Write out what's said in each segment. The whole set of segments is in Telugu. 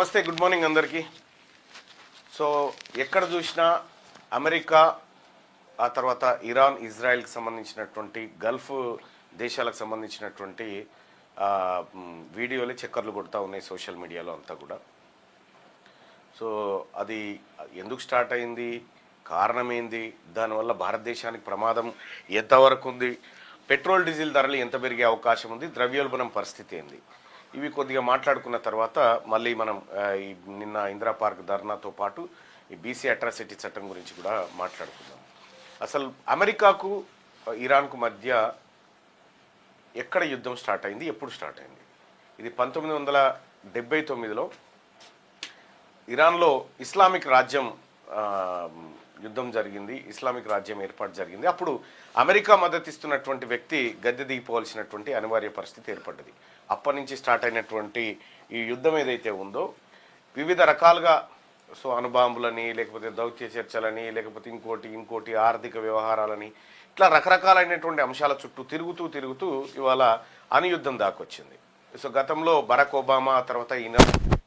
నమస్తే, గుడ్ మార్నింగ్ అందరికీ. సో ఎక్కడ చూసినా అమెరికా, ఆ తర్వాత ఇరాన్, ఇజ్రాయెల్కి సంబంధించినటువంటి గల్ఫ్ దేశాలకు సంబంధించినటువంటి వీడియోలు చక్కర్లు కొడుతూ ఉన్నాయి సోషల్ మీడియాలో అంతా కూడా. సో అది ఎందుకు స్టార్ట్ అయింది, కారణం ఏంది, దానివల్ల భారతదేశానికి ప్రమాదం ఎంతవరకు ఉంది, పెట్రోల్ డీజిల్ ధరలు ఎంత పెరిగే అవకాశం ఉంది, ద్రవ్యోల్బణం పరిస్థితి ఏంది, ఇవి కొద్దిగా మాట్లాడుకున్న తర్వాత మళ్ళీ మనం నిన్న ఇందిరా పార్క్ ధర్నాతో పాటు ఈ బీసీ అట్రాసిటీ చట్టం గురించి కూడా మాట్లాడుకుందాం. అసలు అమెరికాకు ఇరాన్కు మధ్య ఎక్కడ యుద్ధం స్టార్ట్ అయింది, ఎప్పుడు స్టార్ట్ అయింది? ఇది 1979లో ఇరాన్లో ఇస్లామిక్ రాజ్యం యుద్ధం జరిగింది, ఇస్లామిక్ రాజ్యం ఏర్పాటు జరిగింది. అప్పుడు అమెరికా మద్దతిస్తున్నటువంటి వ్యక్తి గద్దె దిగిపోవాల్సినటువంటి అనివార్య పరిస్థితి ఏర్పడ్డది. అప్పటి నుంచి స్టార్ట్ అయినటువంటి ఈ యుద్ధం ఏదైతే ఉందో వివిధ రకాలుగా, సో అణుబాంబులని, లేకపోతే దౌత్య చర్చలని, లేకపోతే ఇంకోటి ఆర్థిక వ్యవహారాలని, ఇట్లా రకరకాలైనటువంటి అంశాల చుట్టూ తిరుగుతూ ఇవాళ అణుయుద్ధం దాకొచ్చింది. సో గతంలో బరాక్ ఒబామా తర్వాత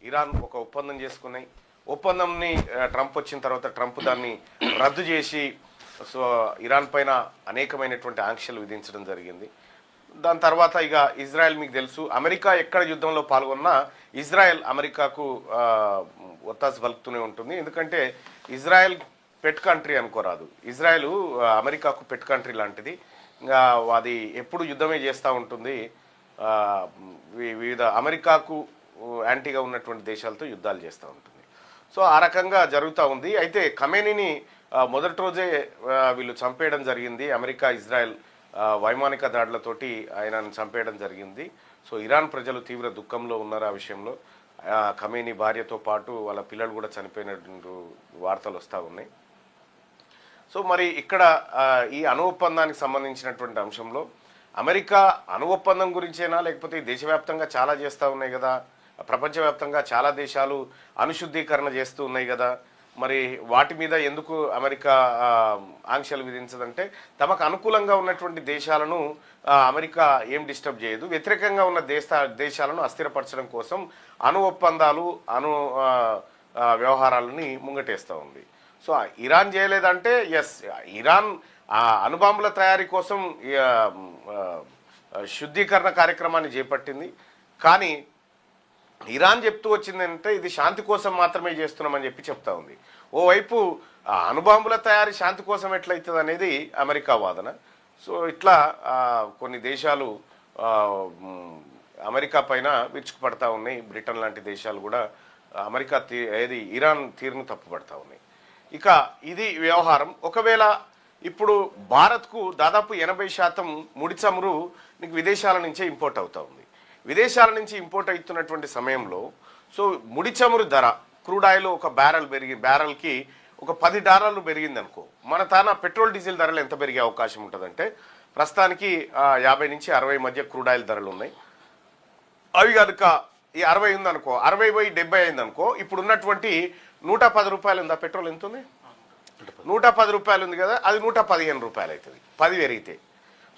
ఇరాన్ ఒక ఒప్పందం చేసుకున్నాయి. ఒప్పందంని ట్రంప్ వచ్చిన తర్వాత ట్రంప్ దాన్ని రద్దు చేసి సో ఇరాన్ పైన అనేకమైనటువంటి ఆంక్షలు విధించడం జరిగింది. దాని తర్వాత ఇక ఇజ్రాయెల్, మీకు తెలుసు, అమెరికా ఎక్కడ యుద్ధంలో పాల్గొన్నా ఇజ్రాయెల్ అమెరికాకు ఒత్తాసు పలుకుతూనే ఉంటుంది. ఎందుకంటే ఇజ్రాయెల్ పెట్ కంట్రీ అనుకోరాదు, ఇజ్రాయెల్ అమెరికాకు పెట్ కంట్రీ లాంటిది. ఇంకా అది ఎప్పుడు యుద్ధమే చేస్తూ ఉంటుంది, వివిధ అమెరికాకు యాంటీగా ఉన్నటువంటి దేశాలతో యుద్ధాలు చేస్తూ ఉంటుంది. సో ఆ రకంగా జరుగుతూ ఉంది. అయితే ఖమేనీని మొదటి రోజే వీళ్ళు చంపేయడం జరిగింది. అమెరికా, ఇజ్రాయెల్ వైమానిక దాడులతోటి ఆయనను చంపేయడం జరిగింది. సో ఇరాన్ ప్రజలు తీవ్ర దుఃఖంలో ఉన్నారు ఆ విషయంలో. ఖమేనీ భార్యతో పాటు వాళ్ళ పిల్లలు కూడా చనిపోయినటువంటి వార్తలు వస్తూ ఉన్నాయి. సో మరి ఇక్కడ ఈ అణు ఒప్పందానికి సంబంధించినటువంటి అంశంలో అమెరికా అణు ఒప్పందం గురించేనా, లేకపోతే దేశవ్యాప్తంగా చాలా చేస్తూ ఉన్నాయి కదా, ప్రపంచవ్యాప్తంగా చాలా దేశాలు అణుశుద్ధీకరణ చేస్తూ ఉన్నాయి కదా, మరి వాటి మీద ఎందుకు అమెరికా ఆంక్షలు విధించదంటే తమకు అనుకూలంగా ఉన్నటువంటి దేశాలను అమెరికా ఏం డిస్టర్బ్ చేయదు, వ్యతిరేకంగా ఉన్న దేశాలను అస్థిరపరచడం కోసం అణు ఒప్పందాలు, అణు వ్యవహారాలని ముంగటేస్తూ ఉంది. సో ఇరాన్ చేయలేదంటే ఎస్, ఇరాన్ అణుబాంబుల తయారీ కోసం శుద్ధీకరణ కార్యక్రమాన్ని చేపట్టింది. కానీ ఇరాన్ చెప్తూ వచ్చిందంటే ఇది శాంతి కోసం మాత్రమే చేస్తున్నామని చెప్పి చెప్తా ఉంది. ఓవైపు అణుబాంబుల తయారీ శాంతి కోసం ఎట్లయితుంది అనేది అమెరికా వాదన. సో ఇట్లా కొన్ని దేశాలు అమెరికా పైన విరుచుకుపడతా ఉన్నాయి. బ్రిటన్ లాంటి దేశాలు కూడా అమెరికా ఇరాన్ తీరును తప్పుపడతా ఉన్నాయి. ఇక ఇది వ్యవహారం. ఒకవేళ ఇప్పుడు భారత్కు దాదాపు 80% ముడి చమురు నీకు విదేశాల నుంచే ఇంపోర్ట్ అవుతూ ఉంది. విదేశాల నుంచి ఇంపోర్ట్ అవుతున్నటువంటి సమయంలో సో ముడి చమురు ధర, క్రూడ్ ఆయిల్ ఒక బ్యారెల్కి ఒక $10 పెరిగింది అనుకో, మన తాన పెట్రోల్ డీజిల్ ధరలు ఎంత పెరిగే అవకాశం ఉంటుందంటే ప్రస్తుతానికి 50 నుంచి 60 మధ్య క్రూడ్ ఆయిల్ ధరలు ఉన్నాయి. అవి కనుక ఈ 60 ఉందనుకో, 60 పోయి 70 అయిందనుకో, ఇప్పుడు ఉన్నటువంటి 110 రూపాయలు ఉందా పెట్రోల్, ఎంత ఉంది? 110 రూపాయలు ఉంది కదా, అది 115 రూపాయలు అవుతుంది 10 పెరిగితే.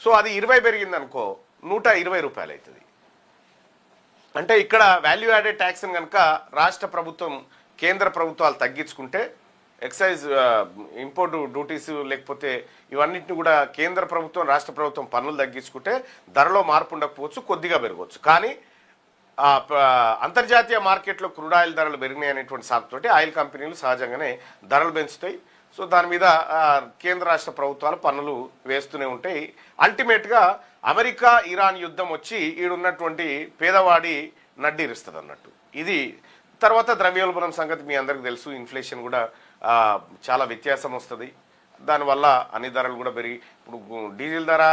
సో అది 20 పెరిగింది అనుకో, 120 రూపాయలు అవుతుంది. అంటే ఇక్కడ వాల్యూ యాడెడ్ ట్యాక్స్ని కనుక రాష్ట్ర ప్రభుత్వం, కేంద్ర ప్రభుత్వాలు తగ్గించుకుంటే, ఎక్సైజ్, ఇంపోర్ట్ డ్యూటీస్, లేకపోతే ఇవన్నిటిని కూడా కేంద్ర ప్రభుత్వం, రాష్ట్ర ప్రభుత్వం పన్నులు తగ్గించుకుంటే ధరలో మార్పు ఉండకపోవచ్చు, కొద్దిగా పెరగవచ్చు. కానీ అంతర్జాతీయ మార్కెట్లో క్రూడ్ ఆయిల్ ధరలు పెరిగినాయి అనేటువంటి సాకుతోటి ఆయిల్ కంపెనీలు సహజంగానే ధరలు పెంచుతాయి. సో దాని మీద కేంద్ర రాష్ట్ర ప్రభుత్వాలు పన్నులు వేస్తూనే ఉంటాయి. అల్టిమేట్గా అమెరికా ఇరాన్ యుద్ధం వచ్చి ఈడున్నటువంటి పేదవాడి నడ్డిరుస్తుంది అన్నట్టు. ఇది తర్వాత ద్రవ్యోల్బణం సంగతి మీ అందరికీ తెలుసు. ఇన్ఫ్లేషన్ కూడా చాలా వ్యత్యాసం వస్తుంది. దానివల్ల అన్ని ధరలు కూడా ఇప్పుడు డీజిల్ ధర,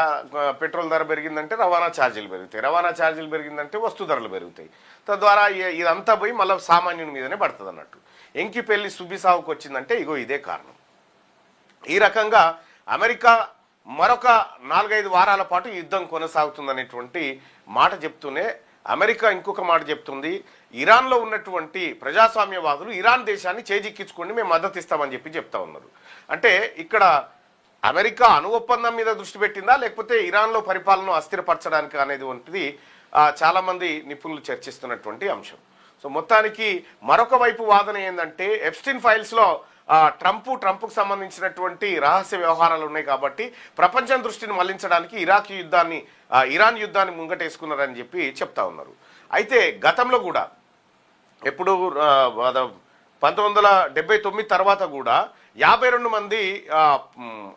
పెట్రోల్ ధర పెరిగిందంటే రవాణా ఛార్జీలు పెరుగుతాయి, రవాణా ఛార్జీలు పెరిగిందంటే వస్తు ధరలు పెరుగుతాయి. తద్వారా ఇదంతా పోయి మళ్ళీ సామాన్యుని మీదనే పడుతుంది అన్నట్టు. ఎంకి పెళ్లి సుబ్బిసావుకు వచ్చిందంటే ఇగో ఇదే కారణం. ఈ రకంగా అమెరికా మరొక 4-5 వారాల పాటు యుద్ధం కొనసాగుతుందనేటువంటి మాట చెప్తూనే అమెరికా ఇంకొక మాట చెప్తుంది, ఇరాన్లో ఉన్నటువంటి ప్రజాస్వామ్యవాదులు ఇరాన్ దేశాన్ని చేజిక్కించుకోండి, మేము మద్దతు ఇస్తామని చెప్తా ఉన్నారు. అంటే ఇక్కడ అమెరికా అణు ఒప్పందం మీద దృష్టి పెట్టిందా, లేకపోతే ఇరాన్లో పరిపాలన అస్థిరపరచడానికి అనేది వంటిది చాలామంది నిపుణులు చర్చిస్తున్నటువంటి అంశం. సో మొత్తానికి మరొక వైపు వాదన ఏంటంటే ఎప్స్టీన్ ఫైల్స్లో ట్రంప్కు సంబంధించినటువంటి రహస్య వ్యవహారాలు ఉన్నాయి కాబట్టి ప్రపంచం దృష్టిని మళ్లించడానికి ఇరాన్ యుద్ధాన్ని ముంగటేసుకున్నారని చెప్పి చెప్తా ఉన్నారు. అయితే గతంలో కూడా ఎప్పుడు 1979 తర్వాత కూడా 52 మంది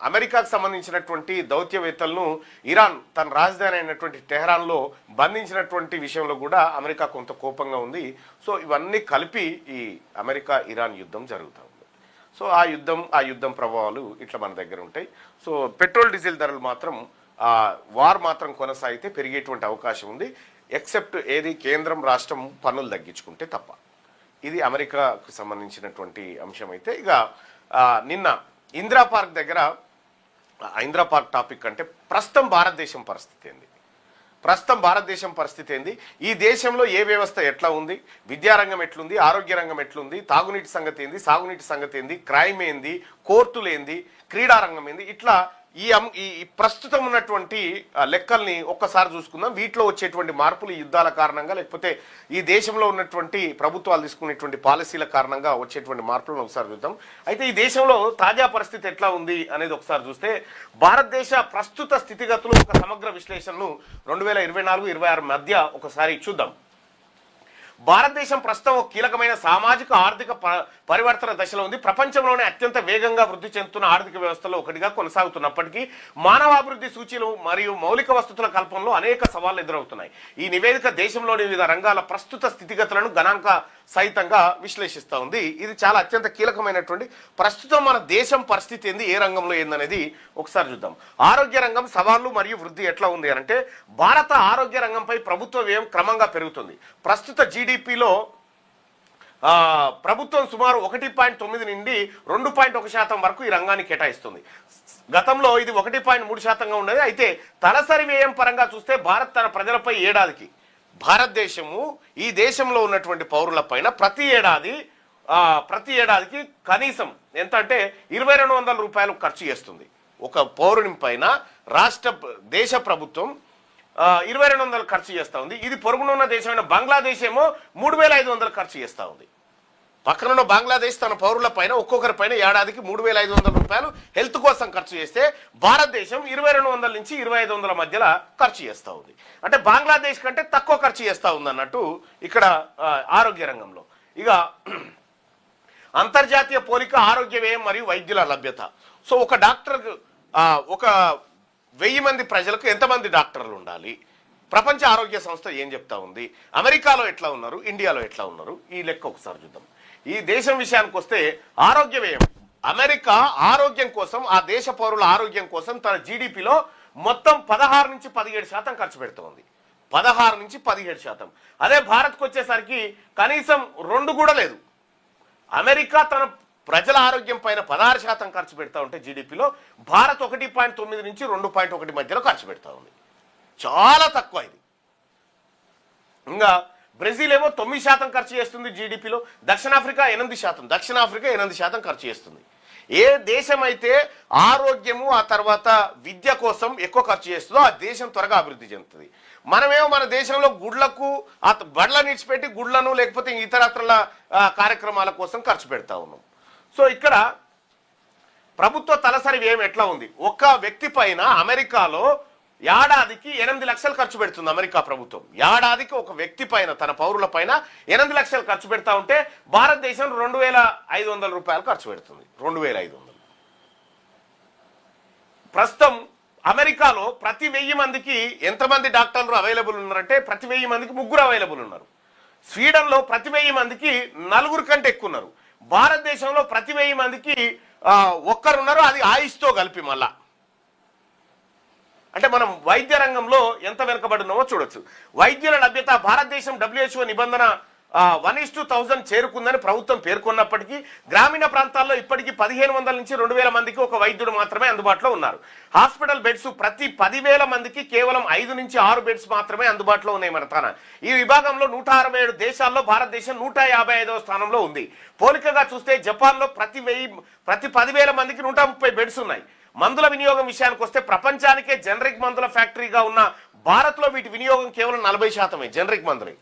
అమెరికాకు సంబంధించినటువంటి దౌత్యవేత్తలను ఇరాన్ తన రాజధాని అయినటువంటి టెహరాన్లో బంధించినటువంటి విషయంలో కూడా అమెరికా కొంత కోపంగా ఉంది. సో ఇవన్నీ కలిపి ఈ అమెరికా ఇరాన్ యుద్ధం జరుగుతూ ఉంది. సో ఆ యుద్ధం ప్రభావాలు ఇట్లా మన దగ్గర ఉంటాయి. సో పెట్రోల్ డీజిల్ ధరలు మాత్రం వార్ మాత్రం కొనసాగితే పెరిగేటువంటి అవకాశం ఉంది, ఎక్సెప్ట్ ఏది కేంద్రం రాష్ట్రం పన్నులు తగ్గించుకుంటే తప్ప. ఇది అమెరికాకు సంబంధించినటువంటి అంశం. అయితే ఇక నిన్న ఇందిరా పార్క్ దగ్గర ఇందిరా పార్క్ టాపిక్ అంటే ప్రస్తుతం భారతదేశం పరిస్థితి ఏంది, ఈ దేశంలో ఏ వ్యవస్థ ఎట్లా ఉంది, విద్యారంగం ఎట్లుంది, ఆరోగ్య రంగం ఎట్లుంది, తాగునీటి సంగతి ఏంది, సాగునీటి సంగతి ఏంది, క్రైమ్ ఏంది, కోర్టులు ఏంది, క్రీడారంగం ఏంది, ఇట్లా ఈ ప్రస్తుతం ఉన్నటువంటి లెక్కల్ని ఒక్కసారి చూసుకుందాం. వీటిలో వచ్చేటువంటి మార్పులు ఈ యుద్ధాల కారణంగా లేకపోతే ఈ దేశంలో ఉన్నటువంటి ప్రభుత్వాలు తీసుకునేటువంటి పాలసీల కారణంగా వచ్చేటువంటి మార్పులను ఒకసారి చూద్దాం. అయితే ఈ దేశంలో తాజా పరిస్థితి ఎట్లా ఉంది అనేది ఒకసారి చూస్తే భారతదేశ ప్రస్తుత స్థితిగతులు ఒక సమగ్ర విశ్లేషణను 2024-26 మధ్య ఒకసారి చూద్దాం. భారతదేశం ప్రస్తుతం ఒక కీలకమైన సామాజిక ఆర్థిక పరివర్తన దశలో ఉంది. ప్రపంచంలోనే అత్యంత వేగంగా వృద్ధి చెందుతున్న ఆర్థిక వ్యవస్థలో ఒకటిగా కొనసాగుతున్నప్పటికీ మానవాభివృద్ధి సూచీలు మరియు మౌలిక వసతుల కల్పనలో అనేక సవాళ్లు ఎదురవుతున్నాయి. ఈ నివేదిక దేశంలోని వివిధ రంగాల ప్రస్తుత స్థితిగతులను గణాంక సహితంగా విశ్లేషిస్తూ ఉంది. ఇది చాలా అత్యంత కీలకమైనటువంటి ప్రస్తుతం మన దేశం పరిస్థితి ఏంది, ఏ రంగంలో ఏందనేది ఒకసారి చూద్దాం. ఆరోగ్య రంగం సవాళ్లు మరియు వృద్ధి ఎట్లా ఉంది అంటే భారత ఆరోగ్య రంగంపై ప్రభుత్వ వ్యయం క్రమంగా పెరుగుతుంది. ప్రస్తుత జీడిపిలో ప్రభుత్వం సుమారు 1.9 నుండి 2.1% వరకు ఈ రంగాన్ని కేటాయిస్తుంది. గతంలో ఇది 1.3%గా ఉండేది. అయితే తలసరి వ్యయం పరంగా చూస్తే భారత్ తన ప్రజలపై ఏడాదికి భారతదేశము ఈ దేశంలో ఉన్నటువంటి పౌరుల పైన ప్రతి ఏడాదికి కనీసం ఎంత అంటే 2200 రూపాయలు ఖర్చు చేస్తుంది. ఒక పౌరుని పైన దేశ ప్రభుత్వం 2200 ఖర్చు చేస్తూ ఉంది. ఇది పొరుగునున్న దేశమైన బంగ్లాదేశ్ ఏమో 3500 ఖర్చు చేస్తూ ఉంది. పక్కనున్న బంగ్లాదేశ్ తన పౌరుల పైన ఒక్కొక్కరి పైన ఏడాదికి 3500 రూపాయలు హెల్త్ కోసం ఖర్చు చేస్తే భారతదేశం 2200 నుంచి 2500 మధ్యలో ఖర్చు చేస్తూ ఉంది. అంటే బంగ్లాదేశ్ కంటే తక్కువ ఖర్చు చేస్తూ ఉంది అన్నట్టు ఇక్కడ ఆరోగ్య రంగంలో. ఇక అంతర్జాతీయ పోలిక ఆరోగ్య వ్యయం మరియు వైద్యుల లభ్యత. సో ఒక డాక్టర్కు 1000 మంది ప్రజలకు ఎంతమంది డాక్టర్లు ఉండాలి, ప్రపంచ ఆరోగ్య సంస్థ ఏం చెప్తా ఉంది, అమెరికాలో ఎట్లా ఉన్నారు, ఇండియాలో ఎట్లా ఉన్నారు, ఈ లెక్క ఒకసారి చూద్దాం. ఈ దేశం విషయానికి వస్తే ఆరోగ్య వ్యయం అమెరికా ఆరోగ్యం కోసం ఆ దేశ పౌరుల ఆరోగ్యం కోసం తన జీడిపిలో మొత్తం 16 నుంచి 17% ఖర్చు పెడుతోంది. 16 నుంచి 17%. అదే భారత్కు వచ్చేసరికి కనీసం 2 కూడా లేదు. అమెరికా తన ప్రజల ఆరోగ్యం పైన 16% ఖర్చు పెడతా ఉంటే జీడిపిలో భారత్ 1.9 నుంచి 2.1 మధ్యలో ఖర్చు పెడతా ఉంది. చాలా తక్కువ ఇది. ఇంకా బ్రెజిల్ ఏమో 9% ఖర్చు చేస్తుంది జీడిపిలో, దక్షిణాఫ్రికా 8% ఖర్చు చేస్తుంది. ఏ దేశం అయితే ఆరోగ్యము ఆ తర్వాత విద్య కోసం ఎక్కువ ఖర్చు చేస్తుందో ఆ దేశం త్వరగా అభివృద్ధి చెందుతుంది. మనమేమో మన దేశంలో గుడ్లకు బడ్లను ఇచ్చిపెట్టి గుడ్లను లేకపోతే ఇతరత్రల కార్యక్రమాల కోసం ఖర్చు పెడతా ఉన్నాం. సో ఇక్కడ ప్రభుత్వ తలసరి వ్యయం ఎట్లా ఉంది, ఒక వ్యక్తి పైన అమెరికాలో ఏడాదికి 8 లక్షలు ఖర్చు పెడుతుంది అమెరికా ప్రభుత్వం. ఏడాదికి ఒక వ్యక్తి పైన తన పౌరుల పైన 8 లక్షలు ఖర్చు పెడతా ఉంటే భారతదేశం 2500 రూపాయలు ఖర్చు పెడుతుంది. 2500. ప్రస్తుతం అమెరికాలో ప్రతి 1000 మందికి ఎంతమంది డాక్టర్లు అవైలబుల్ ఉన్నారంటే ప్రతి 1000 మందికి 3 అవైలబుల్ ఉన్నారు. స్వీడన్లో ప్రతి 1000 మందికి 4 కంటే ఎక్కువ ఉన్నారు. భారతదేశంలో ప్రతి 1000 మందికి 1 ఉన్నారు, అది ఆయుష్తో కలిపి. మళ్ళా అంటే మనం వైద్య రంగంలో ఎంత వెనుకబడున్నామో చూడొచ్చు. వైద్యుల లభ్యత భారతదేశం WHO నిబంధన 1:1000 చేరుకుందని ప్రభుత్వం పేర్కొన్నప్పటికీ గ్రామీణ ప్రాంతాల్లో ఇప్పటికీ 1500 నుంచి 2000 మందికి ఒక వైద్యుడు మాత్రమే అందుబాటులో ఉన్నారు. హాస్పిటల్ బెడ్స్ ప్రతి 10,000 మందికి కేవలం 5 నుంచి 6 బెడ్స్ మాత్రమే అందుబాటులో ఉన్నాయి మన తాన. ఈ విభాగంలో 167 దేశాల్లో భారతదేశం 155వ స్థానంలో ఉంది. పోలికగా చూస్తే జపాన్లో ప్రతి 10,000 మందికి 130 బెడ్స్ ఉన్నాయి. మందుల వినియోగం విషయానికి వస్తే ప్రపంచానికే జనరిక్ మందుల ఫ్యాక్టరీగా ఉన్న భారత్లో వీటి వినియోగం కేవలం 40% జనరిక్ మందులే.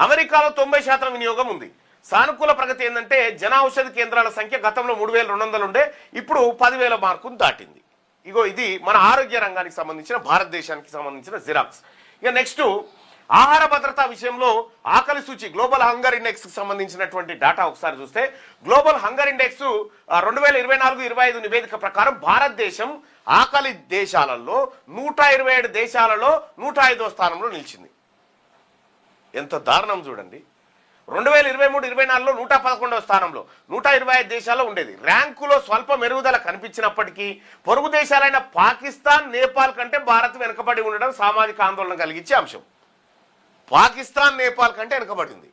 అమెరికాలో 90% వినియోగం ఉంది. సానుకూల ప్రగతి ఏంటంటే జన ఔషధ కేంద్రాల సంఖ్య గతంలో 3200 ఉండే, ఇప్పుడు 10,000 మార్కును దాటింది. ఇగో ఇది మన ఆరోగ్య రంగానికి సంబంధించిన, భారతదేశానికి సంబంధించిన జిరాక్స్. ఇక నెక్స్ట్ ఆహార భద్రతా విషయంలో ఆకలి సూచి గ్లోబల్ హంగర్ ఇండెక్స్ కి సంబంధించినటువంటి డేటా ఒకసారి చూస్తే, గ్లోబల్ హంగర్ ఇండెక్స్ 2024-25 నివేదిక ప్రకారం భారతదేశం ఆకలి దేశాలలో 127 దేశాలలో 105వ స్థానంలో నిలిచింది. ఎంత దారుణం చూడండి. 2023-24లో 111వ స్థానంలో 125 దేశాల్లో ఉండేది. ర్యాంకులో స్వల్ప మెరుగుదల కనిపించినప్పటికీ పొరుగు దేశాలైన పాకిస్తాన్, నేపాల్ కంటే భారత్ వెనుకబడి ఉండడం సామాజిక ఆందోళన కలిగించే అంశం. పాకిస్తాన్, నేపాల్ కంటే వెనుకబడింది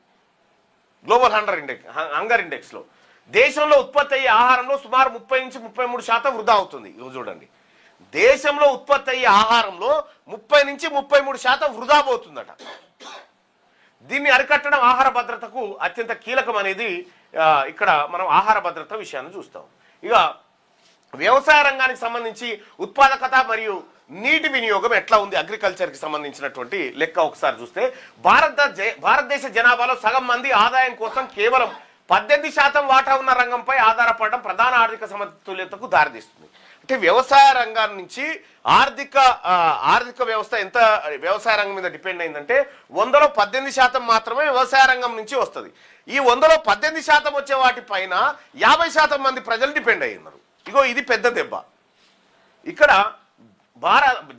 గ్లోబల్ హంగర్ ఇండెక్స్ లో. దేశంలో ఉత్పత్తి అయ్యే ఆహారంలో సుమారు 30-33% వృధా అవుతుంది. ఇవి చూడండి, దేశంలో ఉత్పత్తి అయ్యే ఆహారంలో 30-33% వృధా పోతుందట. దీన్ని అరికట్టడం ఆహార భద్రతకు అత్యంత కీలకం అనేది ఇక్కడ మనం ఆహార భద్రత విషయాన్ని చూస్తాం. ఇక వ్యవసాయ రంగానికి సంబంధించి ఉత్పాదకత మరియు నీటి వినియోగం ఎట్లా ఉంది, అగ్రికల్చర్కి సంబంధించినటువంటి లెక్క ఒకసారి చూస్తే, భారతదేశ జనాభాలో సగం మంది ఆదాయం కోసం కేవలం 18% వాటా ఉన్న రంగంపై ఆధారపడడం ప్రధాన ఆర్థిక సమతుల్యతకు దారితీస్తుంది. అంటే వ్యవసాయ రంగం నుంచి ఆర్థిక వ్యవస్థ ఎంత వ్యవసాయ రంగం మీద డిపెండ్ అయిందంటే 100లో 18% మాత్రమే వ్యవసాయ రంగం నుంచి వస్తుంది. ఈ 100లో 18% వచ్చే వాటి పైన 50% మంది ప్రజలు డిపెండ్ అయి ఉన్నారు. ఇగో ఇది పెద్ద దెబ్బ. ఇక్కడ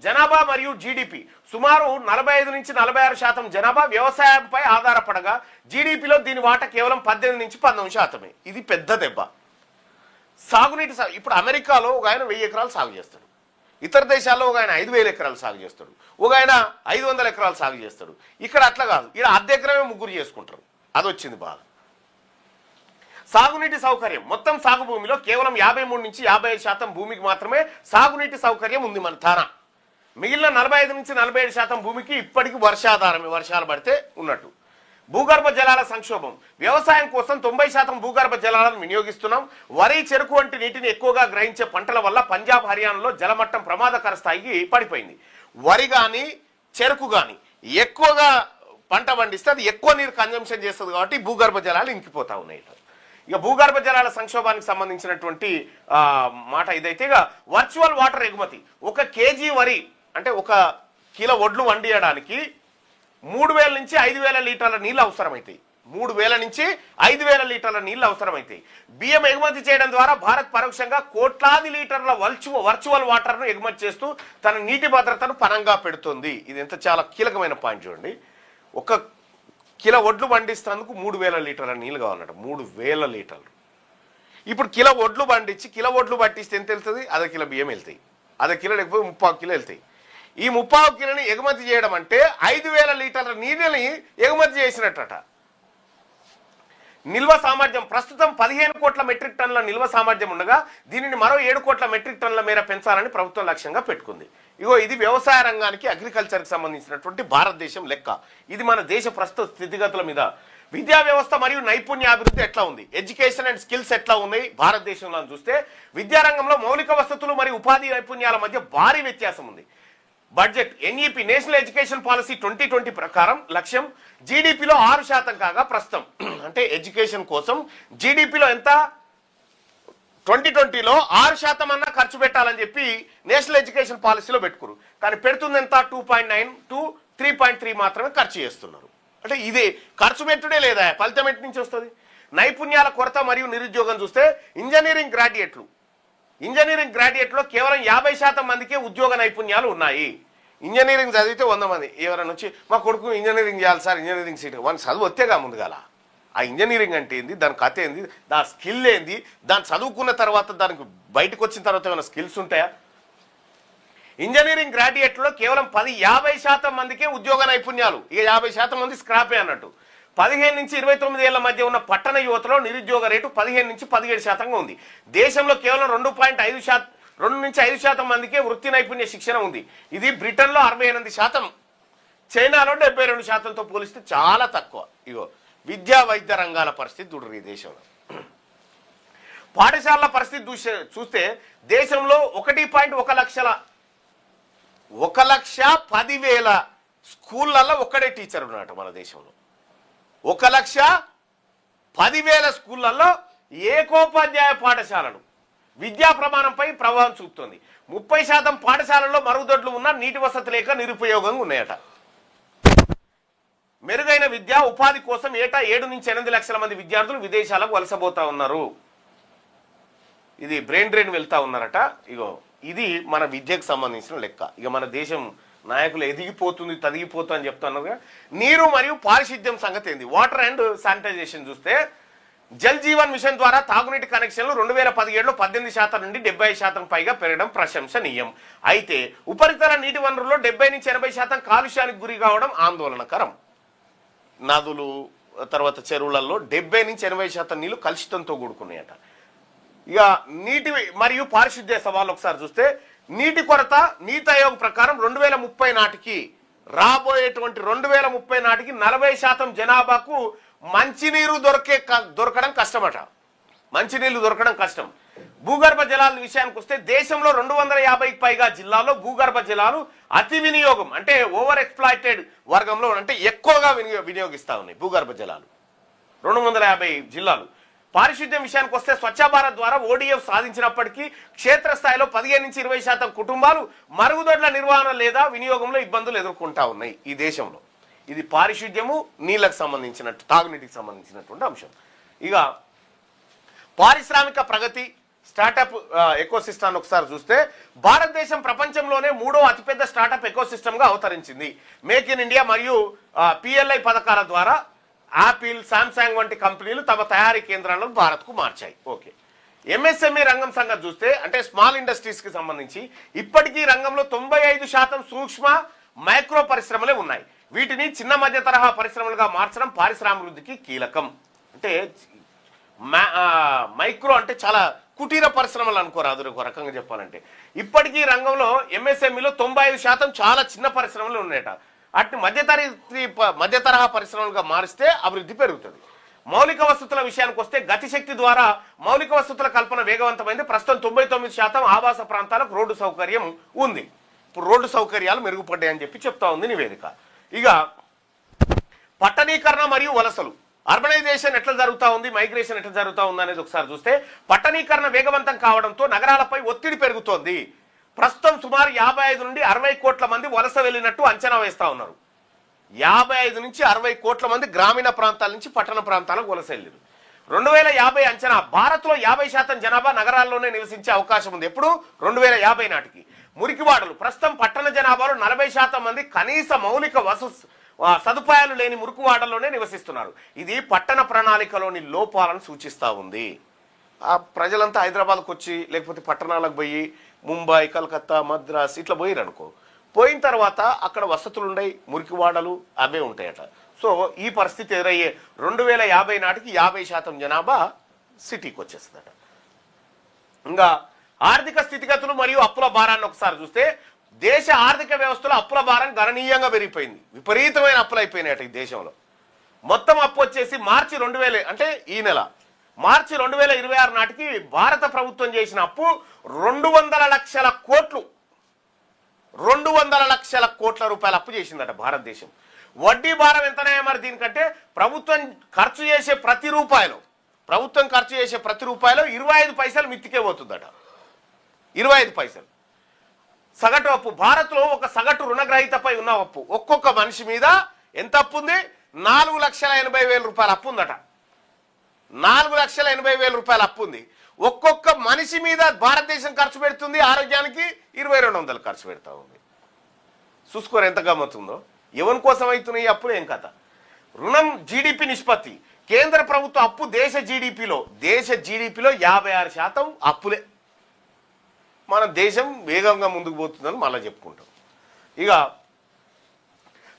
జనాభా మరియు జీడిపి సుమారు 45-46% జనాభా వ్యవసాయంపై ఆధారపడగా జీడిపిలో దీని వాటా కేవలం 18-19%. ఇది పెద్ద దెబ్బ. సాగునీటి ఇప్పుడు అమెరికాలో ఒక ఆయన 1000 ఎకరాలు సాగు చేస్తాడు, ఇతర దేశాల్లో ఒక ఆయన 5000 ఎకరాలు సాగు చేస్తాడు, ఒక ఆయన 500 ఎకరాలు సాగు చేస్తాడు. ఇక్కడ అట్లా కాదు, ఇక్కడ అర్ధ ఎకరమే ముగ్గురు చేసుకుంటారు. అది వచ్చింది బాధ. సాగునీటి సౌకర్యం మొత్తం సాగు భూమిలో కేవలం 53-55% భూమికి మాత్రమే సాగునీటి సౌకర్యం ఉంది మన తానా. మిగిలిన 45-47% భూమికి ఇప్పటికీ వర్షాధారమే, వర్షాలు పడితే ఉన్నట్టు. భూగర్భ జలాల సంక్షోభం, వ్యవసాయం కోసం 90% భూగర్భ జలాలను వినియోగిస్తున్నాం. వరి, చెరుకు వంటి నీటిని ఎక్కువగా గ్రహించే పంటల వల్ల పంజాబ్, హర్యానాలో జలమట్టం ప్రమాదకర స్థాయికి పడిపోయింది. వరి కానీ చెరుకు కానీ ఎక్కువగా పంట పండిస్తే అది ఎక్కువ నీరు కన్జంప్షన్ చేస్తుంది కాబట్టి భూగర్భ జలాలు ఇంకిపోతా ఉన్నాయి. ఇక భూగర్భ జలాల సంక్షోభానికి సంబంధించినటువంటి మాట ఇదైతే, ఇక వర్చువల్ వాటర్ ఎగుమతి, 1 కేజీ వరి అంటే 1 కిలో వడ్లు వండియడానికి 3000-5000 లీటర్ల నీళ్ళు అవసరమవుతాయి. 3000-5000 లీటర్ల నీళ్ళు అవసరమవుతాయి. బియ్యం ఎగుమతి చేయడం ద్వారా భారత్ పరోక్షంగా కోట్లాది లీటర్ల వర్చువల్ వాటర్ను ఎగుమతి చేస్తూ తన నీటి భద్రతను పనంగా పెడుతుంది. ఇది ఎంత చాలా కీలకమైన పాయింట్ చూడండి. 1 కిలో వడ్లు పండిస్తేందుకు 3000 లీటర్ల నీళ్ళు కావాలన్నట. 3000 లీటర్లు. ఇప్పుడు కిలో వడ్లు పండించి కిలో వడ్లు పట్టిస్తే ఎంత వెళ్తుంది? అర్ధ కిలో బియ్యం వెళ్తాయి, అర్ధ కిలో లేకపోతే 3/4 కిలో వెళ్తాయి. ఈ 3/4 కిలోని ఎగుమతి చేయడం అంటే 5000 లీటర్ల నీళ్ళని ఎగుమతి చేసినట్టట. నిల్వ సామర్థ్యం ప్రస్తుతం 15 కోట్ల మెట్రిక్ టన్నుల నిల్వ సామర్థ్యం ఉండగా దీనిని మరో 7 కోట్ల మెట్రిక్ టన్నుల మేర పెంచాలని ప్రభుత్వం లక్ష్యంగా పెట్టుకుంది. ఇగో ఇది వ్యవసాయ రంగానికి, అగ్రికల్చర్కి సంబంధించినటువంటి భారతదేశం లెక్క. ఇది మన దేశ ప్రస్తుత స్థితిగతుల మీద. విద్యా వ్యవస్థ మరియు నైపుణ్యాభివృద్ధి ఎట్లా ఉంది, ఎడ్యుకేషన్ అండ్ స్కిల్స్ ఎట్లా ఉన్నాయి భారతదేశంలో చూస్తే, విద్యారంగంలో మౌలిక వసతులు మరియు ఉపాధి నైపుణ్యాల మధ్య భారీ వ్యత్యాసం ఉంది. Budget NEP national education policy 2020 ప్రకారం లక్ష్యం జీడిపిలో 6% కాగా ప్రస్తుతం అంటే ఎడ్యుకేషన్ కోసం జీడిపిలో ఎంత 2020లో 6% అన్నా ఖర్చు పెట్టాలని చెప్పి నేషనల్ ఎడ్యుకేషన్ పాలసీలో పెట్టుకురు. కానీ పెడుతుంది ఎంత 2.9 to 3.3 మాత్రమే ఖర్చు చేస్తున్నారు. అంటే ఇదే ఖర్చు పెట్టుడే లేదా, ఫలితం ఎటు నుంచి వస్తుంది? నైపుణ్యాల కొరత మరియు నిరుద్యోగం చూస్తే ఇంజనీరింగ్ గ్రాడ్యుయేట్లో కేవలం 50% మందికే ఉద్యోగ నైపుణ్యాలు ఉన్నాయి. ఇంజనీరింగ్ చదివితే 100 మంది ఎవరైనా వచ్చి మా కొడుకు ఇంజనీరింగ్ చేయాలి సార్, ఇంజనీరింగ్ సీట్ వన్ చదువు వచ్చేగా ముందుగాల. ఆ ఇంజనీరింగ్ అంటే ఏంది, దాని కథ ఏంది, దాని స్కిల్ ఏంది, దాన్ని చదువుకున్న తర్వాత దానికి బయటకు వచ్చిన తర్వాత ఏమైనా స్కిల్స్ ఉంటాయా? ఇంజనీరింగ్ గ్రాడ్యుయేట్లో కేవలం 50% మందికే ఉద్యోగ నైపుణ్యాలు. ఇక 50% మంది స్క్రాపే అన్నట్టు. 15-29 ఏళ్ల మధ్య ఉన్న పట్టణ యువతలో నిరుద్యోగ రేటు 15-17% ఉంది. దేశంలో కేవలం 2-5% మందికే వృత్తి నైపుణ్య శిక్షణ ఉంది. ఇది బ్రిటన్లో 68%, చైనాలో 72%తో పోలిస్తే చాలా తక్కువ. ఇగో విద్యా వైద్య రంగాల పరిస్థితి చూడరు ఈ దేశంలో. పాఠశాలల పరిస్థితి చూస్తే దేశంలో 1,10,000 స్కూళ్ళల్లో ఒక్కడే టీచర్ ఉన్నాడు మన దేశంలో. 1,10,000 స్కూళ్లలో ఏకోపాధ్యాయ పాఠశాలలు విద్యా ప్రమాణంపై ప్రభావం చూపుతోంది. 30% పాఠశాలల్లో మరుగుదొడ్లు ఉన్న నీటి వసతి లేక నిరుపయోగంగా ఉన్నాయట. మెరుగైన విద్యా ఉపాధి కోసం ఏటా 7 నుంచి 8 లక్షల మంది విద్యార్థులు విదేశాలకు వలసపోతా ఉన్నారు. ఇది బ్రెయిన్ డ్రైన్ వెళ్తా ఉన్నారట. ఇగో ఇది మన విద్యకు సంబంధించిన లెక్క. ఇక మన దేశం నాయకులు ఎదిగిపోతుంది తదిగిపోతుంది అని చెప్తున్నారు. నీరు మరియు పారిశుద్ధ్యం సంగతి ఏంది? వాటర్ అండ్ శానిటైజేషన్ చూస్తే జల్ జీవన్ మిషన్ ద్వారా తాగునీటి కనెక్షన్లు 2017లో 18% నుండి 70% పైగా పెరగడం ప్రశంసనీయం. అయితే ఉపరితల నీటి వనరుల్లో 70 నుంచి 80% కాలుష్యానికి గురి కావడం ఆందోళనకరం. నదులు తర్వాత చెరువులలో 70 నుంచి 80% నీళ్లు కలుషితంతో కూడుకున్నాయట. ఇక నీటి మరియు పారిశుద్ధ్య సవాళ్ళు ఒకసారి చూస్తే నీటి కొరత నీతి ఆయోగ్ ప్రకారం 2030 నాటికి రాబోయేటువంటి 2030 నాటికి 40% జనాభాకు మంచినీరు దొరకడం కష్టమట. మంచినీళ్లు దొరకడం కష్టం. భూగర్భ జలాల విషయానికి వస్తే దేశంలో 250కి పైగా జిల్లాల్లో భూగర్భ జలాలు అతి వినియోగం అంటే ఓవర్ ఎక్స్ప్లాయిటెడ్ వర్గంలో అంటే ఎక్కువగా వినియోగిస్తా ఉన్నాయి భూగర్భ జలాలు 250 జిల్లాలు. పారిశుద్ధ్యం విషయానికి వస్తే స్వచ్ఛ భారత్ ద్వారా ODF సాధించినప్పటికీ క్షేత్రస్థాయిలో 15 నుంచి 20% కుటుంబాలు మరుగుదొడ్ల నిర్వహణ లేదా వినియోగంలో ఇబ్బందులు ఎదుర్కొంటా ఉన్నాయి ఈ దేశంలో. ఇది పారిశుద్ధ్యము నీళ్లకు సంబంధించినట్టు తాగునీటికి సంబంధించినటువంటి అంశం. ఇక పారిశ్రామిక ప్రగతి స్టార్టప్ ఎకోసిస్టమ్ ఒకసారి చూస్తే భారతదేశం ప్రపంచంలోనే 3వ అతిపెద్ద స్టార్టప్ ఎకోసిస్టమ్ గా అవతరించింది. మేక్ ఇన్ ఇండియా మరియు PLI పథకాల ద్వారా యాపిల్ శాంసంగ్ వంటి కంపెనీలు తమ తయారీ కేంద్రాలను భారత్కు మార్చాయి. ఓకే. MSME రంగం సంగతి చూస్తే అంటే స్మాల్ ఇండస్ట్రీస్ కి సంబంధించి ఇప్పటికీ రంగంలో 95% సూక్ష్మ మైక్రో పరిశ్రమలే ఉన్నాయి. వీటిని చిన్న మధ్య తరహా పరిశ్రమలుగా మార్చడం పారిశ్రామికృద్ధికి కీలకం. అంటే మైక్రో అంటే చాలా కుటీర పరిశ్రమలు అనుకోరాదు ఒక రకంగా చెప్పాలంటే. ఇప్పటికీ రంగంలో MSMEలో 95% చాలా చిన్న పరిశ్రమలు ఉన్నాయట. అటు మధ్య తరహా పరిశ్రమలుగా మారిస్తే అభివృద్ధి పెరుగుతుంది. మౌలిక వసతుల విషయానికి వస్తే గతిశక్తి ద్వారా మౌలిక వసతుల కల్పన వేగవంతమైంది. ప్రస్తుతం 99% ఆవాస ప్రాంతాలకు రోడ్డు సౌకర్యం ఉంది. ఇప్పుడు రోడ్డు సౌకర్యాలు మెరుగుపడ్డాయని చెప్పి చెప్తా ఉంది నివేదిక. ఇక పట్టణీకరణ మరియు వలసలు అర్బనైజేషన్ ఎట్లా జరుగుతూ ఉంది మైగ్రేషన్ ఎట్లా జరుగుతూ ఉంది అనేది ఒకసారి చూస్తే పట్టణీకరణ వేగవంతం కావడంతో నగరాలపై ఒత్తిడి పెరుగుతోంది. ప్రస్తుతం సుమారు 55 నుండి 60 కోట్ల మంది వలస వెళ్ళినట్టు అంచనా వేస్తా ఉన్నారు. 55 నుంచి 60 కోట్ల మంది గ్రామీణ ప్రాంతాల నుంచి పట్టణ ప్రాంతాలకు వలస వెళ్ళారు. 2050 అంచనా భారత్లో 50% జనాభా నగరాల్లోనే నివసించే అవకాశం ఉంది. ఎప్పుడు 2050 నాటికి. మురికివాడలు ప్రస్తుతం పట్టణ జనాభాలో 40% మంది కనీస మౌలిక సదుపాయాలు లేని మురికివాడల్లోనే నివసిస్తున్నారు. ఇది పట్టణ ప్రణాళికలోని లోపాలను సూచిస్తూ ఉంది. ఆ ప్రజలంతా హైదరాబాద్కు వచ్చి లేకపోతే పట్టణాలకు పోయి ముంబై కలకత్తా మద్రాస్ ఇట్లా పోయిరనుకో, పోయిన తర్వాత అక్కడ వసతులు ఉండయి మురికివాడలు అవే ఉంటాయట. సో ఈ పరిస్థితి ఎదురయ్యే 2050 నాటికి 50% జనాభా సిటీకి వచ్చేస్తుందట. ఇంకా ఆర్థిక స్థితిగతులు మరియు అప్పుల భారాన్ని ఒకసారి చూస్తే దేశ ఆర్థిక వ్యవస్థలో అప్పుల భారం గణనీయంగా పెరిగిపోయింది. విపరీతమైన అప్పులు అయిపోయినాయట ఈ దేశంలో. మొత్తం అప్పు వచ్చేసి మార్చి 2000 అంటే ఈ నెల మార్చి 2026 నాటికి భారత ప్రభుత్వం చేసిన అప్పు 200 లక్షల కోట్లు 200 లక్షల కోట్ల రూపాయల అప్పు చేసిందట భారతదేశం. వడ్డీ భారం ఎంతనే మరి దీనికంటే ప్రభుత్వం ఖర్చు చేసే ప్రతి రూపాయలు 25 పైసలు మిత్తికే పోతుందట. 25 పైసలు సగటు అప్పు. భారత్లో ఒక సగటు రుణగ్రహీతపై ఉన్న అప్పు ఒక్కొక్క మనిషి మీద ఎంత అప్పు ఉంది? 4,80,000 రూపాయల అప్పు ఉందట. 4,80,000 రూపాయల అప్పు ఉంది. ఒక్కొక్క మనిషి మీద భారతదేశం ఖర్చు పెడుతుంది ఆరోగ్యానికి 2,200 ఖర్చు పెడతా ఉంది. చూసుకోరు ఎంత గమ్మతుందో. ఎవరి కోసం అవుతున్నాయి ఈ అప్పులు ఏం కథ? రుణం GDP నిష్పత్తి. కేంద్ర ప్రభుత్వ అప్పు దేశ జీడిపిలో 56% అప్పులే. మన దేశం వేగంగా ముందుకు పోతుందని మళ్ళీ చెప్పుకుంటాం. ఇక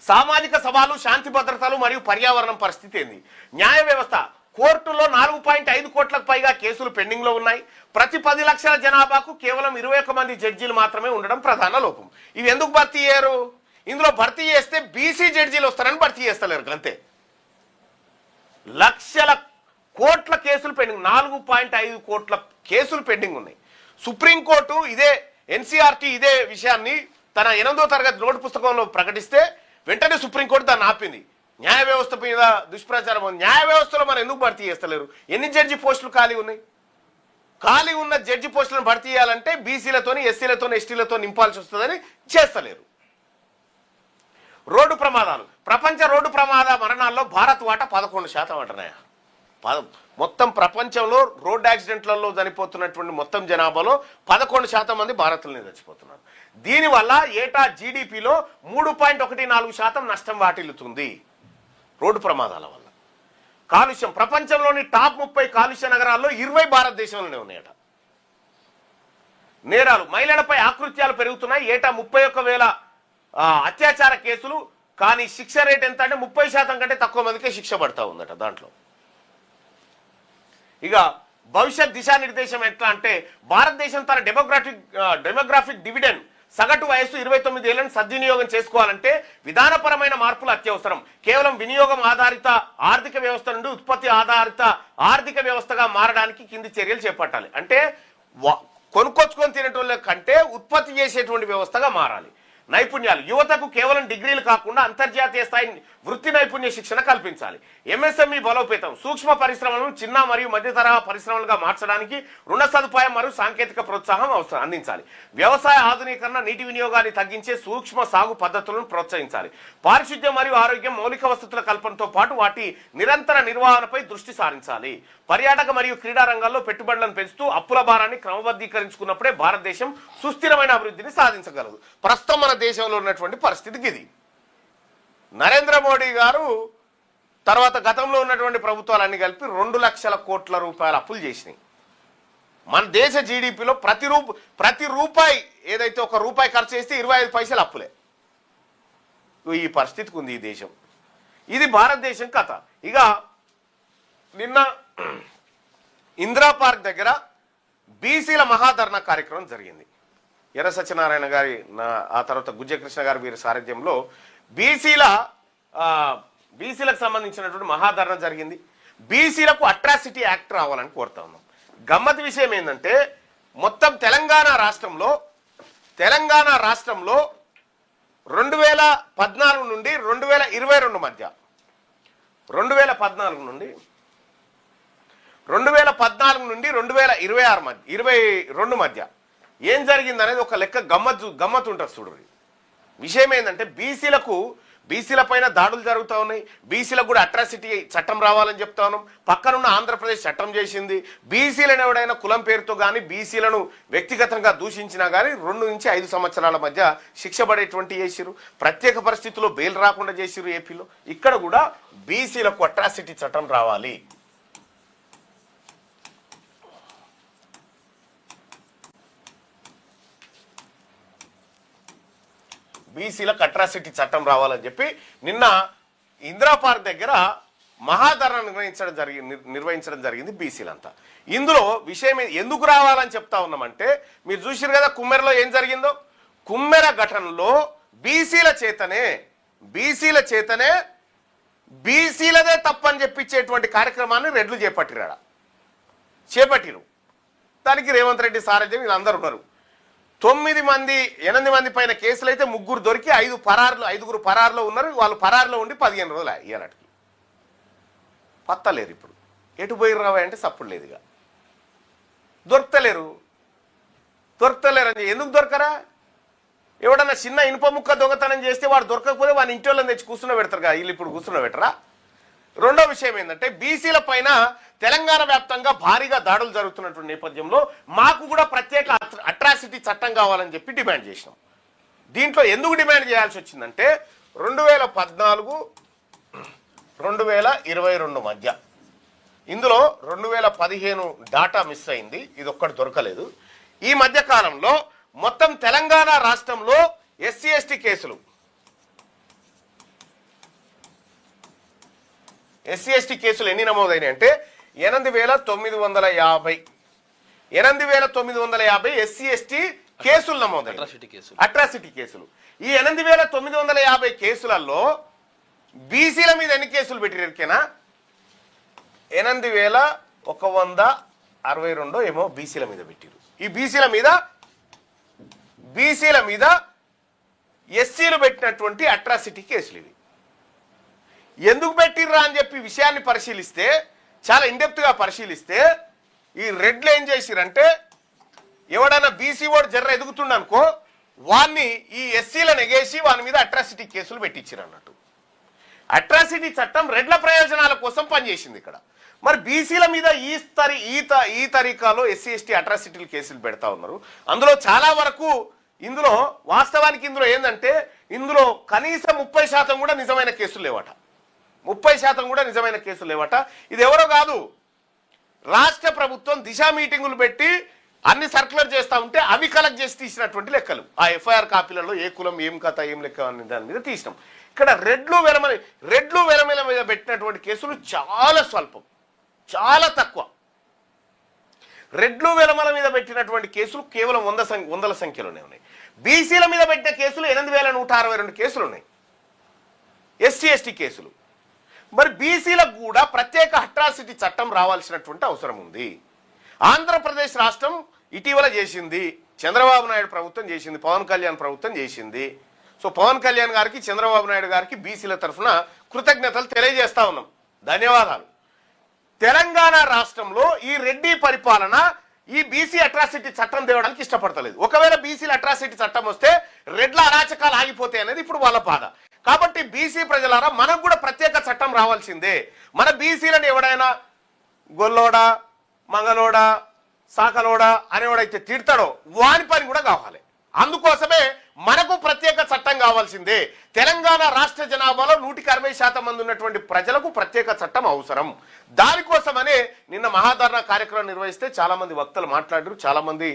సామాజిక సవాలు శాంతి భద్రతలు మరియు పర్యావరణం పరిస్థితి ఏంది? న్యాయ వ్యవస్థ కోర్టులో 4.5 కోట్లకు పైగా కేసులు పెండింగ్ లో ఉన్నాయి. ప్రతి 10 లక్షల జనాభాకు కేవలం 21 మంది జడ్జీలు మాత్రమే ఉండడం ప్రధాన లోపం. ఇవి ఎందుకు భర్తీ చేయరు? ఇందులో భర్తీ చేస్తే BC జడ్జీలు వస్తారని భర్తీ చేస్తలేరు అంతే. లక్షల కోట్ల కేసులు పెండింగ్, 4.5 కోట్ల కేసులు పెండింగ్ ఉన్నాయి. సుప్రీంకోర్టు ఇదే NCERT ఇదే విషయాన్ని తన 8వ తరగతి నోటు పుస్తకంలో ప్రకటిస్తే వెంటనే సుప్రీంకోర్టు దాన్ని ఆపింది. న్యాయ వ్యవస్థ మీద దుష్ప్రచారం ఉంది. న్యాయ వ్యవస్థలో మనం ఎందుకు భర్తీ చేస్తలేరు? ఎన్ని జడ్జి పోస్టులు ఖాళీ ఉన్నాయి? ఖాళీ ఉన్న జడ్జి పోస్టులను భర్తీ చేయాలంటే బీసీలతోని, ఎస్సీలతోని, ఎస్టీలతో నింపాల్సి వస్తుందని చేస్తలేరు. రోడ్డు ప్రమాదాలు, ప్రపంచ రోడ్డు ప్రమాద మరణాల్లో భారత్ వాటా 11% అంటున్నాయా? మొత్తం ప్రపంచంలో రోడ్డు యాక్సిడెంట్లలో చనిపోతున్నటువంటి మొత్తం జనాభాలో 11% మంది భారత్లోనే చచ్చిపోతున్నారు. దీనివల్ల ఏటా జీడిపిలో 3.14% నష్టం వాటిల్లుతుంది రోడ్డు ప్రమాదాల వల్ల. కాలుష్యం, ప్రపంచంలోని టాప్ 30 కాలుష్య నగరాల్లో 20 భారతదేశంలోనే ఉన్నాయట. నేరాలు, మహిళలపై ఆకృత్యాలు పెరుగుతున్నాయి. ఏటా 31,000 అత్యాచార కేసులు. కానీ శిక్ష రేట్ ఎంత అంటే 30% కంటే తక్కువ మందికే శిక్ష పడతా ఉందట దాంట్లో. ఇక భవిష్యత్ దిశానిర్దేశం ఎట్లా అంటే భారతదేశం తన డెమోగ్రాఫిక్ డివిడెండ్ సగటు వయస్సు 29 ఏళ్లను సద్వినియోగం చేసుకోవాలంటే విధానపరమైన మార్పులు అత్యవసరం. కేవలం వినియోగం ఆధారిత ఆర్థిక వ్యవస్థ నుండి ఉత్పత్తి ఆధారిత ఆర్థిక వ్యవస్థగా మారడానికి కింది చర్యలు చేపట్టాలి. అంటే కొనుక్కొచ్చుకొని తినేటోళ్ళ కంటే ఉత్పత్తి చేసేటువంటి వ్యవస్థగా మారాలి. నైపుణ్యాలు, యువతకు కేవలం డిగ్రీలు కాకుండా అంతర్జాతీయ స్థాయి వృత్తి నైపుణ్య శిక్షణ కల్పించాలి. ఎంఎస్ఎంఈ బలోపేతం, సూక్ష్మ పరిశ్రమలను చిన్న మరియు మధ్య తరహా పరిశ్రమలుగా మార్చడానికి రుణ సదుపాయం మరియు సాంకేతిక ప్రోత్సాహం అందించాలి. వ్యవసాయ ఆధునీకరణ, నీటి వినియోగాన్ని తగ్గించే సూక్ష్మ సాగు పద్ధతులను ప్రోత్సహించాలి. పారిశుద్ధ్యం మరియు ఆరోగ్యం, మౌలిక వసతుల కల్పనతో పాటు వాటి నిరంతర నిర్వహణపై దృష్టి సారించాలి. పర్యాటక మరియు క్రీడా రంగాల్లో పెట్టుబడులను పెంచుతూ అప్పుల భారాన్ని క్రమబద్ధీకరించుకున్నప్పుడే భారతదేశం సుస్థిరమైన అభివృద్ధిని సాధించగలదు. ప్రస్తుతం మన దేశంలో ఉన్నటువంటి పరిస్థితికి ఇది. నరేంద్ర మోడీ గారు తర్వాత గతంలో ఉన్నటువంటి ప్రభుత్వాలన్నీ కలిపి 2 లక్షల కోట్ల రూపాయల అప్పులు చేసినాయి. మన దేశ జీడిపిలో ప్రతి రూపాయి ఏదైతే ఒక రూపాయి ఖర్చు చేస్తే 25 పైసలు అప్పులే. ఈ పరిస్థితికి ఉంది ఈ దేశం. ఇది భారతదేశం కథ. ఇక నిన్న ఇందిరా పార్క్ దగ్గర బీసీల మహాధర్నా కార్యక్రమం జరిగింది. ఎర్ర సత్యనారాయణ గారి ఆ తర్వాత గుజ్జకృష్ణ గారి వీరి సారథ్యంలో బీసీలకు సంబంధించినటువంటి మహాధర్నా జరిగింది. బీసీలకు అట్రాసిటీ యాక్ట్ రావాలని కోరుతా ఉన్నాం. గమ్మత్ విషయం ఏంటంటే మొత్తం తెలంగాణ రాష్ట్రంలో 2014 నుండి 2022 మధ్య 2014 నుండి 2026 మధ్య 22 మధ్య ఏం జరిగిందనేది ఒక లెక్క గమ్మత్ ఉంటుంది చూడండి. విషయం ఏంటంటే బీసీల పైన దాడులు జరుగుతూ ఉన్నాయి. బీసీలకు కూడా అట్రాసిటీ చట్టం రావాలని చెప్తా ఉన్నాం. పక్కనున్న ఆంధ్రప్రదేశ్ చట్టం చేసింది. బీసీలను ఎవడైనా కులం పేరుతో కానీ బీసీలను వ్యక్తిగతంగా దూషించినా కానీ 2 నుంచి 5 సంవత్సరాల మధ్య శిక్ష పడేటువంటి చేసిరు. ప్రత్యేక పరిస్థితుల్లో బెయిల్ రాకుండా చేసిరు ఏపీలో. ఇక్కడ కూడా బీసీలకు అట్రాసిటీ చట్టం రావాలి. బీసీలకు అట్రాసిటీ చట్టం రావాలని చెప్పి నిన్న ఇందిరా పార్క్ దగ్గర మహాధరణ నిర్వహించడం జరిగింది బీసీలంతా. ఇందులో విషయం ఎందుకు రావాలని చెప్తా ఉన్నామంటే మీరు చూసిరు కదా కుమ్మెరలో ఏం జరిగిందో. కుమ్మెర ఘటనలో బీసీల చేతనే బీసీలదే తప్పని చెప్పించేటువంటి కార్యక్రమాన్ని రెడ్లు చేపట్టిరు. దానికి రేవంత్ రెడ్డి సారథ్యం వీళ్ళందరూ ఉన్నారు. 8 మంది పైన కేసులు అయితే 3 దొరికి 5గురు పరారులో ఉన్నారు. వాళ్ళు పరారులో ఉండి 15 రోజులు ఇయ్యాలటికి పత్తలేరు. ఇప్పుడు ఎటు పోయి రావా అంటే సప్పుడు లేదుగా. దొరకలేరు అని ఎందుకు దొరకరా? ఎవడన్నా చిన్న ఇనుప ముక్క దొంగతనం చేస్తే వాడు దొరకకపోతే వాడిని ఇంటి వాళ్ళని తెచ్చి కూర్చున్న పెడతారు కదా. వీళ్ళు ఇప్పుడు కూర్చున్న పెట్టరా? రెండో విషయం ఏంటంటే బీసీల పైన తెలంగాణ వ్యాప్తంగా భారీగా దాడులు జరుగుతున్నటువంటి నేపథ్యంలో మాకు కూడా ప్రత్యేక అట్రాసిటీ చట్టం కావాలని చెప్పి డిమాండ్ చేసినాం. దీంట్లో ఎందుకు డిమాండ్ చేయాల్సి వచ్చిందంటే 2014-2022 మధ్య, ఇందులో 2015 డాటా మిస్ అయింది, ఇది ఒక్కటి దొరకలేదు. ఈ మధ్య కాలంలో మొత్తం తెలంగాణ రాష్ట్రంలో ఎస్సీ ఎస్టీ కేసులు ఎన్ని నమోదైనాయి అంటే 8,950 ఎస్సీ ఎస్టీ కేసులు నమోదైనాయి, అట్రాసిటీ కేసులు. ఈ 8,950 కేసులలో బీసీల మీద ఎన్ని కేసులు పెట్టిరికేనా? 8,162 ఏమో బీసీల మీద పెట్టిరు. ఈ బీసీల మీద ఎస్సీలు పెట్టినటువంటి అట్రాసిటీ కేసులు ఇవి. ఎందుకు పెట్టిర్రా అని చెప్పి విషయాన్ని పరిశీలిస్తే, చాలా ఇండెప్త్గా పరిశీలిస్తే, ఈ రెడ్లు ఏం చేసిరంటే ఎవడైనా బీసీ ఓడు జర్ర ఎదుగుతుండనుకో వాన్ని ఈ ఎస్సీలను ఎగేసి వాని మీద అట్రాసిటీ కేసులు పెట్టించారు అన్నట్టు. అట్రాసిటీ చట్టం రెడ్ల ప్రయోజనాల కోసం పనిచేసింది ఇక్కడ. మరి బీసీల మీద ఈ తరీకాలో ఎస్సీ ఎస్టీ అట్రాసిటీలు కేసులు పెడతా ఉన్నారు. అందులో చాలా వరకు ఇందులో వాస్తవానికి ఇందులో ఏంటంటే ఇందులో కనీసం 30% కూడా నిజమైన కేసులు లేవట. 30% కూడా నిజమైన కేసులు లేవట. ఇది ఎవరో కాదు, రాష్ట్ర ప్రభుత్వం దిశా మీటింగులు పెట్టి అన్ని సర్క్యులర్ చేస్తూ ఉంటే అవి కలెక్ట్ చేసి తీసినటువంటి లెక్కలు. ఆ ఎఫ్ఐఆర్ కాపీలలో ఏ కులం ఏం కథ ఏం లెక్క అనే దాని మీద తీసినాం. ఇక్కడ రెడ్లు వెలమల మీద పెట్టినటువంటి కేసులు చాలా స్వల్పం, చాలా తక్కువ. రెడ్లు వెలమల మీద పెట్టినటువంటి కేసులు కేవలం వందల సంఖ్యలోనే ఉన్నాయి. బీసీల మీద పెట్టిన కేసులు 8162 కేసులు ఉన్నాయి, ఎస్సీ ఎస్టీ కేసులు. మరి బీసీలకు కూడా ప్రత్యేక అట్రాసిటీ చట్టం రావాల్సినటువంటి అవసరం ఉంది. ఆంధ్రప్రదేశ్ రాష్ట్రం ఇటీవల చేసింది, చంద్రబాబు నాయుడు ప్రభుత్వం చేసింది, పవన్ కళ్యాణ్ ప్రభుత్వం చేసింది. సో పవన్ కళ్యాణ్ గారికి, చంద్రబాబు నాయుడు గారికి బీసీల తరఫున కృతజ్ఞతలు తెలియజేస్తా ఉన్నాం, ధన్యవాదాలు. తెలంగాణ రాష్ట్రంలో ఈ రెడ్డి పరిపాలన ఈ బీసీ అట్రాసిటీ చట్టం తేవడానికి ఇష్టపడతలేదు. ఒకవేళ బీసీల అట్రాసిటీ చట్టం వస్తే రెడ్ల అరాచకాలు ఆగిపోతాయి అనేది ఇప్పుడు వాళ్ళ బాధ. కాబట్టి బీసీ ప్రజలారా మనకు కూడా ప్రత్యేక చట్టం రావాల్సిందే. మన బీసీలను ఎవడైనా గొల్లోడా, మంగళోడా, సాకలోడా అనేవాడైతే తిడతాడో వాని పని కూడా కావాలి. అందుకోసమే మనకు ప్రత్యేక చట్టం కావాల్సిందే. తెలంగాణ రాష్ట్ర జనాభాలో 160% మంది ఉన్నటువంటి ప్రజలకు ప్రత్యేక చట్టం అవసరం. దానికోసమనే నిన్న మహాధర్నా కార్యక్రమం నిర్వహిస్తే చాలా మంది వక్తలు మాట్లాడారు, చాలా మంది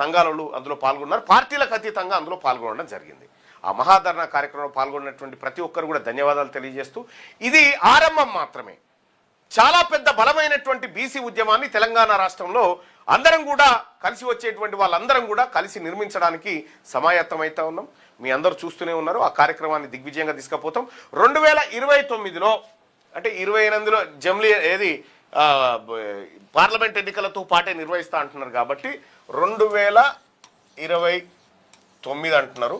సంఘాలలో అందులో పాల్గొన్నారు, పార్టీలకు అతీతంగా అందులో పాల్గొనడం జరిగింది. ఆ మహాధర్నా కార్యక్రమంలో పాల్గొన్నటువంటి ప్రతి ఒక్కరు కూడా ధన్యవాదాలు తెలియజేస్తూ, ఇది ఆరంభం మాత్రమే. చాలా పెద్ద బలమైనటువంటి బీసీ ఉద్యమాన్ని తెలంగాణ రాష్ట్రంలో అందరం కూడా కలిసి వచ్చేటువంటి వాళ్ళందరం కూడా కలిసి నిర్మించడానికి సమాయత్తమైతా ఉన్నాం. మీ అందరూ చూస్తూనే ఉన్నారు. ఆ కార్యక్రమాన్ని దిగ్విజయంగా తీసుకుపోతాం. 2029లో అంటే 28లో జమ్లీ ఏది పార్లమెంట్ ఎన్నికలతో పాటే నిర్వహిస్తా అంటున్నారు కాబట్టి 2029 అంటున్నారు.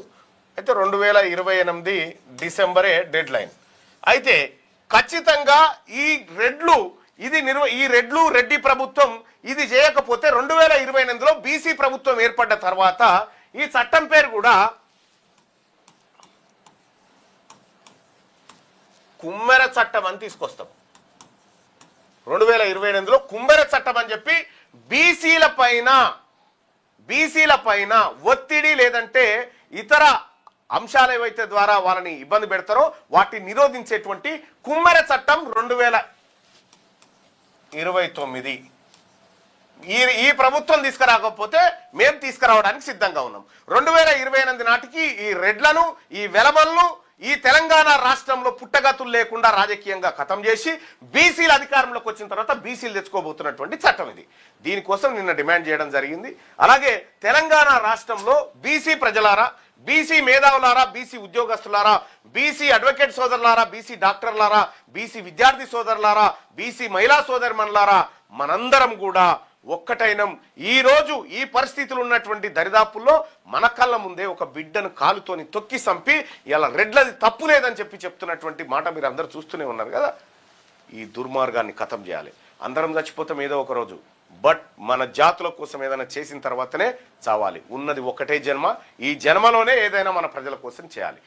అయితే 2028 డిసెంబరే డెడ్ లైన్. అయితే ఖచ్చితంగా ఈ రెడ్డి ప్రభుత్వం ఇది చేయకపోతే 2028లో బీసీ ప్రభుత్వం ఏర్పడ్డ తర్వాత ఈ చట్టం పేరు కూడా కుమ్మెర చట్టం అని తీసుకొస్తాం. 2028లో కుమ్మెర చట్టం అని చెప్పి బీసీల పైన ఒత్తిడి లేదంటే ఇతర అంశాలు ఏవైతే ద్వారా వాళ్ళని ఇబ్బంది పెడతారో వాటిని నిరోధించేటువంటి కుమ్మెర చట్టం 2029 ఈ ప్రభుత్వం తీసుకురాకపోతే మేము తీసుకురావడానికి సిద్ధంగా ఉన్నాం. 2028 నాటికి ఈ రెడ్లను, ఈ వెలమలను ఈ తెలంగాణ రాష్ట్రంలో పుట్టగతులు లేకుండా రాజకీయంగా ఖతం చేసి బీసీల అధికారంలోకి వచ్చిన తర్వాత బీసీలు తెచ్చుకోబోతున్నటువంటి చట్టం ఇది. దీనికోసం నిన్న డిమాండ్ చేయడం జరిగింది. అలాగే తెలంగాణ రాష్ట్రంలో బీసీ ప్రజలారా, బీసీ మేధావులారా, బీసీ ఉద్యోగస్తులారా, బీసీ అడ్వకేట్ సోదరులారా, బీసీ డాక్టర్లారా, బీసీ విద్యార్థి సోదరులారా, బీసీ మహిళా సోదరిమణులారా, మనందరం కూడా ఒక్కటైనం. ఈ రోజు ఈ పరిస్థితులు ఉన్నటువంటి దరిదాపుల్లో మన కళ్ళ ముందే ఒక బిడ్డను కాలుతోని తొక్కి సంపి ఇలా రెడ్లది తప్పు లేదని చెప్తున్నటువంటి మాట మీరు అందరూ చూస్తూనే ఉన్నారు కదా. ఈ దుర్మార్గాన్ని ఖతం చేయాలి. అందరం చచ్చిపోతాం ఏదో ఒక రోజు, బట్ మన జాతుల కోసం ఏదైనా చేసిన తర్వాతనే చావాలి. ఉన్నది ఒకటే జన్మ, ఈ జన్మలోనే ఏదైనా మన ప్రజల కోసం చేయాలి.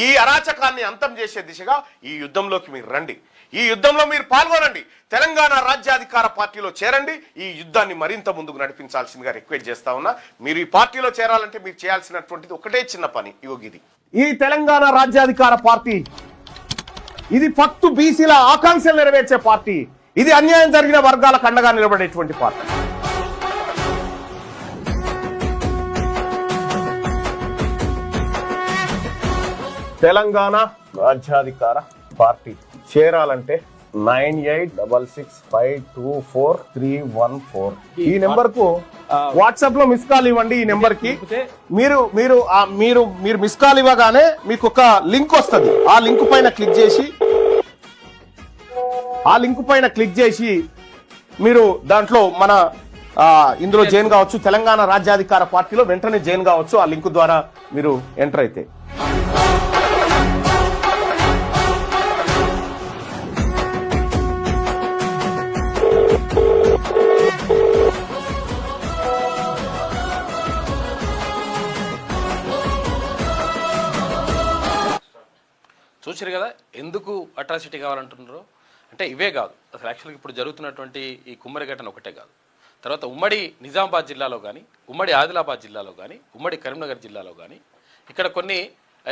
ఈ అరాచకాన్ని అంతం చేసే దిశగా ఈ యుద్ధంలోకి మీరు రండి, ఈ యుద్ధంలో మీరు పాల్గొనండి, తెలంగాణ రాజ్యాధికార పార్టీలో చేరండి. ఈ యుద్ధాన్ని మరింత ముందుకు నడిపించాల్సిందిగా రిక్వెస్ట్ చేస్తా ఉన్నా. మీరు ఈ పార్టీలో చేరాలంటే మీరు చేయాల్సినటువంటిది ఒకటే చిన్న పని. ఇది ఈ తెలంగాణ రాజ్యాధికార పార్టీ, ఇది ఫక్తు బీసీల ఆకాంక్షలు నెరవేర్చే పార్టీ. ఇది అన్యాయం జరిగిన వర్గాలకు అండగా నిలబడేటువంటి పార్టీ. తెలంగాణ రాజ్యాధికార పార్టీ చేరాలంటే 9866524314 ఈ నెంబర్ కు వాట్సాప్ లో మిస్ కాల్ ఇవ్వండి. ఈ నెంబర్ కి మీరు మిస్ కాల్ ఇవ్వగానే మీకు ఒక లింక్ వస్తుంది. ఆ లింక్ పైన క్లిక్ చేసి మీరు దాంట్లో మన ఇందులో జాయిన్ కావచ్చు. తెలంగాణ రాజ్యాధికార పార్టీలో వెంటనే జాయిన్ కావచ్చు. ఆ లింక్ ద్వారా మీరు ఎంటర్ అయితే చూసారు కదా ఎందుకు అట్రాసిటీ కావాలంటున్నారో. అంటే ఇవే కాదు, అసలు యాక్చువల్గా ఇప్పుడు జరుగుతున్నటువంటి ఈ కుమ్మరి ఘటన ఒకటే కాదు, తర్వాత ఉమ్మడి నిజామాబాద్ జిల్లాలో కానీ, ఉమ్మడి ఆదిలాబాద్ జిల్లాలో కానీ, ఉమ్మడి కరీంనగర్ జిల్లాలో కానీ, ఇక్కడ కొన్ని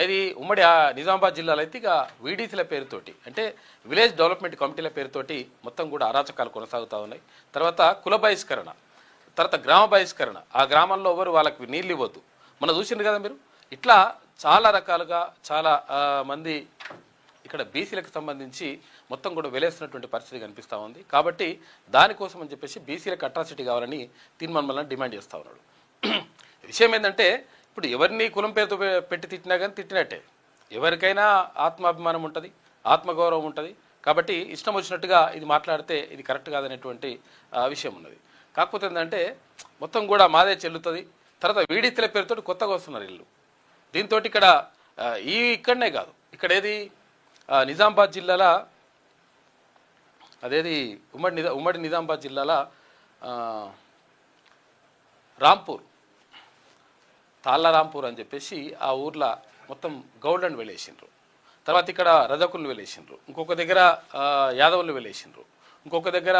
అది ఉమ్మడి నిజామాబాద్ జిల్లాలో అయితే ఇక వీడీసీల పేరుతోటి, అంటే విలేజ్ డెవలప్మెంట్ కమిటీల పేరుతోటి మొత్తం కూడా అరాచకాలు కొనసాగుతూ ఉన్నాయి. తర్వాత కుల బహిష్కరణ, తర్వాత గ్రామ బహిష్కరణ, ఆ గ్రామంలో ఎవరు వాళ్ళకి నీళ్ళు ఇవ్వద్దు, మనం చూసింది కదా మీరు. ఇట్లా చాలా రకాలుగా చాలా మంది ఇక్కడ బీసీలకు సంబంధించి మొత్తం కూడా వెలేస్తున్నటువంటి పరిస్థితి కనిపిస్తూ ఉంది. కాబట్టి దానికోసం అని చెప్పేసి బీసీలకు అట్రాసిటీ కావాలని తీర్మానం డిమాండ్ చేస్తూ ఉన్నాడు. విషయం ఏంటంటే ఇప్పుడు ఎవరిని కులం పేరుతో పెట్టి తిట్టినా కానీ తిట్టినట్టే, ఎవరికైనా ఆత్మాభిమానం ఉంటుంది, ఆత్మగౌరవం ఉంటుంది. కాబట్టి ఇష్టం వచ్చినట్టుగా ఇది మాట్లాడితే ఇది కరెక్ట్ కాదనేటువంటి విషయం ఉన్నది. కాకపోతే ఏంటంటే మొత్తం కూడా మాదే చెల్లుతుంది. తర్వాత వీడితుల పేరుతో కొత్తగా వస్తున్నారు ఇల్లు. దీంతో ఇక్కడ ఇక్కడనే కాదు, ఇక్కడ ఏది నిజామాబాద్ జిల్లాల అదేది ఉమ్మడి నిజామాబాద్ జిల్లాల రాంపూర్, తాళ్ళరాంపూర్ అని చెప్పేసి ఆ ఊర్లో మొత్తం గౌడ్లను వెళ్ళేసిండ్రు. తర్వాత ఇక్కడ రజకులను వెళ్ళేసిండ్రు, ఇంకొక దగ్గర యాదవులను వెళ్ళేసిండ్రు, ఇంకొక దగ్గర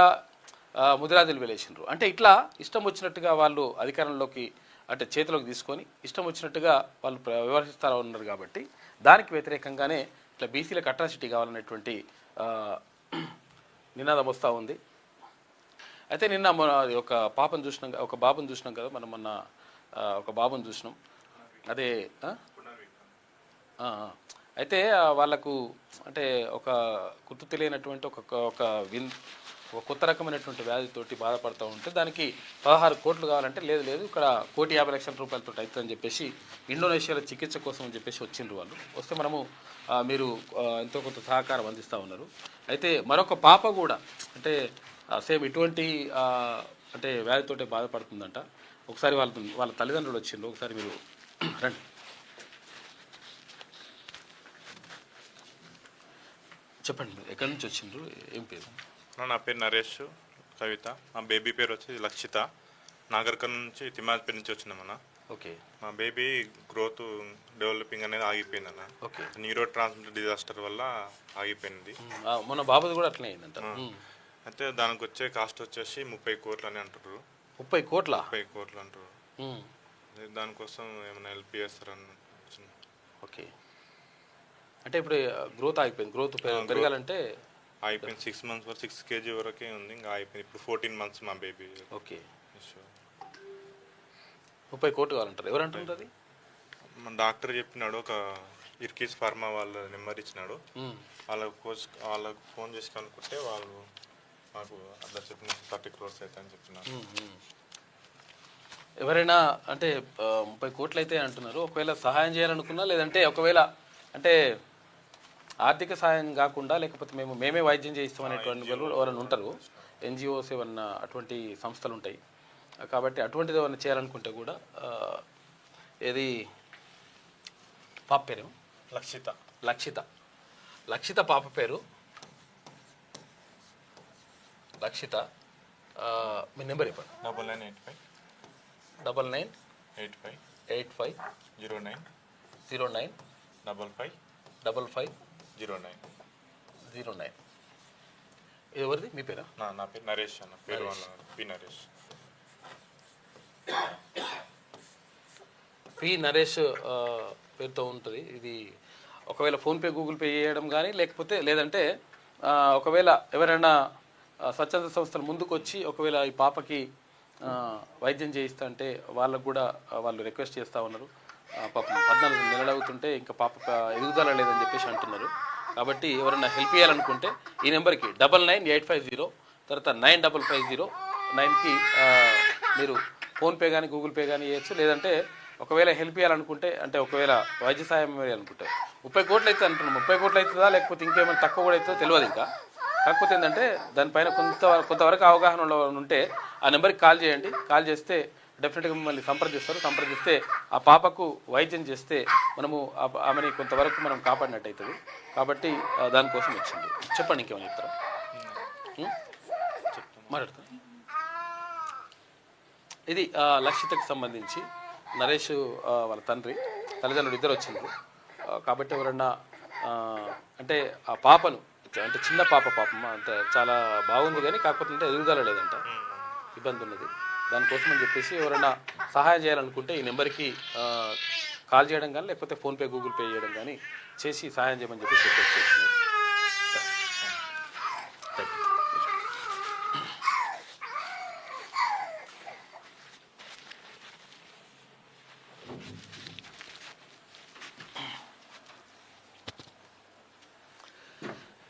ముదిరాజులు వెళ్ళేసిండ్రు. అంటే ఇట్లా ఇష్టం వచ్చినట్టుగా వాళ్ళు అధికారంలోకి అంటే చేతిలోకి తీసుకొని ఇష్టం వచ్చినట్టుగా వాళ్ళు వ్యవహరిస్తూ ఉన్నారు. కాబట్టి దానికి వ్యతిరేకంగానే ఇట్లా బీసీలకు అట్రాసిటీ కావాలనేటువంటి నినాదం వస్తూ ఉంది. అయితే నిన్న ఒక పాపను చూసినాం, ఒక బాబుని చూసినాం కదా మనం, మొన్న ఒక బాబుని చూసినాం. అదే అయితే వాళ్ళకు అంటే ఒక గుర్తు తెలియనటువంటి ఒక కొత్త రకమైనటువంటి వ్యాధితోటి బాధపడుతూ ఉంటే దానికి 16 కోట్లు కావాలంటే లేదు ఇక్కడ 1,50,00,000 రూపాయలతో అవుతుందని చెప్పేసి ఇండోనేషియాలో చికిత్స కోసం అని చెప్పేసి వచ్చిండ్రు వాళ్ళు. వస్తే మనము మీరు ఎంతో కొంత సహకారం అందిస్తూ ఉన్నారు. అయితే మరొక పాప కూడా అంటే సేమ్ ఇటువంటి అంటే వ్యాధితోటే బాధపడుతుందంట. ఒకసారి వాళ్ళ తల్లిదండ్రులు వచ్చిండ్రు, ఒకసారి మీరు రండి. చెప్పండి ఎక్కడి నుంచి వచ్చిండ్రు, ఏం పేరు? నా పేరు నరేష్, కవిత. మా బేబీ పేరు వచ్చి లక్షిత. నాగర్కర్ నుంచి తిమ్మాజ్పేట నుంచి వచ్చినామన్న. ఓకే. మా బేబీ గ్రోత్ డెవలపింగ్ అనేది ఆగిపోయింది అన్న. ఓకే. న్యూరో ట్రాన్స్మిటర్ డిజాస్టర్ వల్ల ఆగిపోయింది. మన బాబుది కూడా అట్లనే అయిందంట. అయితే దానికి వచ్చే కాస్ట్ వచ్చేసి 30 కోట్లు అని అంటారు. 30 కోట్ల? 30 కోట్లు అంటారు. దానికోసం ఏమైనా హెల్ప్ చేస్తారని. ఓకే. అంటే ఇప్పుడు గ్రోత్ ఆగిపోయింది, గ్రోత్ పెరగాలంటే అయిపోయింది. 6 months వరకు 6 kg వరకే ఉంది, ఇంకా అయిపోయింది. ఇప్పుడు 14 months మా బేబీ. ఓకే. 30 కోట్లు కావాలంటారు. ఎవరు అంటున్నారు అది? మన డాక్టర్ చెప్పినాడు, ఒక ఇర్కిస్ ఫార్మా వాళ్ళ నెంబర్ ఇచ్చినాడు. వాళ్ళకు ఫోన్ చేసి కనుక్కుంటే వాళ్ళు నాకు అట్లా చెప్పిన 30 crores అయితే అని చెప్పినారు. ఎవరైనా అంటే 30 కోట్లు అయితే అంటున్నారు. ఒకవేళ సహాయం చేయాలనుకున్నా, లేదంటే ఒకవేళ అంటే ఆర్థిక సాయం కాకుండా లేకపోతే మేమే వైద్యం చేయిస్తామనేటువంటి వాళ్ళు ఎవరైనా ఉంటారు, ఎన్జిఓస్ ఏమన్నా అటువంటి సంస్థలు ఉంటాయి. కాబట్టి అటువంటిది ఏమైనా చేయాలనుకుంటే కూడా ఏది పాప పేరు? లక్షిత పాప పేరు లక్షిత. మీ నెంబర్ ఇవ్వండి. 998509095509. ఎవరిది? మీ పేరా? నా పేరు నరేష్ అన్న. పేరు పి నరేష్. పి నరేష్ పేరుతో ఉంటుంది ఇది. ఒకవేళ ఫోన్పే గూగుల్ పే చేయడం కానీ లేదంటే ఒకవేళ ఎవరైనా స్వచ్ఛంద సంస్థలు ముందుకు వచ్చి ఒకవేళ ఈ పాపకి వైద్యం చేయిస్తా అంటే వాళ్ళకు కూడా వాళ్ళు రిక్వెస్ట్ చేస్తూ ఉన్నారు. పాపం 14 నెలలు అవుతుంటే ఇంకా పాప ఎదుగుదల లేదని చెప్పేసి అంటున్నారు. కాబట్టి ఎవరైనా హెల్ప్ చేయాలనుకుంటే ఈ నెంబర్కి 999850 తర్వాత 9550 మీరు ఫోన్పే కానీ గూగుల్ పే కానీ చేయొచ్చు. లేదంటే ఒకవేళ హెల్ప్ చేయాలనుకుంటే అంటే ఒకవేళ వైద్య సాయం వేయాలనుకుంటే 30 కోట్లు అయితే అంటున్నాం. 30 కోట్లు అవుతుందా లేకపోతే ఇంకేమైనా తక్కువ కూడా అవుతుందో తెలియదు ఇంకా. కాకపోతే ఏంటంటే దానిపైన కొంతవరకు అవగాహన ఉంటే ఆ నెంబర్కి కాల్ చేయండి. కాల్ చేస్తే డెఫినెట్గా మిమ్మల్ని సంప్రదిస్తే ఆ పాపకు వైద్యం చేస్తే మనము ఆమెని కొంతవరకు మనం కాపాడినట్టు అవుతుంది. కాబట్టి దానికోసం వచ్చింది. చెప్పండి, ఇంకేమైనా చెప్తారా? మాట్లాడతాను. ఇది లక్షితకు సంబంధించి నరేష్ వాళ్ళ తల్లిదండ్రులు ఇద్దరు వచ్చిండ్రు. కాబట్టి ఎవరన్నా అంటే ఆ పాపను అంటే చిన్న పాపం అంత చాలా బాగుంది కానీ కాకపోతే అంటే ఎదుగుదల లేదంట, ఇబ్బంది ఉన్నది. దానికోసం అని చెప్పేసి ఎవరైనా సహాయం చేయాలనుకుంటే ఈ నెంబర్కి కాల్ చేయడం కానీ లేకపోతే ఫోన్పే గూగుల్ పే చేయడం కానీ చేసి సహాయం చేయమని చెప్పి రిక్వెస్ట్ చేస్తున్నారు.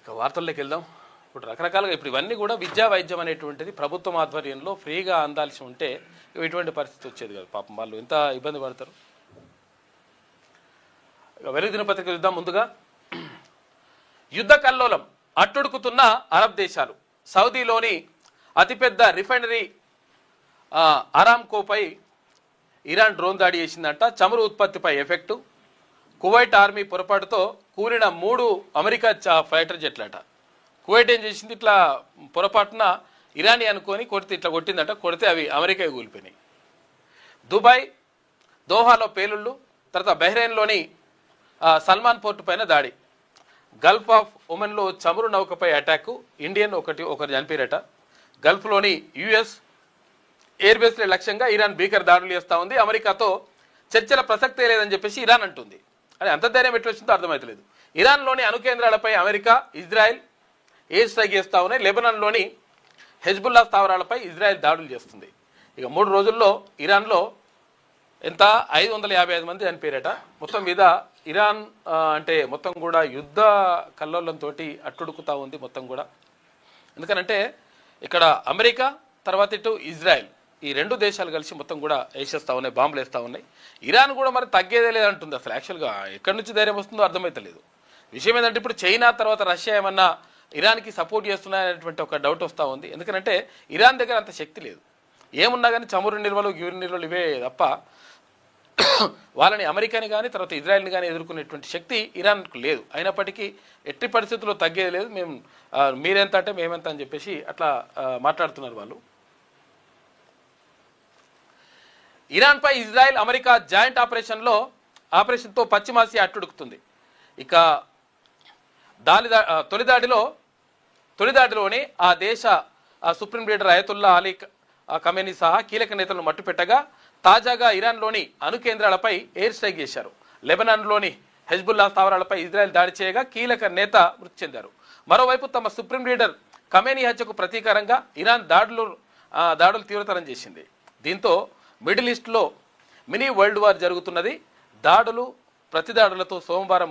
ఇక వార్తల్లోకి వెళ్దాం. ఇప్పుడు రకరకాలుగా ఇప్పుడు ఇవన్నీ కూడా విద్యా వైద్యం అనేటువంటిది ప్రభుత్వం ఆధ్వర్యంలో ఫ్రీగా అందాల్సి ఉంటే ఇటువంటి పరిస్థితి వచ్చేది కాదు. పాపం వాళ్ళు ఎంత ఇబ్బంది పడతారు. ఇక వెలుగు దినపత్రిక చూద్దాం. ముందుగా యుద్ధ కల్లోలం అట్టుడుకుతున్న అరబ్ దేశాలు. సౌదీలోని అతిపెద్ద రిఫైనరీ అరామ్కోపై ఇరాన్ డ్రోన్ దాడి చేసిందంట. చమురు ఉత్పత్తిపై ఎఫెక్టు. కువైట్ ఆర్మీ పొరపాటుతో కూలిన 3 అమెరికా ఫైటర్ జెట్లట. కువైట్ ఏం చేసింది, ఇట్లా పొరపాటున ఇరానీ అనుకొని కొడితే ఇట్లా కొట్టిందట. కొడితే అవి అమెరికా కూలిపోయినాయి. దుబాయ్ దోహాలో పేలుళ్ళు. తర్వాత బహ్రెయిన్లోని సల్మాన్ పోర్టు పైన దాడి. గల్ఫ్ ఆఫ్ ఒమన్లో చమురు నౌకపై అటాకు. ఇండియన్ ఒకరు చనిపోయారట. గల్ఫ్లోని యుఎస్ ఎయిర్బేస్ల లక్ష్యంగా ఇరాన్ భీకర దాడులు చేస్తూ ఉంది. అమెరికాతో చర్చల ప్రసక్తే లేదని చెప్పేసి ఇరాన్ అంటుంది. అది అంత ధైర్యం ఎట్లా వచ్చిందో అర్థమవుతలేదు. ఇరాన్లోని అణు కేంద్రాలపై అమెరికా ఇజ్రాయెల్ ఎయిర్ స్ట్రైక్ చేస్తూ ఉన్నాయి. లెబనాన్లోని హెజ్బుల్లా స్థావరాలపై ఇజ్రాయెల్ దాడులు చేస్తుంది. ఇక 3 రోజుల్లో ఇరాన్లో ఎంత 555 మంది చనిపోయారట. మొత్తం మీద ఇరాన్ అంటే మొత్తం కూడా యుద్ధ కల్లోలంతో అట్టుడుకుతూ ఉంది మొత్తం కూడా. ఎందుకనంటే ఇక్కడ అమెరికా తర్వాత ఇటు ఇజ్రాయెల్ ఈ 2 దేశాలు కలిసి మొత్తం కూడా వేసేస్తూ ఉన్నాయి, బాంబులు వేస్తూ ఉన్నాయి. ఇరాన్ కూడా మరి తగ్గేదే లేదంటుంది. అసలు యాక్చువల్గా ఎక్కడి నుంచి ధైర్యం వస్తుందో అర్థమవుతలేదు. విషయం ఏంటంటే ఇప్పుడు చైనా తర్వాత రష్యా ఏమన్నా ఇరాన్కి సపోర్ట్ చేస్తున్నాయనేటువంటి ఒక డౌట్ వస్తూ ఉంది. ఎందుకంటే ఇరాన్ దగ్గర అంత శక్తి లేదు. ఏమున్నా కానీ చమురు నిల్వలు గిరి నిల్వలు ఇవే తప్ప వాళ్ళని అమెరికాని కానీ తర్వాత ఇజ్రాయెల్ని కానీ ఎదుర్కొనేటువంటి శక్తి ఇరాన్కు లేదు. అయినప్పటికీ ఎట్టి పరిస్థితుల్లో తగ్గేది లేదు. మేము మీరెంత అంటే మేమెంత అని చెప్పేసి అట్లా మాట్లాడుతున్నారు వాళ్ళు. ఇరాన్పై ఇజ్రాయెల్ అమెరికా జాయింట్ ఆపరేషన్తో పశ్చిమాసియా అట్టుడుకుతుంది. ఇక తొలిదాడిలోనే ఆ దేశ supreme leader Ayatollah Ali Khamenei సహా కీలక నేతలను మట్టుపెట్టగా తాజాగా ఇరాన్లోని అణు కేంద్రాలపై ఎయిర్ స్ట్రైక్ చేశారు. లెబనాన్లోని హెజ్బుల్లా స్థావరాలపై ఇజ్రాయెల్ దాడి చేయగా కీలక నేత మృతి చెందారు. మరోవైపు తమ సుప్రీం లీడర్ ఖమేనీ హత్యకు ప్రతీకారంగా ఇరాన్ దాడులు తీవ్రతరం చేసింది. దీంతో మిడిల్ ఈస్ట్లో మినీ వరల్డ్ వార్ జరుగుతున్నది. ప్రతిదాడులతో సోమవారం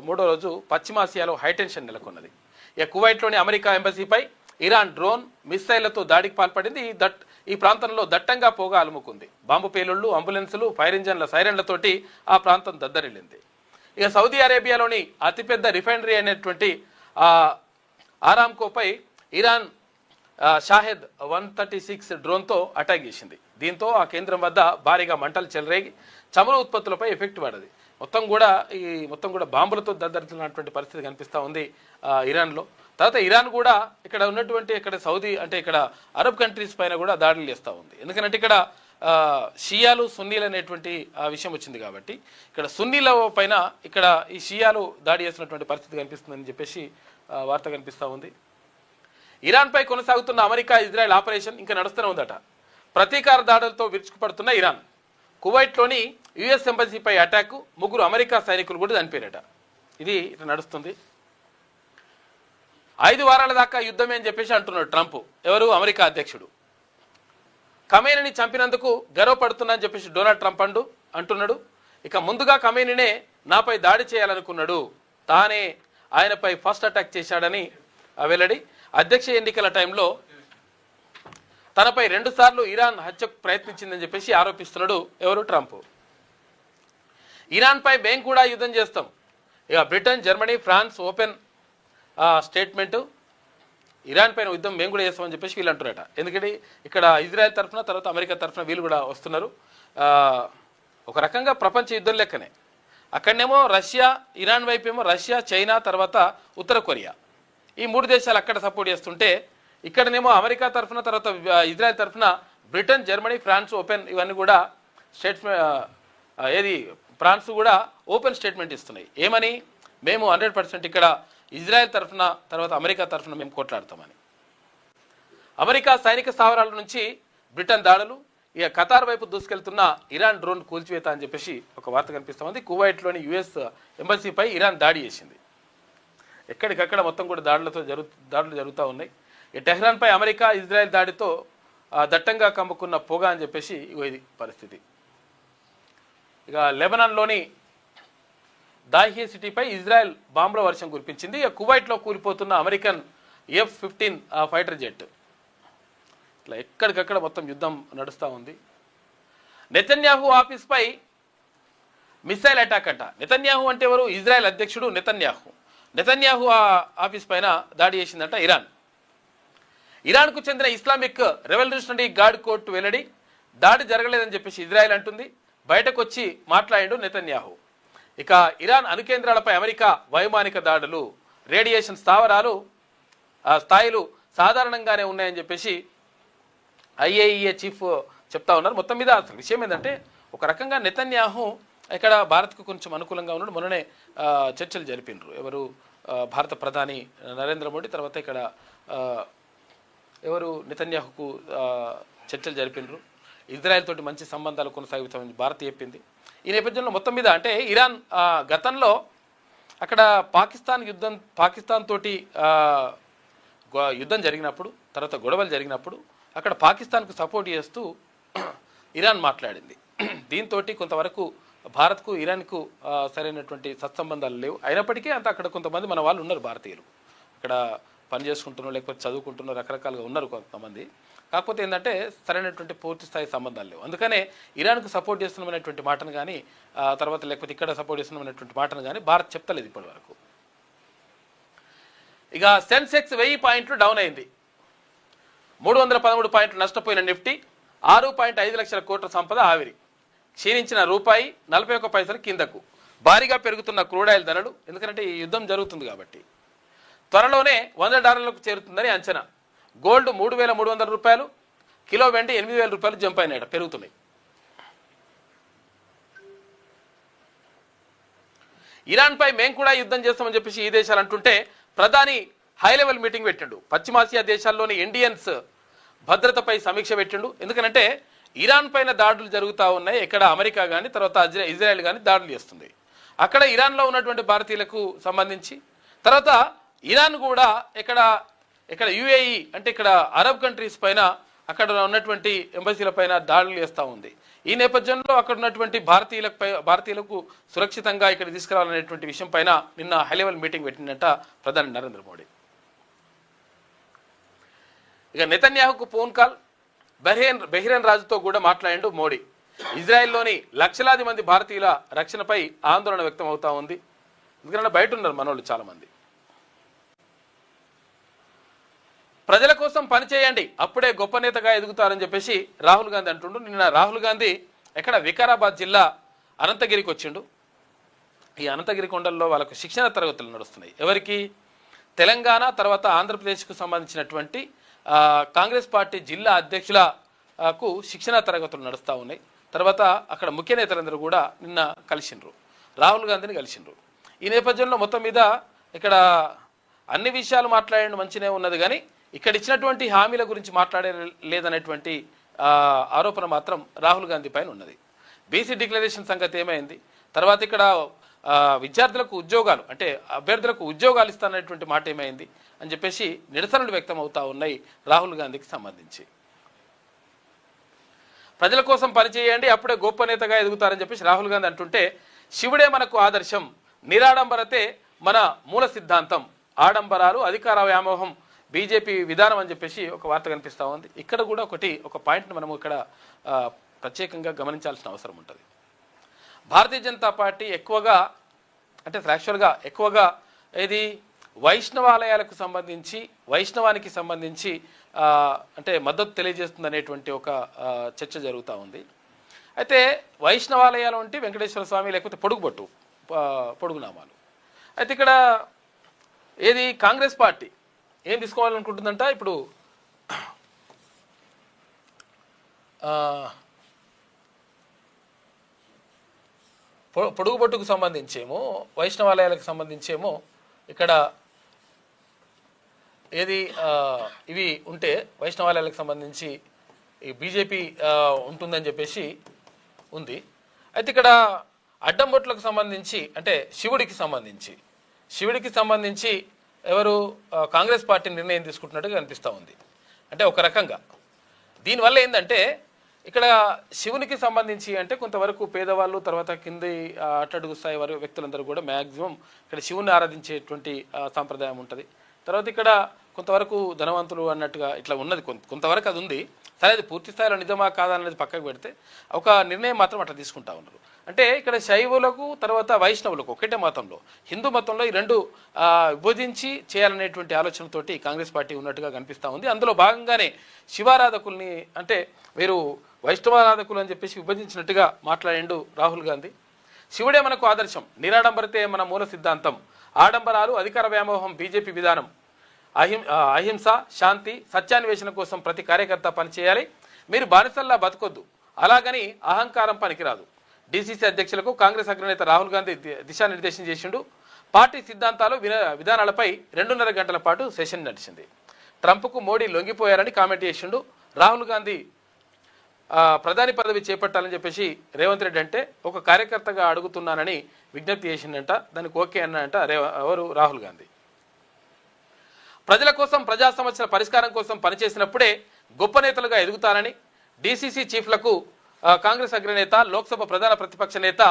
మూడో రోజు పశ్చిమాసియాలో హైటెన్షన్ నెలకొన్నది. ఇక కువైట్లోని అమెరికా ఎంబసీపై ఇరాన్ డ్రోన్ మిస్సైళ్లతో దాడికి పాల్పడింది. ఈ ప్రాంతంలో దట్టంగా పొగ అలుముకుంది. బాంబు పేలుళ్లు, అంబులెన్సులు, ఫైర్ ఇంజన్ల సైరన్లతోటి ఆ ప్రాంతం దద్దరిల్లింది. ఇక సౌదీ అరేబియాలోని అతిపెద్ద రిఫైనరీ అయినటువంటి ఆరామ్కోపై ఇరాన్ షాహెద్ 136 డ్రోన్తో అటాక్ చేసింది. దీంతో ఆ కేంద్రం వద్ద భారీగా మంటలు చెలరేగి చమురు ఉత్పత్తులపై ఎఫెక్ట్ పడది. మొత్తం కూడా బాంబులతో దద్దరిల్లినటువంటి పరిస్థితి కనిపిస్తూ ఉంది ఇరాన్లో. తర్వాత ఇరాన్ కూడా ఇక్కడ సౌదీ అంటే ఇక్కడ అరబ్ కంట్రీస్ పైన కూడా దాడులు చేస్తూ ఉంది. ఎందుకంటే ఇక్కడ షియాలు సున్నీలు అనేటువంటి విషయం వచ్చింది కాబట్టి ఇక్కడ సున్నీల పైన ఇక్కడ ఈ షియాలు దాడి చేస్తున్నటువంటి పరిస్థితి కనిపిస్తుందని చెప్పేసి వార్త కనిపిస్తూ ఉంది. ఇరాన్పై కొనసాగుతున్న అమెరికా ఇజ్రాయెల్ ఆపరేషన్ ఇంకా నడుస్తూనే ఉందట. ప్రతీకార దాడులతో విరుచుకుపడుతున్న ఇరాన్. కువైట్లోని యుఎస్ ఎంబసీపై అటాక్, 3 అమెరికా సైనికులు కూడా చనిపోయారట. ఇది ఇట్లా నడుస్తుంది. 5 వారాల దాకా యుద్ధమే అని చెప్పేసి అంటున్నాడు ట్రంప్. ఎవరు? అమెరికా అధ్యక్షుడు. ఖమేనీని చంపినందుకు గర్వపడుతున్నా అని చెప్పేసి డొనాల్డ్ ట్రంప్ అంటున్నాడు. ఇక ముందుగా ఖమేనీనే నాపై దాడి చేయాలనుకున్నాడు, తానే ఆయనపై ఫస్ట్ అటాక్ చేశాడని వెల్లడి. అధ్యక్ష ఎన్నికల టైంలో తనపై 2 సార్లు ఇరాన్ హత్యకు ప్రయత్నించిందని చెప్పేసి ఆరోపిస్తున్నాడు ఎవరు? ట్రంప్. ఇరాన్పై మేము కూడా యుద్ధం చేస్తాం. ఇక Britain, Germany, France open statement. Iran పైన యుద్ధం మేము కూడా చేస్తామని చెప్పేసి వీళ్ళు అంటున్నారట. ఎందుకంటే ఇక్కడ ఇజ్రాయెల్ తరఫున తర్వాత అమెరికా తరఫున వీళ్ళు కూడా వస్తున్నారు. ఒక రకంగా ప్రపంచ యుద్ధం లెక్కనే. అక్కడనేమో రష్యా, ఇరాన్ వైపు ఏమో రష్యా, చైనా, తర్వాత ఉత్తర కొరియా, ఈ 3 దేశాలు అక్కడ సపోర్ట్ చేస్తుంటే ఇక్కడనేమో అమెరికా తరఫున తర్వాత ఇజ్రాయెల్ తరఫున బ్రిటన్, జర్మనీ, ఫ్రాన్స్ ఓపెన్ ఇవన్నీ కూడా ఫ్రాన్స్ కూడా ఓపెన్ స్టేట్మెంట్ ఇస్తున్నాయి. ఏమని? మేము 100% ఇక్కడ ఇజ్రాయెల్ తరఫున తర్వాత అమెరికా తరఫున మేము కొట్లాడతామని. అమెరికా సైనిక స్థావరాల నుంచి బ్రిటన్ దాడులు, ఇక ఖతార్ వైపు దూసుకెళ్తున్న ఇరాన్ డ్రోన్ కూల్చివేత అని చెప్పేసి ఒక వార్త కనిపిస్తూ ఉంది. కువైట్లోని యుఎస్ ఎంబసీపై ఇరాన్ దాడి చేసింది. ఎక్కడికక్కడ మొత్తం కూడా దాడులు జరుగుతూ ఉన్నాయి. ఈ టెహ్రాన్పై అమెరికా ఇజ్రాయెల్ దాడితో దట్టంగా కమ్ముకున్న పొగ అని చెప్పేసి ఇది పరిస్థితి. ఇక లెబనాన్లోని దాహియే సిటీపై ఇజ్రాయెల్ బాంబుల వర్షం కురిపించింది. ఇక కువైట్లో కూలిపోతున్న అమెరికన్ F-15 ఫైటర్ జెట్. ఇట్లా ఎక్కడికక్కడ మొత్తం యుద్ధం నడుస్తూ ఉంది. నెతన్యాహు ఆఫీస్పై మిసైల్ అటాక్ అంట. నెతన్యాహు అంటే ఎవరు? ఇజ్రాయెల్ అధ్యక్షుడు నెతన్యాహు ఆఫీస్ పైన దాడి చేసిందంట ఇరాన్. ఇరాన్కు చెందిన ఇస్లామిక్ రెవల్యూషనరీ గార్డ్ కోర్టు వెల్లడి, దాడి జరగలేదని చెప్పేసి ఇజ్రాయెల్ అంటుంది. బయటకు వచ్చి మాట్లాడాడు నెతన్యాహు. ఇక ఇరాన్ అణుకేంద్రాలపై అమెరికా వైమానిక దాడులు, రేడియేషన్ స్థాయిలు సాధారణంగానే ఉన్నాయని చెప్పేసి IAEA చీఫ్ చెప్తా ఉన్నారు. మొత్తం మీద అసలు విషయం ఏంటంటే ఒక రకంగా నెతన్యాహు ఇక్కడ భారత్కు కొంచెం అనుకూలంగా ఉన్నాడు. మొన్ననే చర్చలు జరిపినారు ఎవరు? భారత ప్రధాని నరేంద్ర మోడీ, తర్వాత ఇక్కడ ఎవరు నెతన్యాహుకు చర్చలు జరిపినారు. ఇజ్రాయెల్ తోటి మంచి సంబంధాలు కొనసాగుతామని భారత్ చెప్పింది. ఈ నేపథ్యంలో మొత్తం మీద అంటే ఇరాన్ గతంలో అక్కడ పాకిస్తాన్ తోటి యుద్ధం జరిగినప్పుడు, తర్వాత గొడవలు జరిగినప్పుడు అక్కడ పాకిస్తాన్కు సపోర్ట్ చేస్తూ ఇరాన్ మాట్లాడింది. దీంతో కొంతవరకు భారత్కు ఇరాన్కు సరైనటువంటి సత్సంబంధాలు లేవు. అయినప్పటికీ అంత అక్కడ కొంతమంది మన వాళ్ళు ఉన్నారు, భారతీయులు అక్కడ పని చేసుకుంటున్నారు, లేకపోతే చదువుకుంటున్నారు, రకరకాలుగా ఉన్నారు కొంతమంది. కాకపోతే ఏంటంటే సరైనటువంటి పూర్తి స్థాయి సంబంధాలు లేవు. అందుకనే ఇరాన్కు సపోర్ట్ చేస్తున్నామనేటువంటి మాటను కానీ తర్వాత లేకపోతే ఇక్కడ సపోర్ట్ చేస్తున్నామనేటువంటి మాటను కానీ భారత్ చెప్తలేదు ఇప్పటి వరకు. ఇక సెన్సెక్స్ 1000 పాయింట్లు డౌన్ అయింది. 313 పాయింట్లు నష్టపోయిన నిఫ్టీ, 6.5 లక్షల కోట్ల సంపద ఆవిరి. క్షీణించిన రూపాయి 41 పైసలు కిందకు. భారీగా పెరుగుతున్న క్రూడ్ ఆయిల్ ధరలు, ఎందుకంటే ఈ యుద్ధం జరుగుతుంది కాబట్టి. త్వరలోనే $100 చేరుతుందని అంచనా. గోల్డ్ 3,300 రూపాయలు, కిలో వెండి 8,000 రూపాయలు జంప్ అయినాయట, పెరుగుతున్నాయి. ఇరాన్పై మేము కూడా యుద్ధం చేస్తామని చెప్పేసి ఈ దేశాలు అంటుంటే ప్రధాని హై లెవెల్ మీటింగ్ పెట్టిండు. పశ్చిమాసియా దేశాల్లోని ఇండియన్స్ భద్రతపై సమీక్ష పెట్టిండు. ఎందుకంటే ఇరాన్ పైన దాడులు జరుగుతూ ఉన్నాయి. ఇక్కడ అమెరికా కానీ తర్వాత ఇజ్రాయెల్ కానీ దాడులు చేస్తుంది. అక్కడ ఇరాన్లో ఉన్నటువంటి భారతీయులకు సంబంధించి, తర్వాత ఇరాన్ కూడా ఇక్కడ UAE అంటే ఇక్కడ అరబ్ కంట్రీస్ పైన అక్కడ ఉన్నటువంటి ఎంబసీల పైన దాడులు చేస్తూ ఉంది. ఈ నేపథ్యంలో అక్కడ ఉన్నటువంటి భారతీయులకు సురక్షితంగా ఇక్కడ తీసుకురావాలనేటువంటి విషయం పైన నిన్న హై లెవెల్ మీటింగ్ పెట్టిందట ప్రధాని నరేంద్ర మోడీ. ఇక నెతన్యాహుకు ఫోన్ కాల్, బహ్రెయిన్ రాజుతో కూడా మాట్లాడిండు మోడీ. ఇజ్రాయెల్లోని లక్షలాది మంది భారతీయుల రక్షణపై ఆందోళన వ్యక్తం అవుతా ఉంది. ఎందుకంటే బయట ఉన్నారు మనోళ్ళు చాలా మంది. ప్రజల కోసం పనిచేయండి, అప్పుడే గొప్ప నేతగా ఎదుగుతారని చెప్పేసి రాహుల్ గాంధీ అంటుండు. నిన్న రాహుల్ గాంధీ ఎక్కడ వికారాబాద్ జిల్లా అనంతగిరికి వచ్చిండు. ఈ అనంతగిరి కొండల్లో వాళ్ళకు శిక్షణ తరగతులు నడుస్తున్నాయి. ఎవరికి? తెలంగాణ తర్వాత ఆంధ్రప్రదేశ్కు సంబంధించినటువంటి కాంగ్రెస్ పార్టీ జిల్లా అధ్యక్షులకు శిక్షణ తరగతులు నడుస్తూ ఉన్నాయి. తర్వాత అక్కడ ముఖ్య నేతలందరూ కూడా నిన్న కలిసిండ్రు, రాహుల్ గాంధీని కలిసిండ్రు. ఈ నేపథ్యంలో మొత్తం మీద ఇక్కడ అన్ని విషయాలు మాట్లాడడం మంచినే ఉన్నది, కానీ ఇక్కడ ఇచ్చినటువంటి హామీల గురించి మాట్లాడే లేదనేటువంటి ఆరోపణ మాత్రం రాహుల్ గాంధీ పైన ఉన్నది. బీసీ డిక్లరేషన్ సంగతి ఏమైంది? తర్వాత ఇక్కడ విద్యార్థులకు ఉద్యోగాలు అంటే అభ్యర్థులకు ఉద్యోగాలు ఇస్తాననేటువంటి మాట ఏమైంది అని చెప్పేసి నిరసనలు వ్యక్తం అవుతా ఉన్నాయి రాహుల్ గాంధీకి సంబంధించి. ప్రజల కోసం పనిచేయండి, అప్పుడే గొప్ప నేతగా ఎదుగుతారని చెప్పేసి రాహుల్ గాంధీ అంటుంటే, శివుడే మనకు ఆదర్శం, నిరాడంబరతే మన మూల సిద్ధాంతం, ఆడంబరాలు అధికార వ్యామోహం బీజేపీ విధానం అని చెప్పేసి ఒక వార్త కనిపిస్తూ ఉంది. ఇక్కడ కూడా ఒక పాయింట్ని మనము ఇక్కడ ప్రత్యేకంగా గమనించాల్సిన అవసరం ఉంటుంది. భారతీయ జనతా పార్టీ ఎక్కువగా ఏది వైష్ణవాలయాలకు సంబంధించి వైష్ణవానికి సంబంధించి అంటే మద్దతు తెలియజేస్తుంది అనేటువంటి ఒక చర్చ జరుగుతూ ఉంది. అయితే వైష్ణవాలయాలు అంటే వెంకటేశ్వర స్వామి లేకపోతే పొడుగునామాలు. అయితే ఇక్కడ ఏది కాంగ్రెస్ పార్టీ ఏం తీసుకోవాలనుకుంటుందంట, ఇప్పుడు పొడుగుబొట్టుకు సంబంధించేమో వైష్ణవాలయాలకు సంబంధించేమో ఇక్కడ ఏది ఇవి ఉంటే వైష్ణవాలయాలకు సంబంధించి ఈ బీజేపీ ఉంటుందని చెప్పేసి ఉంది. అయితే ఇక్కడ అడ్డంబొట్లకు సంబంధించి అంటే శివుడికి సంబంధించి ఎవరు కాంగ్రెస్ పార్టీ నిర్ణయం తీసుకుంటున్నట్టుగా కనిపిస్తూ ఉంది. అంటే ఒక రకంగా దీనివల్ల ఏంటంటే ఇక్కడ శివునికి సంబంధించి అంటే కొంతవరకు పేదవాళ్ళు తర్వాత కింది అట్టడుగు స్థాయి వారి వ్యక్తులందరూ కూడా మ్యాక్సిమం ఇక్కడ శివుని ఆరాధించేటువంటి సాంప్రదాయం ఉంటుంది. తర్వాత ఇక్కడ కొంతవరకు ధనవంతులు అన్నట్టుగా ఇట్లా ఉన్నది, కొంతవరకు అది ఉంది. సరే అది పూర్తి స్థాయిలో నిజమా కాదా అనేది పక్కకు పెడితే ఒక నిర్ణయం మాత్రం అట్లా తీసుకుంటా ఉన్నారు. అంటే ఇక్కడ శైవులకు తర్వాత వైష్ణవులకు ఒకటే మతంలో హిందూ మతంలో ఈ రెండు విభజించి చేయాలనేటువంటి ఆలోచనతోటి కాంగ్రెస్ పార్టీ ఉన్నట్టుగా కనిపిస్తూ ఉంది. అందులో భాగంగానే శివారాధకుల్ని అంటే వీరు వైష్ణవారాధకులు అని చెప్పేసి విభజించినట్టుగా మాట్లాడిండు రాహుల్ గాంధీ. శివుడే మనకు ఆదర్శం, నిరాడంబరతే మన మూల సిద్ధాంతం, ఆడంబరాలు అధికార వ్యామోహం బీజేపీ విధానం, అహింస శాంతి సత్యాన్వేషణ కోసం ప్రతి కార్యకర్త పనిచేయాలి, మీరు బానిసల్లా బతకొద్దు, అలాగని అహంకారం పనికిరాదు. డీసీసీ అధ్యక్షులకు కాంగ్రెస్ అగ్రనేత రాహుల్ గాంధీ దిశానిర్దేశం చేసిండు. పార్టీ సిద్ధాంతాలు విధానాలపై 2.5 గంటల పాటు సెషన్ నడిచింది. ట్రంప్కు మోడీ లొంగిపోయారని కామెంట్ చేసిండు. రాహుల్ గాంధీ ప్రధాని పదవి చేపట్టాలని చెప్పేసి రేవంత్ రెడ్డి అంటే ఒక కార్యకర్తగా అడుగుతున్నానని విజ్ఞప్తి చేసిండంట. దానికి ఓకే అన్నంట ఎవరు రాహుల్ గాంధీ. ప్రజల కోసం ప్రజా సమస్యల పరిష్కారం కోసం పనిచేసినప్పుడే గొప్ప నేతలుగా ఎదుగుతారని డీసీసీ చీఫ్లకు కాంగ్రెస్ అగ్రనేత లోక్సభ ప్రధాన ప్రతిపక్ష నేత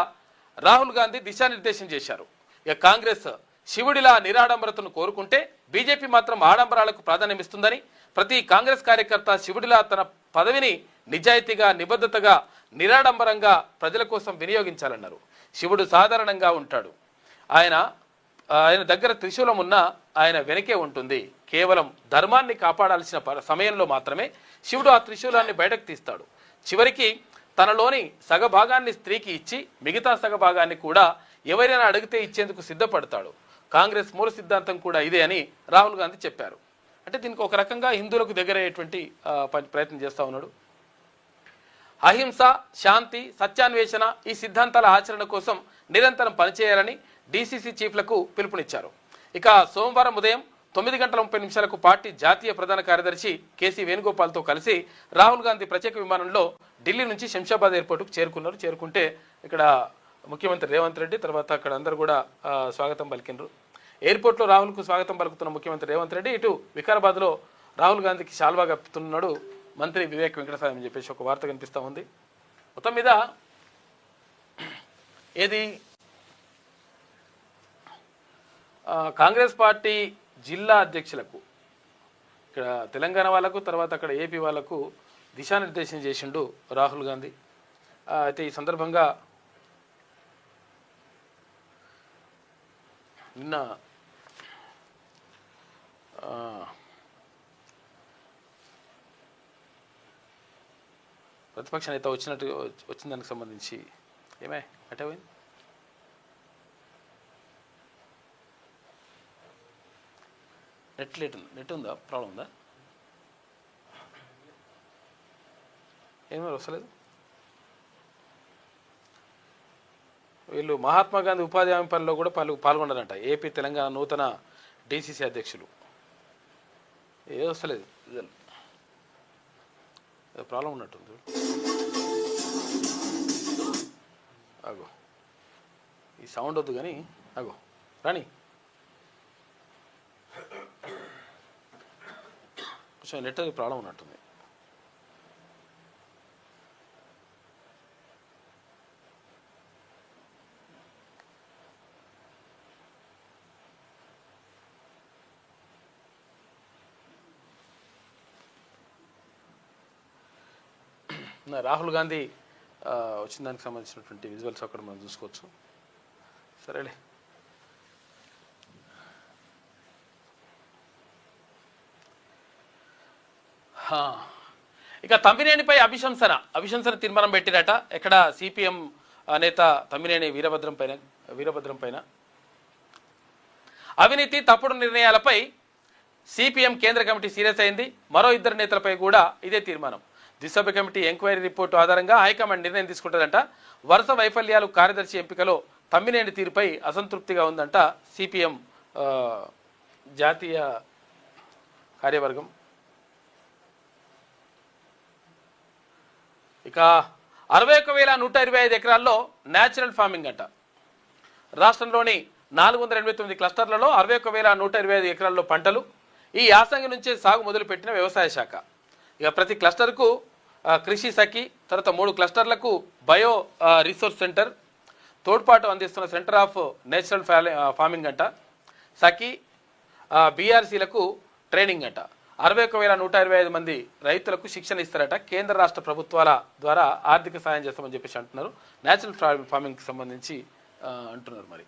రాహుల్ గాంధీ దిశానిర్దేశం చేశారు. ఇక కాంగ్రెస్ శివుడిలా నిరాడంబరతను కోరుకుంటే బీజేపీ మాత్రం ఆడంబరాలకు ప్రాధాన్యమిస్తుందని, ప్రతి కాంగ్రెస్ కార్యకర్త శివుడిలా తన పదవిని నిజాయితీగా నిబద్ధతగా నిరాడంబరంగా ప్రజల కోసం వినియోగించాలన్నారు. శివుడు సాధారణంగా ఉంటాడు, ఆయన దగ్గర త్రిశూలం ఉన్నా ఆయన వెనకే ఉంటుంది. కేవలం ధర్మాన్ని కాపాడాల్సిన సమయంలో మాత్రమే శివుడు ఆ త్రిశూలాన్ని బయటకు తీస్తాడు. చివరికి తనలోని సగభాగాన్ని స్త్రీకి ఇచ్చి మిగతా సగభాగాన్ని కూడా ఎవరైనా అడిగితే ఇచ్చేందుకు సిద్ధపడతాడు. కాంగ్రెస్ మూల సిద్ధాంతం కూడా ఇదే అని రాహుల్ గాంధీ చెప్పారు. అంటే దీనికి ఒక రకంగా హిందువులకు దగ్గరయ్యేటువంటి ప్రయత్నం చేస్తూ ఉన్నాడు. అహింస శాంతి సత్యాన్వేషణ ఈ సిద్ధాంతాల ఆచరణ కోసం నిరంతరం పనిచేయాలని డీసీసీ చీఫ్లకు పిలుపునిచ్చారు. ఇక సోమవారం ఉదయం 9:30 పార్టీ జాతీయ ప్రధాన కార్యదర్శి కేసీ వేణుగోపాల్తో కలిసి రాహుల్ గాంధీ ప్రత్యేక విమానంలో ఢిల్లీ నుంచి శంషాబాద్ ఎయిర్పోర్టుకు చేరుకున్నారు. చేరుకుంటే ఇక్కడ ముఖ్యమంత్రి రేవంత్ రెడ్డి తర్వాత అక్కడ అందరూ కూడా స్వాగతం పలికినారు. ఎయిర్పోర్ట్లో రాహుల్కు స్వాగతం పలుకుతున్న ముఖ్యమంత్రి రేవంత్ రెడ్డి ఇటు వికారాబాద్లో రాహుల్ గాంధీకి శాల్వా కప్పుతున్నాడు మంత్రి వివేక్ వెంకటస్వామి అని చెప్పేసి ఒక వార్త కనిపిస్తూ ఉంది. మొత్తం మీద ఏది కాంగ్రెస్ పార్టీ జిల్లా అధ్యక్షులకు ఇక్కడ తెలంగాణ వాళ్ళకు తర్వాత అక్కడ ఏపీ వాళ్ళకు దిశానిర్దేశం చేసిండు రాహుల్ గాంధీ. అయితే ఈ సందర్భంగా నిన్న ప్రతిపక్ష నేత వచ్చిన దానికి సంబంధించి ఏమే అటే పోయింది. నెట్ ఉందా, ప్రాబ్లం ఉందా, ఏమో వస్తలేదు. వీళ్ళు మహాత్మా గాంధీ ఉపాధి హామీ పనిలో కూడా పాల్గొన్నారంట ఏపీ తెలంగాణ నూతన డీసీసీ అధ్యక్షులు. ఏదో వస్తలేదు, ప్రాబ్లం ఉన్నట్టుంది. అగో ఈ సౌండ్ వద్దు కానీ అగో రాణి కొంచెం నెట్ ప్రాబ్లం ఉన్నట్టుంది. రాహుల్ గాంధీ వచ్చిన దానికి సంబంధించినటువంటి విజువల్స్ అక్కడ మనం చూసుకోవచ్చు. సరేలే. ఇక తమ్మినేనిపై అభిశంసన తీర్మానం పెట్టిరట. ఎక్కడ సిపిఎం నేత తమ్మినేని వీరభద్రం పైన అవినీతి తప్పుడు నిర్ణయాలపై సిపిఎం కేంద్ర కమిటీ సీరియస్ అయింది. మరో 2 నేతలపై కూడా ఇదే తీర్మానం. దిశభ కమిటీ ఎంక్వైరీ రిపోర్టు ఆధారంగా హైకమాండ్ నిర్ణయం తీసుకుంటుందంట. వరుస వైఫల్యాలు కార్యదర్శి ఎంపికలో తమ్మినేని తీరుపై అసంతృప్తిగా ఉందంట సిపిఎం జాతీయ కార్యవర్గం. ఇక 61,125 ఎకరాల్లో న్యాచురల్ ఫార్మింగ్ అంట. రాష్ట్రంలోని 489 క్లస్టర్లలో 61,125 ఎకరాల్లో పంటలు. ఈ యాసంగి నుంచే సాగు మొదలుపెట్టిన వ్యవసాయ శాఖ. ఇక ప్రతి క్లస్టర్కు కృషి సఖి, తర్వాత 3 క్లస్టర్లకు బయో రిసోర్స్ సెంటర్ తోడ్పాటు అందిస్తున్న సెంటర్ ఆఫ్ నేచురల్ ఫార్మింగ్ అంట. సఖి బీఆర్సీలకు ట్రైనింగ్ అంట. 61,125 మంది రైతులకు శిక్షణ ఇస్తారట. కేంద్ర రాష్ట్ర ప్రభుత్వాల ద్వారా ఆర్థిక సాయం చేస్తామని చెప్పేసి అంటున్నారు. న్యాచురల్ ఫార్మింగ్కి సంబంధించి అంటున్నారు. మరి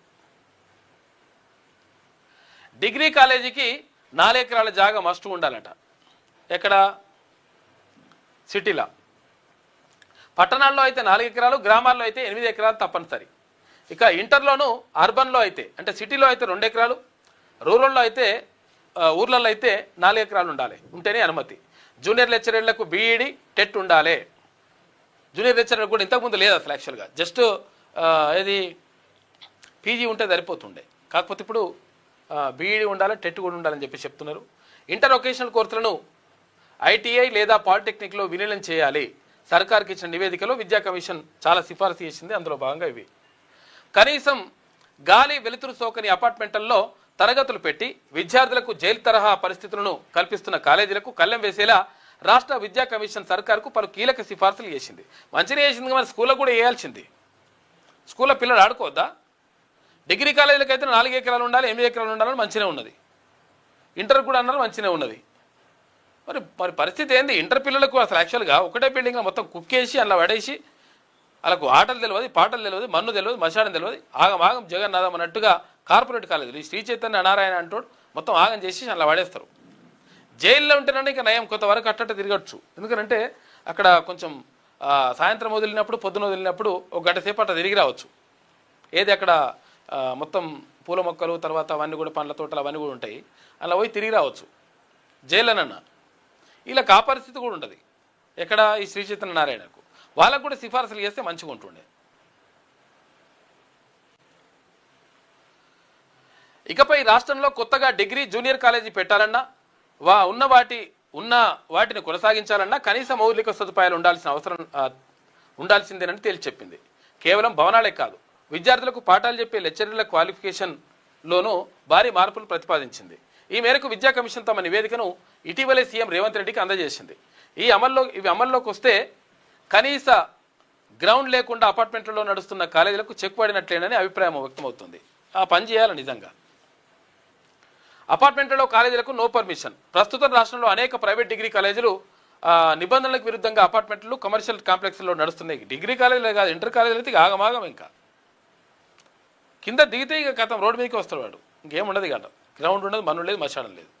డిగ్రీ కాలేజీకి 4 ఎకరాల జాగా మస్ట్ ఉండాలట. ఎక్కడ? సిటీలో. పట్టణాల్లో అయితే 4 ఎకరాలు, గ్రామాల్లో అయితే 8 ఎకరాలు తప్పనిసరి. ఇక ఇంటర్లోను అర్బన్లో అయితే, అంటే సిటీలో అయితే 2 ఎకరాలు, రూరల్లో అయితే ఊర్లలో అయితే 4 ఎకరాలు ఉండాలి, ఉంటేనే అనుమతి. జూనియర్ లెక్చరర్లకు బీఈడి టెట్ ఉండాలి. జూనియర్ లెక్చరర్ కూడా ఇంతకుముందు లేదు అసలు. యాక్చువల్గా జస్ట్ ఏది పీజీ ఉంటే సరిపోతుండే. కాకపోతే ఇప్పుడు బీఈడి ఉండాలి, టెట్ కూడా ఉండాలని చెప్పి చెప్తున్నారు. ఇంటర్ వొకేషనల్ కోర్సులను ఐటీఐ లేదా పాలిటెక్నిక్లో విలీనం చేయాలి. సర్కార్కి ఇచ్చిన నివేదికలో విద్యా కమిషన్ చాలా సిఫారసు చేసింది. అందులో భాగంగా ఇవి. కనీసం గాలి వెలుతురు సోకని అపార్ట్మెంట్లలో తరగతులు పెట్టి విద్యార్థులకు జైలు తరహా పరిస్థితులను కల్పిస్తున్న కాలేజీలకు కళ్ళెం వేసేలా రాష్ట్ర విద్యా కమిషన్ సర్కార్కు పలు కీలక సిఫార్సులు చేసింది. మంచిగా చేసింది, మరి స్కూల్లో కూడా వేయాల్సింది. స్కూల్లో పిల్లలు ఆడుకోవద్దా? డిగ్రీ కాలేజీలకు అయితే 4 ఎకరాలు ఉండాలి, 8 ఎకరాలు ఉండాలని మంచిగా ఉన్నది. ఇంటర్ కూడా అన్నారు మంచిగా ఉన్నది. మరి పరిస్థితి ఏంది? ఇంటర్ పిల్లలకు అసలు యాక్చువల్గా ఒకటే బిల్డింగ్లో మొత్తం కుక్కేసి అలా పడేసి వాళ్ళకు ఆటలు తెలియదు, పాటలు తెలియదు, మన్ను తెలియదు, మశానం తెలియదు, ఆగం జగన్నాథం అన్నట్టుగా కార్పొరేట్ కాలేజీలు ఈ శ్రీ చైతన్య నారాయణ అంటూ మొత్తం ఆగం చేసి అలా పడేస్తారు. జైల్లో ఉంటేనే ఇక నయం, కొంతవరకు అట్టట్టు తిరగచ్చు. ఎందుకంటే అక్కడ కొంచెం సాయంత్రం వదిలినప్పుడు, పొద్దున వదిలినప్పుడు ఒక గంట సేపు అట్లా తిరిగి రావచ్చు. ఏది అక్కడ మొత్తం పూల మొక్కలు, తర్వాత అవన్నీ కూడా పండ్ల తోటలు అవన్నీ కూడా ఉంటాయి. అలా పోయి తిరిగి రావచ్చు జైల్లోనన్నా. ఇలా ఆ పరిస్థితి కూడా ఉంటుంది. ఎక్కడ? ఈ శ్రీ చైతన్య నారాయణకు. వాళ్ళకు కూడా సిఫార్సులు చేస్తే మంచిగా ఉంటుండే. ఇకపై రాష్ట్రంలో కొత్తగా డిగ్రీ జూనియర్ కాలేజీ పెట్టాలన్నా, ఉన్న వాటిని కొనసాగించాలన్నా కనీస మౌలిక సదుపాయాలు ఉండాల్సిందేనని తేల్చి చెప్పింది. కేవలం భవనాలే కాదు, విద్యార్థులకు పాఠాలు చెప్పే లెక్చరర్ల క్వాలిఫికేషన్లోనూ భారీ మార్పులు ప్రతిపాదించింది. ఈ మేరకు విద్యా కమిషన్ తమ నివేదికను ఇటీవలే సీఎం రేవంత్ రెడ్డికి అందజేసింది. ఇవి అమల్లోకి వస్తే కనీస గ్రౌండ్ లేకుండా అపార్ట్మెంట్లలో నడుస్తున్న కాలేజీలకు చెక్ పడినట్లేనని అభిప్రాయం వ్యక్తమవుతుంది. ఆ పని చేయాలి నిజంగా. అపార్ట్మెంట్లలో కాలేజీలకు నో పర్మిషన్. ప్రస్తుతం రాష్ట్రంలో అనేక ప్రైవేట్ డిగ్రీ కాలేజీలు నిబంధనలకు విరుద్ధంగా అపార్ట్మెంట్లు, కమర్షియల్ కాంప్లెక్స్లో నడుస్తున్నాయి. డిగ్రీ కాలేజీలే కాదు, ఇంటర్ కాలేజీలు అయితే ఆగమాగం. ఇంకా కింద దిగితే ఇక కథం రోడ్డు మీదకి వస్తాడు వాడు. ఇంకేముండదు కాదు, గ్రౌండ్ ఉండదు, మన్ను లేదు, మశానం లేదు.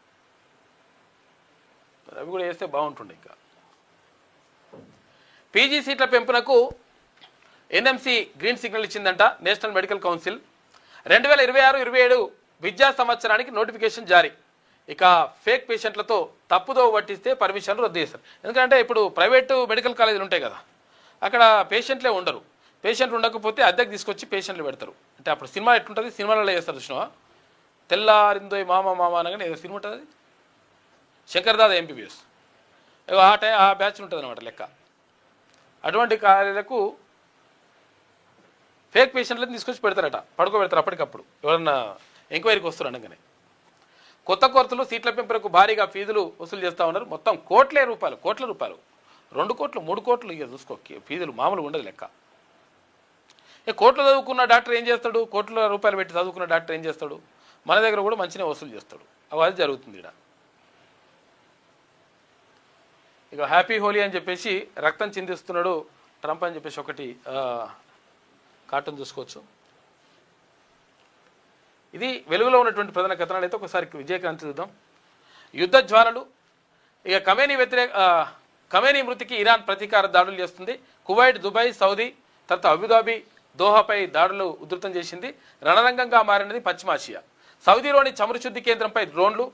అవి కూడా వేస్తే బాగుంటుండే. ఇంకా పీజీ సీట్ల పెంపునకు ఎన్ఎంసీ గ్రీన్ సిగ్నల్ ఇచ్చిందంట నేషనల్ మెడికల్ కౌన్సిల్. 2026-27 విద్యా సంవత్సరానికి నోటిఫికేషన్ జారీ. ఇక ఫేక్ పేషెంట్లతో తప్పుదో పట్టిస్తే పర్మిషన్లు రద్దు చేస్తారు. ఎందుకంటే ఇప్పుడు ప్రైవేటు మెడికల్ కాలేజీలు ఉంటాయి కదా, అక్కడ పేషెంట్లే ఉండరు. పేషెంట్లు ఉండకపోతే అద్దెకు తీసుకొచ్చి పేషెంట్లు పెడతారు. అంటే అప్పుడు సినిమా ఎట్లుంటుంది, సినిమాలలో చేస్తారు చూసినావా, తెల్లారిందో మామ అనగానే ఏదో సినిమా ఉంటుంది, శంకర్దాద ఎంబీబీఎస్, ఆ బ్యాచ్ ఉంటుంది అనమాట లెక్క. అటువంటి కాలేజీలకు ఫేక్ పేషెంట్లను తీసుకొచ్చి పెడతారట, పడుకోబెడతారు అప్పటికప్పుడు ఎవరన్నా ఎంక్వైరీకి వస్తారు అనగానే. కొత్త కోర్సులు సీట్ల పెంపులకు భారీగా ఫీజులు వసూలు చేస్తూ ఉన్నారు. మొత్తం కోట్ల రూపాయలు 2 కోట్లు 3 కోట్లు ఇక చూసుకో ఫీజులు మామూలుగా ఉండదు లెక్క. కోట్లు చదువుకున్న డాక్టర్ ఏం చేస్తాడు, కోట్ల రూపాయలు పెట్టి చదువుకున్న డాక్టర్ ఏం చేస్తాడు, మన దగ్గర కూడా మంచిగా వసూలు చేస్తాడు. అది జరుగుతుంది ఇక్కడ. ఇక హ్యాపీ హోలీ అని చెప్పేసి రక్తం చిందిస్తున్నాడు ట్రంప్ అని చెప్పేసి ఒకటి కార్టూన్ చూసుకోవచ్చు. ఇది వెలుగులో ఉన్నటువంటి ప్రధాన కథనాలు. అయితే ఒకసారి విజయకాంత్ చూద్దాం. యుద్ధ జ్వాలలు. ఇక ఖమేనీ మృతికి ఇరాన్ ప్రతీకార దాడులు చేస్తుంది. కువైట్, దుబాయ్, సౌదీ, తర్వాత అబుదాబి, దోహాపై దాడులు ఉధృతం చేసింది. రణరంగంగా మారినది పశ్చిమాసియా. సౌదీలోని చమురు శుద్ధి కేంద్రంపై డ్రోన్లు.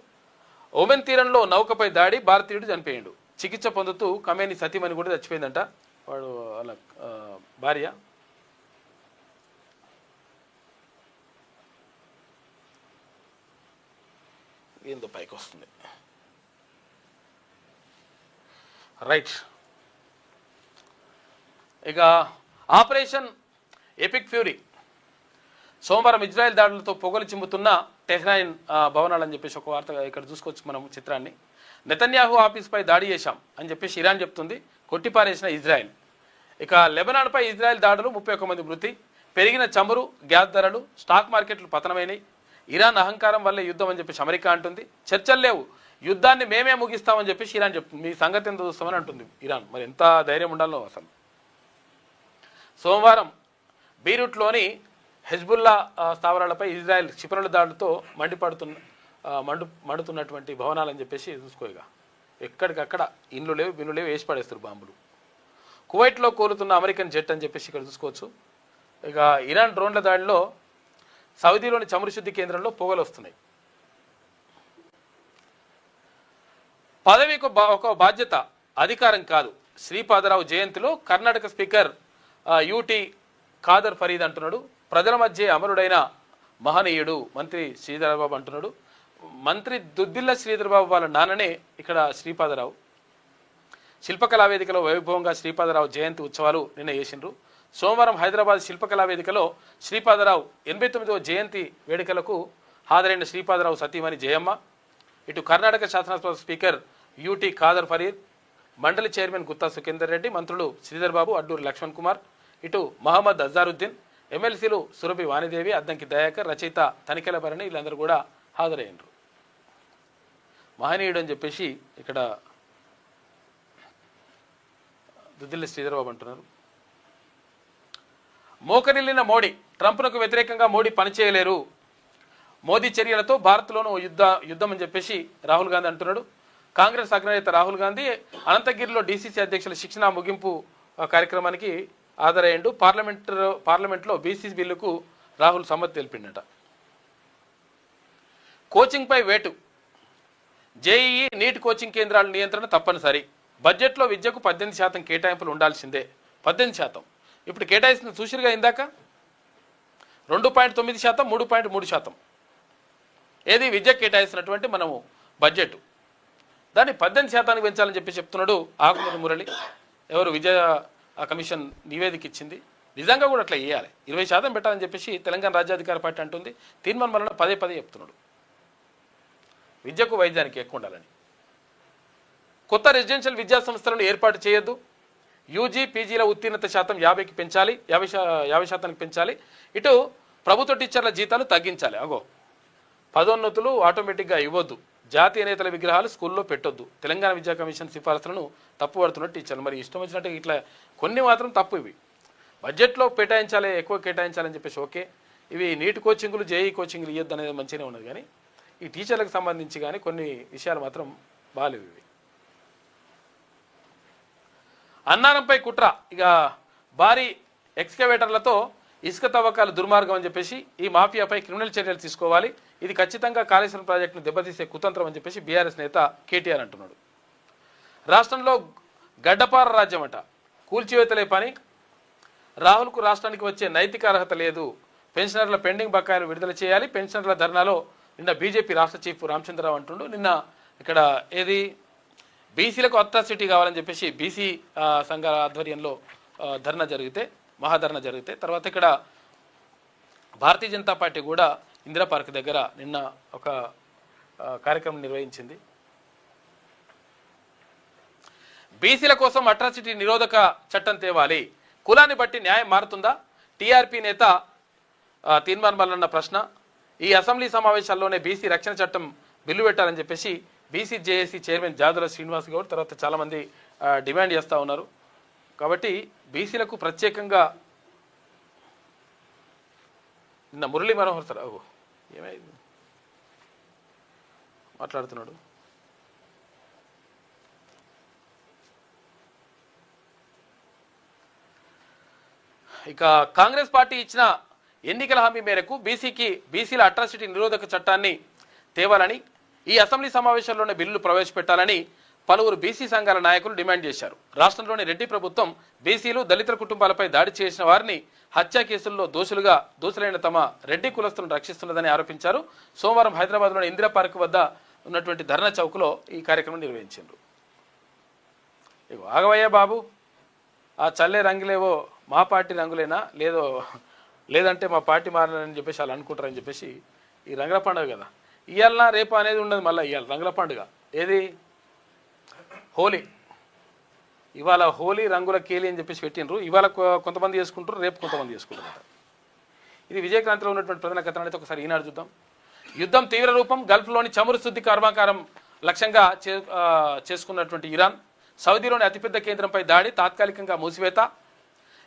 ఒమెన్ తీరంలో నౌకపై దాడి, భారతీయుడు చనిపోయాడు. చికిత్స పొందుతూ కమేని సతీమణి కూడా చచ్చిపోయిందంట. వాడు వాళ్ళ భార్య. ఏందో పైకి వస్తుంది. రైట్, ఇక ఆపరేషన్ ఎపిక్ ఫ్యూరీ. సోమవారం ఇజ్రాయెల్ దాడులతో పొగలు చిమ్ముతున్న టెహ్రాన్ భవనాలని చెప్పేసి ఒక వార్త ఇక్కడ చూసుకోవచ్చు మనం చిత్రాన్ని. నెతన్యాహు ఆఫీస్పై దాడి చేశాం అని చెప్పేసి ఇరాన్ చెప్తుంది, కొట్టిపారేసిన ఇజ్రాయెల్. ఇక లెబనాన్పై ఇజ్రాయెల్ దాడులు, 31 మంది మృతి. పెరిగిన చమురు, గ్యాస్ ధరలు, స్టాక్ మార్కెట్లు పతనమైనవి. ఇరాన్ అహంకారం వల్లే యుద్ధం అని చెప్పేసి అమెరికా అంటుంది. చర్చలు లేవు, యుద్ధాన్ని మేమే ముగిస్తామని చెప్పేసి ఇరాన్ చెప్తుంది. మీ సంగతి ఎంత చూస్తామని అంటుంది ఇరాన్. మరి ఎంత ధైర్యం ఉండాలో అసలు. సోమవారం బీరూట్లోని హెజ్బుల్లా స్థావరాలపై ఇజ్రాయెల్ క్షిపణుల దాడులతో మండుతున్నటువంటి భవనాలని చెప్పేసి చూసుకోగా ఎక్కడికక్కడ ఇండ్లు లేవు, బిన్నులు లేవు, వేసి పడేస్తారు బాంబులు. కువైట్లో కోలుతున్న అమెరికన్ జెట్ అని చెప్పేసి ఇక్కడ చూసుకోవచ్చు. ఇక ఇరాన్ డ్రోన్ల దాడిలో సౌదీలోని చమురు శుద్ధి కేంద్రంలో పొగలు వస్తున్నాయి. పదవికి ఒక బాధ్యత, అధికారం కాదు. శ్రీపాదరావు జయంతిలో కర్ణాటక స్పీకర్ యూటీ ఖాదర్ ఫరీద్ అంటున్నాడు. ప్రజల మధ్య అమరుడైన మహనీయుడు మంత్రి శ్రీధరబాబు అంటున్నాడు. మంత్రి దుద్దిల్ల శ్రీధరబాబు వాళ్ళ నాన్ననే ఇక్కడ శ్రీపాదరావు. శిల్పకళా వేదికలో వైభవంగా శ్రీపాదరావు జయంతి ఉత్సవాలు నిన్న చేసిండ్రు. సోమవారం హైదరాబాద్ శిల్పకళా వేదికలో శ్రీపాదరావు 89వ జయంతి వేడుకలకు హాజరైన శ్రీపాదరావు సతీమణి జయమ్మ, ఇటు కర్ణాటక శాసనసభ స్పీకర్ యూటీ ఖాదర్ ఫరీద్, మండలి చైర్మన్ గుత్తా సుఖేందర్ రెడ్డి, మంత్రులు శ్రీధర్ బాబు, అడ్డూరి లక్ష్మణ్ కుమార్, ఇటు మహమ్మద్ అజారుద్దీన్, ఎమ్మెల్సీలు సురభి వాణిదేవి, అద్దంకి దయాకర్, రచయిత తనిఖీల భరణి వీళ్ళందరూ కూడా హాజరయ్యారు. మహనీయుడు అని చెప్పేసి ఇక్కడ దుద్దిల్లి శ్రీధరబాబు అంటున్నారు. మోకరిల్లిన మోడీ, ట్రంప్నకు వ్యతిరేకంగా మోడీ పనిచేయలేరు. మోదీ చర్యలతో భారత్లోనూ యుద్ధం అని చెప్పేసి రాహుల్ గాంధీ అంటున్నాడు. కాంగ్రెస్ అగ్రనేత రాహుల్ గాంధీ అనంతగిరిలో డీసీసీ అధ్యక్షుల శిక్షణ ముగింపు కార్యక్రమానికి హాజరయ్యిండు. పార్లమెంట్లో బీసీ బిల్లుకు రాహుల్ సమ్మతి తెలిపిండట. కోచింగ్పై వేటు, జేఈఈ నీట్ కోచింగ్ కేంద్రాల నియంత్రణ తప్పనిసరి. బడ్జెట్లో విద్యకు 18% కేటాయింపులు ఉండాల్సిందే. 18%. ఇప్పుడు కేటాయిస్తుంది చూసిరుగా ఇందాక 2.9%, 3.3%. ఏది విద్య కేటాయిస్తున్నటువంటి మనము బడ్జెట్, దాన్ని 18% పెంచాలని చెప్పి చెప్తున్నాడు ఆకునూరి మురళి. ఎవరు విద్యా కమిషన్ నివేదిక ఇచ్చింది. నిజంగా కూడా అట్లా వేయాలి, 20% పెట్టాలని చెప్పేసి తెలంగాణ రాజ్యాధికార పార్టీ అంటుంది. తీర్మానం వలన పదే చెప్తున్నాడు విద్యకు వైద్యానికి ఎక్కువ ఉండాలని. కొత్త రెసిడెన్షియల్ విద్యా సంస్థలను ఏర్పాటు చేయొద్దు. యూజీ పీజీల ఉత్తీర్ణత శాతం 50కి పెంచాలి, 50% పెంచాలి. ఇటు ప్రభుత్వ టీచర్ల జీతాలు తగ్గించాలి. పదోన్నతులు ఆటోమేటిక్గా ఇవ్వద్దు. జాతీయ నేతల విగ్రహాలు స్కూల్లో పెట్టొద్దు. తెలంగాణ విద్యా కమిషన్ సిఫారసులను తప్పుపడుతున్న టీచర్లు. మరి ఇష్టం వచ్చినట్టు ఇట్లా కొన్ని మాత్రం తప్పు. ఇవి బడ్జెట్లో కేటాయించాలి, ఎక్కువ కేటాయించాలని చెప్పేసి ఓకే. ఇవి నీట్ కోచింగులు, జేఈ కోచింగులు ఇవ్వద్దు అనేది మంచిగానే ఉన్నది. కానీ ఈ టీచర్లకు సంబంధించి కానీ కొన్ని విషయాలు మాత్రం బాగాలేవు. ఇవి అన్నారంపై కుట్ర, ఇక భారీ ఎక్స్కవేటర్లతో ఇసుక తవ్వకాలు దుర్మార్గం అని చెప్పేసి ఈ మాఫియాపై క్రిమినల్ చర్యలు తీసుకోవాలి. ఇది ఖచ్చితంగా కాళేశ్వరం ప్రాజెక్టును దెబ్బతీసే కుతంత్రం అని చెప్పేసి బీఆర్ఎస్ నేత కేటీఆర్ అంటున్నాడు. రాష్ట్రంలో గడ్డపార రాజ్యం అంట, కూల్చివేతలే పని. రాహుల్కు రాష్ట్రానికి వచ్చే నైతిక అర్హత లేదు. పెన్షనర్ల పెండింగ్ బకాయిలు విడుదల చేయాలి. పెన్షనర్ల ధర్నాలో నిన్న బీజేపీ రాష్ట్ర చీఫ్ రామచంద్రరావు అంటుండు. నిన్న ఇక్కడ ఏది బీసీలకు అట్రాసిటీ కావాలని చెప్పేసి బీసీ సంఘాల ఆధ్వర్యంలో మహాధర్నా జరిగితే తర్వాత ఇక్కడ భారతీయ జనతా పార్టీ కూడా ఇందిరా పార్క్ దగ్గర నిన్న ఒక కార్యక్రమం నిర్వహించింది. బీసీల కోసం అట్రాసిటీ నిరోధక చట్టం తేవాలి. కులాన్ని బట్టి న్యాయం మారుతుందా? టీఆర్పీ నేత తీర్మాన్ మల్లన్న ప్రశ్న. ఈ అసెంబ్లీ సమావేశాల్లోనే బీసీ రక్షణ చట్టం బిల్లు పెట్టాలని చెప్పేసి BC JAC chairman Jadula Srinivas Goud తర్వాత చాలామంది డిమాండ్ చేస్తూ ఉన్నారు. కాబట్టి బీసీలకు ప్రత్యేకంగా నిన్న మురళీ మనోహర్ సార్ ఏమైంది మాట్లాడుతున్నాడు. ఇక కాంగ్రెస్ పార్టీ ఇచ్చిన ఎన్నికల హామీ మేరకు బీసీల అట్రాసిటీ నిరోధక చట్టాన్ని తేవాలని, ఈ అసెంబ్లీ సమావేశాల్లోనే బిల్లులు ప్రవేశపెట్టాలని పలువురు బీసీ సంఘాల నాయకులు డిమాండ్ చేశారు. రాష్ట్రంలోని రెడ్డి ప్రభుత్వం బీసీలు, దళితుల కుటుంబాలపై దాడి చేసిన వారిని హత్య కేసుల్లో దోషులైన తమ రెడ్డి కులస్తులను రక్షిస్తున్నదని ఆరోపించారు. సోమవారం హైదరాబాద్లోని ఇందిరా పార్క్ వద్ద ఉన్నటువంటి ధర్నా చౌక్లో ఈ కార్యక్రమం నిర్వహించారు. ఆగవయ్యా బాబు, ఆ చల్లే రంగులేవో మా పార్టీ రంగులేనా లేదంటే మా పార్టీ మారాలని చెప్పేసి వాళ్ళు అనుకుంటారని చెప్పేసి ఈ రంగుల పండుగ కదా, ఇవాళ రేపు అనేది ఉండదు. మళ్ళీ ఇవాళ రంగుల పండుగ ఏది, హోలీ. ఇవాళ హోలీ రంగుల కేలి అని చెప్పేసి పెట్టినరు. ఇవాళ కొంతమంది చేసుకుంటారు, రేపు కొంతమంది చేసుకుంటారు. ఇది విజయక్రాంతిలో ఉన్నటువంటి ప్రధాన కథనం అయితే ఒకసారి ఈనాడు చూద్దాం. యుద్ధం తీవ్ర రూపం, గల్ఫ్లోని చమురు శుద్ధి కర్మాగారం లక్ష్యంగా చేసుకున్నటువంటి ఇరాన్, సౌదీలోని అతిపెద్ద కేంద్రంపై దాడి, తాత్కాలికంగా మూసివేత.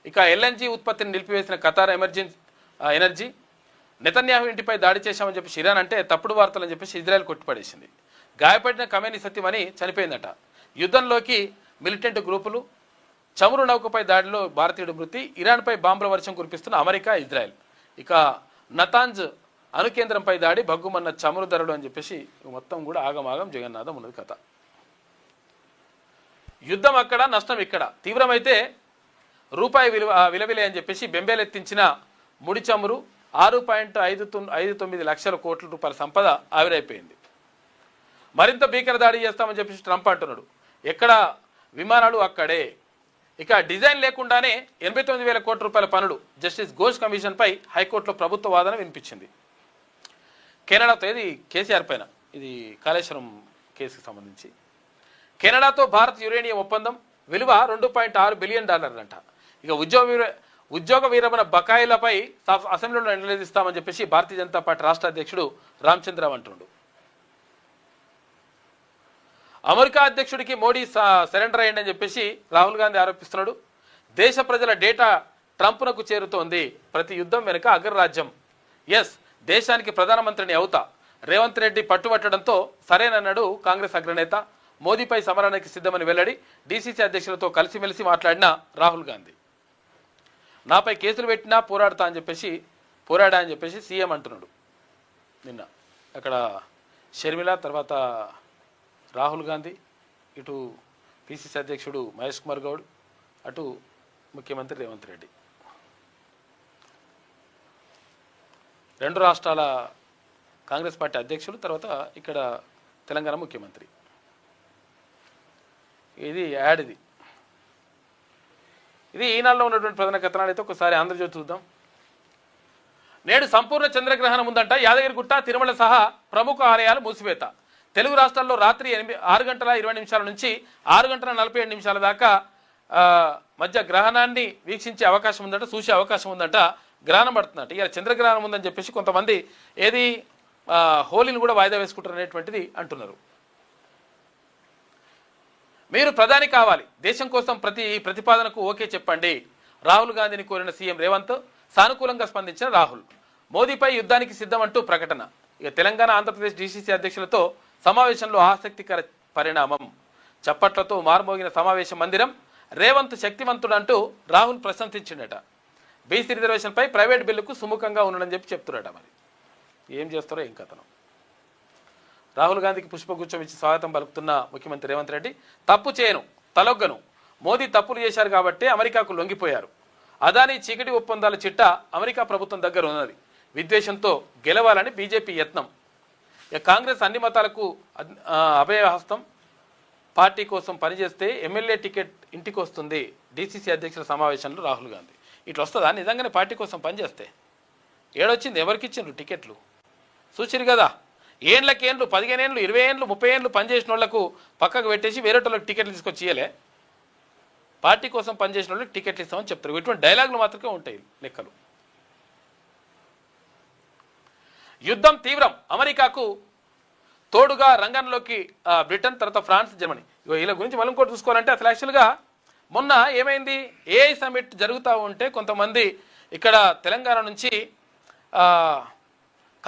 ఇక ఎల్ఎన్జీ ఉత్పత్తిని నిలిపివేసిన ఖతార్ ఎనర్జీ, నెతన్యాహు ఇంటిపై దాడి చేశామని చెప్పేసి ఇరాన్ అంటే తప్పుడు వార్తలని చెప్పేసి ఇజ్రాయెల్ కొట్టిపడేసింది. గాయపడిన ఖమేనీ సత్యమని చనిపోయిందట. యుద్ధంలోకి మిలిటెంట్ గ్రూపులు, చమురు నౌకపై దాడిలో భారతీయుడు మృతి, ఇరాన్పై బాంబుల వర్షం కురిపిస్తున్న అమెరికా, ఇజ్రాయెల్. ఇక నతాంజ్ అణుకేంద్రంపై దాడి, భగ్గుమన్న చమురు ధరలు అని చెప్పేసి మొత్తం కూడా ఆగమాగం జగన్నాథం ఉన్నది కథ. యుద్ధం అక్కడ, నష్టం ఇక్కడ. తీవ్రమైతే రూపాయి విలువిలే అని చెప్పేసి బెంబేలెత్తించిన ముడి చమురు 6.59 లక్షల కోట్ల రూపాయల సంపద ఆవిరైపోయింది. మరింత భీకర దాడి చేస్తామని చెప్పేసి ట్రంప్ అంటున్నాడు. ఎక్కడ విమానాలు అక్కడే. ఇక డిజైన్ లేకుండానే 89,000 కోట్ల రూపాయల పనులు. జస్టిస్ ఘోష్ కమిషన్పై హైకోర్టులో ప్రభుత్వ వాదన వినిపించింది. కెనడాతో, ఇది కేసీఆర్ పైన, ఇది కాళేశ్వరం కేసుకు సంబంధించి. కెనడాతో భారత్ యురేనియం ఒప్పందం విలువ $2.6 బిలియన్ అంట. ఇక ఉద్యోగ విరమణ బకాయిలపై అసెంబ్లీలో నిలదీస్తామని చెప్పేసి భారతీయ జనతా పార్టీ రాష్ట్ర అధ్యక్షుడు రామచంద్రరావు అంటుండు. అమెరికా అధ్యక్షుడికి మోడీ సరెండర్ అయ్యండి అని చెప్పేసి రాహుల్ గాంధీ ఆరోపిస్తున్నాడు. దేశ ప్రజల డేటా ట్రంప్నకు చేరుతోంది. ప్రతి యుద్ధం వెనుక అగ్రరాజ్యం. ఎస్, దేశానికి ప్రధానమంత్రిని అవుతా. రేవంత్ రెడ్డి పట్టుబట్టడంతో సరేనన్నాడు కాంగ్రెస్ అగ్రనేత. మోదీపై సమరానికి సిద్ధమని వెల్లడి. డీసీసీ అధ్యక్షులతో కలిసిమెలిసి మాట్లాడిన రాహుల్ గాంధీ. నాపై కేసులు పెట్టినా పోరాడా అని చెప్పేసి సీఎం అంటున్నాడు. నిన్న అక్కడ షర్మిల, తర్వాత రాహుల్ గాంధీ, ఇటు పిసిసి అధ్యక్షుడు మహేష్ కుమార్ గౌడ్, అటు ముఖ్యమంత్రి రేవంత్ రెడ్డి. రెండు రాష్ట్రాల కాంగ్రెస్ పార్టీ అధ్యక్షులు, తర్వాత ఇక్కడ తెలంగాణ ముఖ్యమంత్రి. ఇది యాడ్. ఇది ఈనాడులో ఉన్నటువంటి ప్రధాన కథనాలు అయితే ఒకసారి ఆంధ్రజ్యోతి చూద్దాం. నేడు సంపూర్ణ చంద్రగ్రహణం ఉందంట. యాదగిరిగుట్ట, తిరుమల సహా ప్రముఖ ఆలయాలు మూసివేత. తెలుగు రాష్ట్రాల్లో రాత్రి 6:20 నుంచి 6:47 దాకా మధ్య గ్రహణాన్ని వీక్షించే అవకాశం ఉందంట, చూసే అవకాశం ఉందంట. గ్రహణం పడుతుందంట. ఇక చంద్రగ్రహణం ఉందని చెప్పేసి కొంతమంది ఏది హోలీని కూడా వాయిదా వేసుకుంటారు అనేటువంటిది అంటున్నారు. మీరు ప్రధాని కావాలి, దేశం కోసం ప్రతి ప్రతిపాదనకు ఓకే చెప్పండి. రాహుల్ గాంధీని కోరిన సీఎం రేవంత్, సానుకూలంగా స్పందించిన రాహుల్. మోదీపై యుద్ధానికి సిద్ధమంటూ ప్రకటన. ఇక తెలంగాణ, ఆంధ్రప్రదేశ్ డీసీసీ అధ్యక్షులతో సమావేశంలో ఆసక్తికర పరిణామం. చప్పట్లతో మారుమోగిన సమావేశ మందిరం. రేవంత్ శక్తివంతుడంటూ రాహుల్ ప్రశంసించిండట. బీసీ రిజర్వేషన్పై ప్రైవేట్ బిల్లుకు సుముఖంగా ఉండడని చెప్తున్నారట. మరి ఏం చేస్తారో ఏం కథనం. రాహుల్ గాంధీకి పుష్పగుచ్చం ఇచ్చి స్వాగతం పలుకుతున్న ముఖ్యమంత్రి రేవంత్ రెడ్డి, తప్పు చేయను, తలొగ్గను. మోదీ తప్పులు చేశారు కాబట్టి అమెరికాకు లొంగిపోయారు. అదానీ చీకటి ఒప్పందాల చిట్టా అమెరికా ప్రభుత్వం దగ్గర ఉన్నది. విద్వేషంతో గెలవాలని బీజేపీ యత్నం. ఇక కాంగ్రెస్ అన్ని మతాలకు అభయహస్తం. పార్టీ కోసం పనిచేస్తే ఎమ్మెల్యే టికెట్ ఇంటికి వస్తుంది. డీసీసీ అధ్యక్షుల సమావేశంలో రాహుల్ గాంధీ. ఇట్లా వస్తుందా నిజంగానే పార్టీ కోసం పనిచేస్తే? ఏడొచ్చింది, ఎవరికి ఇచ్చిండ్రు టికెట్లు? చూసిరు కదా, ఏండ్లకేండ్లు, 15 ఏళ్ళు, 20 ఏళ్ళు, 30 ఏళ్ళు పనిచేసిన వాళ్ళకు పక్కకు పెట్టేసి వేరే వాళ్ళకి టికెట్లు తీసుకొచ్చి ఇయ్యలే. పార్టీ కోసం పనిచేసిన వాళ్ళకి టికెట్లు ఇస్తామని చెప్తారు. ఇటువంటి డైలాగులు మాత్రమే ఉంటాయి లెక్కలు. యుద్ధం తీవ్రం, అమెరికాకు తోడుగా రంగంలోకి బ్రిటన్, తర్వాత ఫ్రాన్స్, జర్మనీ. వీళ్ళ గురించి మనం కూడా చూసుకోవాలంటే అసలు యాక్చువల్గా మొన్న ఏమైంది, ఏఐ సమిట్ జరుగుతూ ఉంటే కొంతమంది ఇక్కడ తెలంగాణ నుంచి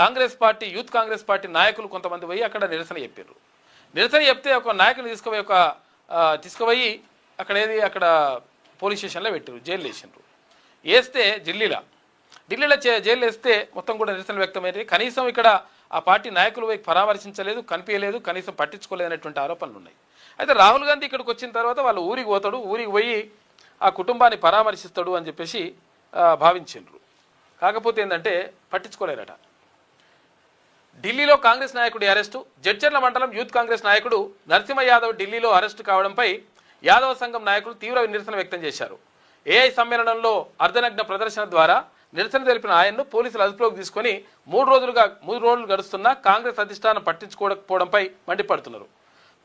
Congress party, youth Congress party నాయకులు కొంతమంది పోయి అక్కడ నిరసన చెప్పారు. నిరసన చెప్తే ఒక నాయకుని తీసుకుపోయి అక్కడ పోలీస్ స్టేషన్లో పెట్టారు, జైలు వేసిండ్రు. వేస్తే ఢిల్లీలో జైలు వేస్తే మొత్తం కూడా నిరసన వ్యక్తమైనవి. కనీసం ఇక్కడ ఆ పార్టీ నాయకులు పోయి పరామర్శించలేదు, కనిపించలేదు, కనీసం పట్టించుకోలేదు అనేటువంటి ఆరోపణలు ఉన్నాయి. అయితే రాహుల్ గాంధీ ఇక్కడికి వచ్చిన తర్వాత వాళ్ళు ఊరికి పోతాడు, ఊరికి పోయి ఆ కుటుంబాన్ని పరామర్శిస్తాడు అని చెప్పేసి భావించిండ్రు. కాకపోతే ఏంటంటే పట్టించుకోలేరట. ఢిల్లీలో కాంగ్రెస్ నాయకుడి అరెస్టు. జడ్చర్ల మండలం యూత్ కాంగ్రెస్ నాయకుడు నరసింహ యాదవ్ ఢిల్లీలో అరెస్టు కావడంపై యాదవ సంఘం నాయకులు తీవ్ర నిరసన వ్యక్తం చేశారు. ఏఐ సమ్మేళనంలో అర్ధనగ్న ప్రదర్శన ద్వారా నిరసన తెలిపిన ఆయన్ను పోలీసులు అదుపులోకి తీసుకొని 3 రోజులు గడుస్తున్నా కాంగ్రెస్ అధిష్టానం పట్టించుకోకపోవడంపై మండిపడుతున్నారు.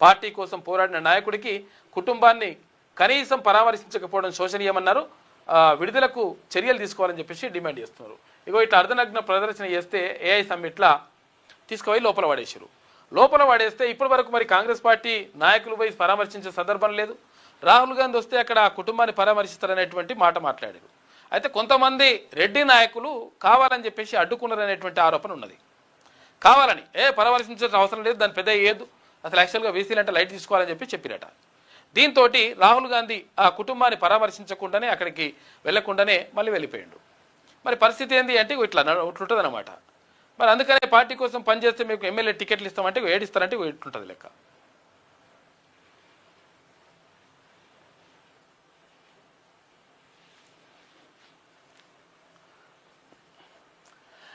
పార్టీ కోసం పోరాడిన నాయకుడికి కుటుంబాన్ని కనీసం పరామర్శించకపోవడం శోచనీయమన్నారు. విడుదలకు చర్యలు తీసుకోవాలని చెప్పేసి డిమాండ్ చేస్తున్నారు. ఇగో ఇట్లా అర్ధనగ్న ప్రదర్శన చేస్తే ఏఐ సమ్మిట్లా తీసుకుపోయి లోపల పడేసారు. లోపల పడేస్తే ఇప్పటి వరకు మరి కాంగ్రెస్ పార్టీ నాయకులు పోయి పరామర్శించే సందర్భం లేదు. రాహుల్ గాంధీ వస్తే అక్కడ ఆ కుటుంబాన్ని పరామర్శిస్తారనేటువంటి మాట మాట్లాడారు. అయితే కొంతమంది రెడ్డి నాయకులు కావాలని చెప్పేసి అడ్డుకున్నారనేటువంటి ఆరోపణ ఉన్నది. కావాలని పరామర్శించాల్సిన అవసరం లేదు, దాని పెద్ద ఏదు, అసలు యాక్చువల్గా వీసీలు అంటే లైట్ తీసుకోవాలని చెప్పిరట. దీంతో రాహుల్ గాంధీ ఆ కుటుంబాన్ని పరామర్శించకుండానే అక్కడికి వెళ్లకుండానే మళ్ళీ వెళ్ళిపోయాడు. మరి పరిస్థితి ఏంటి అంటే ఇట్లా ఉంటుంది అనమాట. మరి అందుకనే పార్టీ కోసం పనిచేస్తే మీకు ఎమ్మెల్యే టికెట్లు ఇస్తామంటే ఏడిస్తారంటే ఇట్లుంటుంది లెక్క.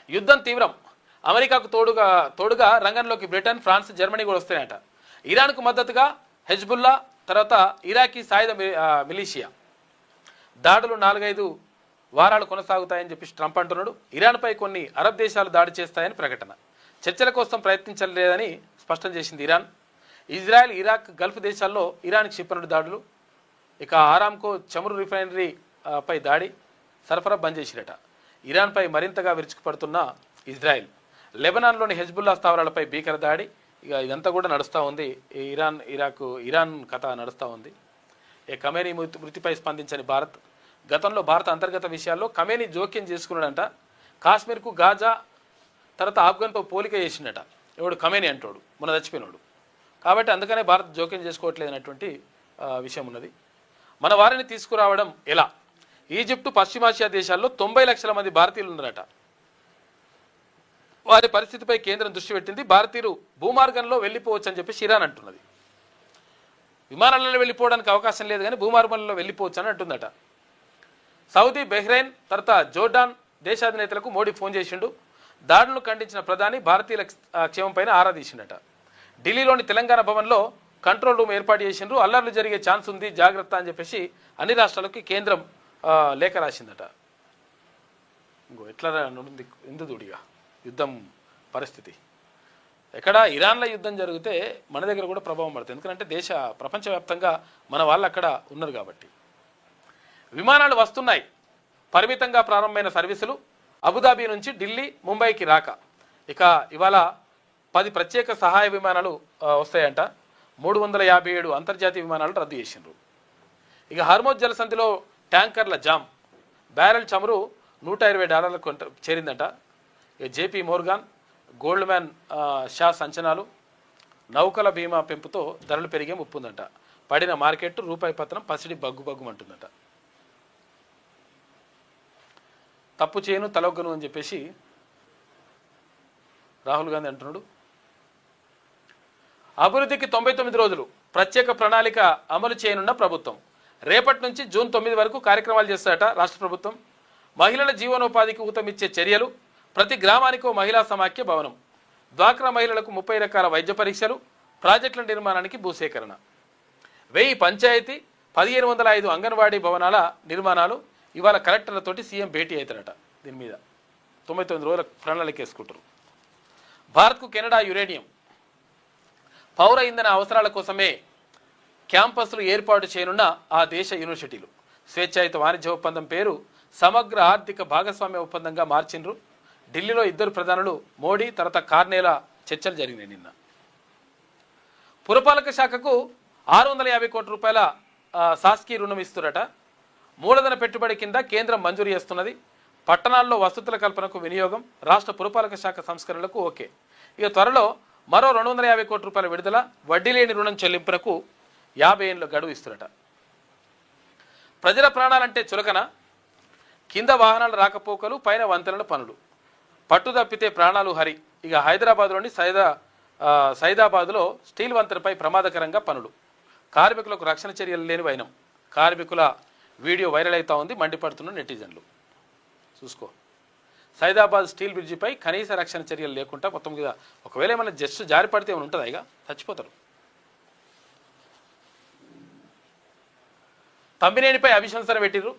యుద్ధం తీవ్రం. అమెరికాకు తోడుగా రంగంలోకి బ్రిటన్, ఫ్రాన్స్, జర్మనీ కూడా వస్తాయట. ఇరాన్కు మద్దతుగా హెజ్బుల్లా, తర్వాత ఇరాకీ సాయుధ మిలీషియా దాడులు 4-5 వారాలు కొనసాగుతాయని చెప్పి ట్రంప్ అంటున్నాడు. ఇరాన్పై కొన్ని అరబ్ దేశాలు దాడి చేస్తాయని ప్రకటన. చర్చల కోసం ప్రయత్నించలేదని స్పష్టం చేసింది ఇరాన్. ఇజ్రాయెల్, ఇరాక్, గల్ఫ్ దేశాల్లో ఇరాన్ క్షిపణి దాడులు. ఇక ఆరామ్కో చమురు రిఫైనరీ పై దాడి, సరఫరా బంద్ చేసిరట. ఇరాన్పై మరింతగా విరుచుకుపడుతున్న ఇజ్రాయెల్, లెబనాన్లోని హెజ్బుల్లా స్థావరాలపై భీకర దాడి. ఇక ఇదంతా కూడా నడుస్తూ ఉంది. ఇరాన్ కథ నడుస్తూ ఉంది. ఖమేనీ మృతిపై స్పందించని భారత్. గతంలో భారత అంతర్గత విషయాల్లో ఖమేనీ జోక్యం చేసుకున్నాడంట. కాశ్మీర్కు గాజా తర్వాత ఆఫ్ఘన్తో పోలిక చేసిండట. ఎవడు ఖమేనీ అంటాడు, మొన్న చచ్చిపోయినాడు. కాబట్టి అందుకనే భారత్ జోక్యం చేసుకోవట్లేదు అనేటువంటి విషయం ఉన్నది. మన వారిని తీసుకురావడం ఎలా? ఈజిప్టు, పశ్చిమాసియా దేశాల్లో 90 లక్షల మంది భారతీయులు ఉన్నారట. వారి పరిస్థితిపై కేంద్రం దృష్టి పెట్టింది. భారతీయులు భూమార్గంలో వెళ్ళిపోవచ్చు అని చెప్పి ఇరాన్ అంటున్నది. విమానాలలో వెళ్ళిపోవడానికి అవకాశం లేదు కానీ భూమార్గంలో వెళ్ళిపోవచ్చు అని అంటుందట. సౌదీ, బెహ్రెయిన్ తర్వాత జోర్డాన్ దేశాధినేతలకు మోడీ ఫోన్ చేసిండు. దాడులను ఖండించిన ప్రధాని భారతీయుల క్షేమంపైన ఆరా తీసిండట. ఢిల్లీలోని తెలంగాణ భవన్లో కంట్రోల్ రూమ్ ఏర్పాటు చేసిండ్రు. అల్లర్లు జరిగే ఛాన్స్ ఉంది, జాగ్రత్త అని చెప్పేసి అన్ని రాష్ట్రాలకి కేంద్రం లేఖ రాసిందట. ఇంకో ఎట్లా నుండి ఇందుదూడిగా యుద్ధం పరిస్థితి. ఎక్కడ ఇరాన్లో యుద్ధం జరిగితే మన దగ్గర కూడా ప్రభావం పడుతుంది. ఎందుకంటే ప్రపంచవ్యాప్తంగా మన వాళ్ళు అక్కడ ఉన్నారు కాబట్టి. విమానాలు వస్తున్నాయి. పరిమితంగా ప్రారంభమైన సర్వీసులు. అబుదాబి నుంచి ఢిల్లీ, ముంబైకి రాక. ఇక ఇవాళ 10 ప్రత్యేక సహాయ విమానాలు వస్తాయంట. 357 అంతర్జాతీయ విమానాలు రద్దు చేసిండ్రు. ఇక హర్మోజ్ జలసంధిలో ట్యాంకర్ల జామ్. బ్యారెల్ చమురు $120 చేరిందంట. ఇక జేపీ మోర్గాన్, గోల్డ్మ్యాన్ షాస్ అంచనాలు. నౌకల బీమా పెంపుతో ధరలు పెరిగే ముప్పుందంట. పడిన మార్కెట్ రూపాయి పత్రం పసిడి బగ్గుమంటుందట. తప్పు చేయను తలొగ్గను అని చెప్పేసి రాహుల్ గాంధీ అంటున్నాడు. అభివృద్ధికి 99 రోజులు ప్రత్యేక ప్రణాళిక అమలు చేయనున్న ప్రభుత్వం. రేపటి నుంచి జూన్ 9 వరకు కార్యక్రమాలు చేస్తారట రాష్ట్ర ప్రభుత్వం. మహిళల జీవనోపాధికి ఊతమిచ్చే చర్యలు. ప్రతి గ్రామానికో మహిళా సమాఖ్య భవనం. డ్వాక్రా మహిళలకు 30 రకాల వైద్య పరీక్షలు. ప్రాజెక్టుల నిర్మాణానికి భూసేకరణ. 1000 పంచాయతీ, 1505 అంగన్వాడీ భవనాల నిర్మాణాలు. ఇవాళ కలెక్టర్లతోటి సీఎం భేటీ అవుతారట. దీని మీద 99 రోజుల ప్రణాళిక వేసుకుంటారు. భారత్కు కెనడా యురేనియం. పౌర ఇంధన అవసరాల కోసమే క్యాంపస్లు ఏర్పాటు చేయనున్న ఆ దేశ యూనివర్సిటీలు. స్వేచ్ఛాయుత వాణిజ్య ఒప్పందం పేరు సమగ్ర ఆర్థిక భాగస్వామ్య ఒప్పందంగా మార్చిండ్రు. ఢిల్లీలో 2 ప్రధానులు మోడీ తర్వాత కార్నేలా చర్చలు జరిగినాయి నిన్న. పురపాలక శాఖకు 650 కోట్ల రూపాయల శాసకీయ రుణం ఇస్తురట. మూలధన పెట్టుబడి కింద కేంద్రం మంజూరు చేస్తున్నది. పట్టణాల్లో వసతుల కల్పనకు వినియోగం. రాష్ట్ర పురపాలక శాఖ సంస్కరణలకు ఓకే. ఇక త్వరలో మరో 250 కోట్ల రూపాయల విడుదల. వడ్డీ లేని రుణం చెల్లింపునకు 50 ఏళ్ల గడువు ఇస్తురట. ప్రజల ప్రాణాలంటే చులకన. కింద వాహనాల రాకపోకలు, పైన వంతెనల పనులు. పట్టు తప్పితే ప్రాణాలు హరి. ఇక హైదరాబాద్లోని సైదాబాద్లో స్టీల్ వంతెనపై ప్రమాదకరంగా పనులు. కార్మికులకు రక్షణ చర్యలు లేని వైనం. కార్మికుల వీడియో వైరల్ అవుతా ఉంది, మండిపడుతున్న నెటిజన్లు. చూసుకో, సైదాబాద్ స్టీల్ బ్రిడ్జిపై కనీస రక్షణ చర్యలు లేకుండా మొత్తం మీద ఒకవేళ ఏమైనా జస్ట్ జారి పడితే ఏమైనా ఉంటుందా? ఇక చచ్చిపోతారు. తమ్మినేనిపై అభిశంసన పెట్టిర్రు.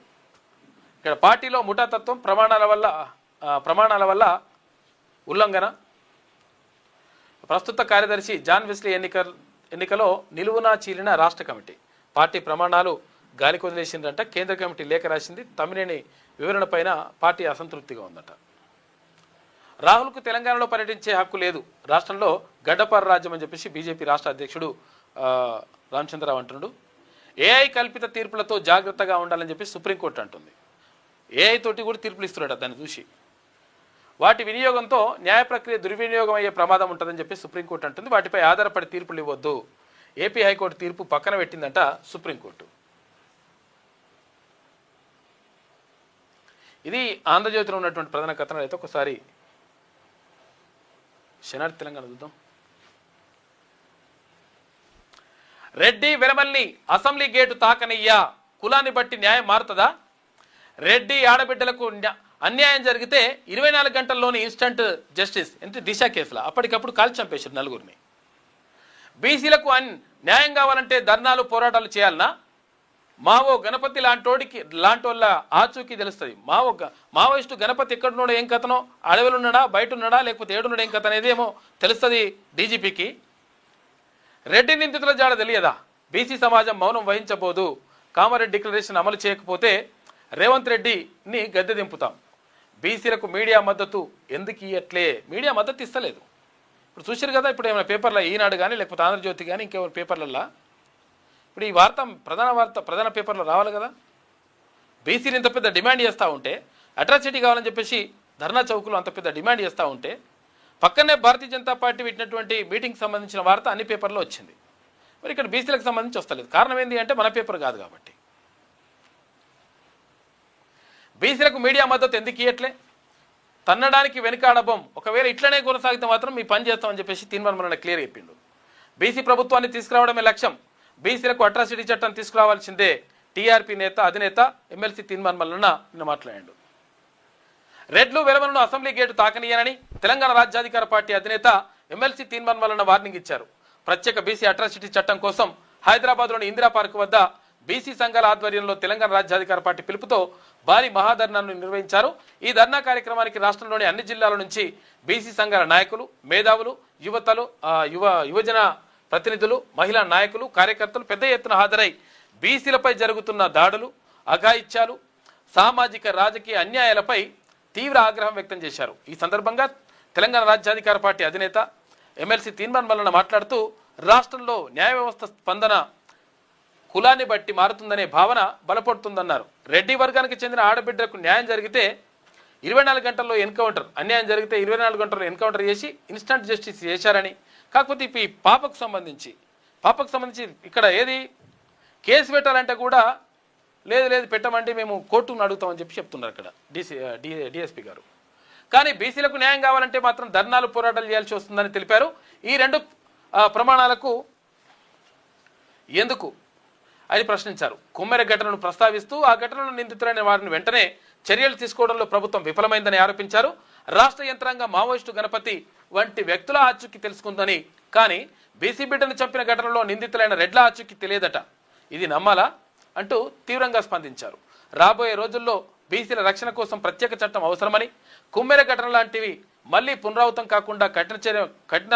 ఇక్కడ పార్టీలో ముఠాతత్వం, ప్రమాణాల వల్ల ఉల్లంఘన. ప్రస్తుత కార్యదర్శి జాన్ వెస్లీ ఎన్నికలో నిలువునా చీలిన రాష్ట్ర కమిటీ. పార్టీ ప్రమాణాలు గాలికి వదిలేసిందంట. కేంద్ర కమిటీ లేఖ రాసింది. తమ్మినేని వివరణ పైన పార్టీ అసంతృప్తిగా ఉందట. రాహుల్కు తెలంగాణలో పర్యటించే హక్కు లేదు, రాష్ట్రంలో గడ్డపార రాజ్యం అని చెప్పేసి బీజేపీ రాష్ట్ర అధ్యక్షుడు రామచంద్రరావు అంటున్నాడు. ఏఐ కల్పిత తీర్పులతో జాగ్రత్తగా ఉండాలని చెప్పి సుప్రీంకోర్టు అంటుంది. ఏఐ తోటి కూడా తీర్పులు ఇస్తున్నాడు దాన్ని చూసి. వాటి వినియోగంతో న్యాయ ప్రక్రియ దుర్వినియోగం అయ్యే ప్రమాదం ఉంటుందని చెప్పి సుప్రీంకోర్టు అంటుంది. వాటిపై ఆధారపడి తీర్పులు ఇవ్వద్దు. ఏపీ హైకోర్టు తీర్పు పక్కన పెట్టిందంట సుప్రీంకోర్టు. ఇది ఆంధ్రజ్యోతిలో ఉన్నటువంటి ప్రధాన కథనాలు. అయితే ఒకసారి శనార్థి తెలంగాణ చూద్దాం. రెడ్డి వెలమల్ని అసెంబ్లీ గేటు తాకనయ్యా, కులాన్ని బట్టి న్యాయం మారుతుందా? రెడ్డి ఆడబిడ్డలకు అన్యాయం జరిగితే 24 గంటల్లోని ఇన్స్టంట్ జస్టిస్. అంటే దిశ కేసులో అప్పటికప్పుడు కాల్చి చంపేశారు నలుగురిని. బీసీలకు న్యాయం కావాలంటే ధర్నాలు, పోరాటాలు చేయాలన్నా? మావో గణపతి లాంటోళ్ళ ఆచూకీ తెలుస్తుంది. మావోయిస్టు గణపతి ఎక్కడున్నాడో ఏం కథనో, అడవిలో ఉన్నాడా, బయట ఉన్నాడా, లేకపోతే ఏడున్నాడు ఏం కథ అనేది ఏమో తెలుస్తుంది డీజీపీకి. రెడ్డి నిందితుల జాడ తెలియదా? బీసీ సమాజం మౌనం వహించబోదు. కామారెడ్డి డిక్లరేషన్ అమలు చేయకపోతే రేవంత్ రెడ్డిని గద్దె దింపుతాం. బీసీలకు మీడియా మద్దతు ఎందుకు ఇయ్యట్లే? మీడియా మద్దతు ఇస్తలేదు. ఇప్పుడు చూసారు కదా, ఇప్పుడు ఏమైనా పేపర్లో ఈనాడు కానీ లేకపోతే ఆంధ్రజ్యోతి కానీ ఇంకెవరి పేపర్లల్లో ఇప్పుడు ఈ ప్రధాన పేపర్లో రావాలి కదా. బీసీలు ఇంత పెద్ద డిమాండ్ చేస్తూ ఉంటే, అట్రాసిటీ కావాలని చెప్పేసి ధర్నా చౌకులు అంత పెద్ద డిమాండ్ చేస్తూ ఉంటే, పక్కనే భారతీయ జనతా పార్టీ పెట్టినటువంటి మీటింగ్కి సంబంధించిన వార్త అన్ని పేపర్లో వచ్చింది. మరి ఇక్కడ బీసీలకు సంబంధించి వస్తలేదు. కారణం ఏంటి అంటే మన పేపర్ కాదు కాబట్టి. బీసీలకు మీడియా మద్దతు ఎందుకు ఇయ్యట్లే? తన్నడానికి వెనుకాడబం. ఒకవేళ ఇట్లనే కొనసాగితే మాత్రం మీ పని చేస్తామని చెప్పేసి తీర్మానం క్లియర్ చెప్పిండు. బీసీ ప్రభుత్వాన్ని తీసుకురావడమే లక్ష్యం. బీసీలకు అట్రాసిటీ చట్టం తీసుకురావాల్సిందే. టీఆర్పీ అధినేత ఎమ్మెల్సీ తీర్మానం నిన్న మాట్లాడాడు. రెడ్లు వెలమలను అసెంబ్లీ గేటు తాకనీయనని తెలంగాణ రాజ్యాధికార పార్టీ అధినేత ఎమ్మెల్సీ తీర్మానం వార్నింగ్ ఇచ్చారు. ప్రత్యేక బీసీ అట్రాసిటీ చట్టం కోసం హైదరాబాద్లోని ఇందిరా పార్క్ వద్ద బీసీ సంఘాల ఆధ్వర్యంలో తెలంగాణ రాజ్యాధికార పార్టీ పిలుపుతో భారీ మహాధర్నాను నిర్వహించారు. ఈ ధర్నా కార్యక్రమానికి రాష్ట్రంలోని అన్ని జిల్లాల నుంచి బీసీ సంఘాల నాయకులు, మేధావులు, యువజన ప్రతినిధులు, మహిళా నాయకులు, కార్యకర్తలు పెద్ద ఎత్తున హాజరై బీసీలపై జరుగుతున్న దాడులు, అఘాయిత్యాలు, సామాజిక రాజకీయ అన్యాయాలపై తీవ్ర ఆగ్రహం వ్యక్తం చేశారు. ఈ సందర్భంగా తెలంగాణ రాజ్యాధికార పార్టీ అధినేత ఎమ్మెల్సీ తీర్మానం మాట్లాడుతూ రాష్ట్రంలో న్యాయ వ్యవస్థ స్పందన కులాన్ని బట్టి మారుతుందనే భావన బలపడుతుందన్నారు. రెడ్డి వర్గానికి చెందిన ఆడబిడ్డలకు న్యాయం జరిగితే 24 గంటల్లో ఎన్కౌంటర్, అన్యాయం జరిగితే 24 గంటల్లో ఎన్కౌంటర్ చేసి ఇన్స్టంట్ జస్టిస్ చేశారని. కాకపోతే ఇప్పుడు ఈ పాపకు సంబంధించి ఇక్కడ ఏది కేసు పెట్టాలంటే కూడా లేదు పెట్టమంటే మేము కోర్టును అడుగుతామని చెప్పి చెప్తున్నారు అక్కడ డిఎస్పీ గారు. కానీ బీసీలకు న్యాయం కావాలంటే మాత్రం ధర్నాలు, పోరాటాలు చేయాల్సి వస్తుందని తెలిపారు. ఈ రెండు ప్రమాణాలకు ఎందుకు అని ప్రశ్నించారు. కుమ్మెర ఘటనను ప్రస్తావిస్తూ ఆ ఘటనలో నిందితులైన వారిని వెంటనే చర్యలు తీసుకోవడంలో ప్రభుత్వం విఫలమైందని ఆరోపించారు. రాష్ట్ర యంత్రాంగం మావోయిస్టు గణపతి వంటి వ్యక్తుల ఆచూకీ తెలుసుకుందని, కానీ బీసీ బిడ్డను చంపిన ఘటనలో నిందితులైన రెడ్ల ఆచూకీ తెలియదట. ఇది నమ్మాలా అంటూ తీవ్రంగా స్పందించారు. రాబోయే రోజుల్లో బీసీల రక్షణ కోసం ప్రత్యేక చట్టం అవసరమని, కుమ్మెర ఘటన లాంటివి మళ్లీ పునరావృతం కాకుండా కఠిన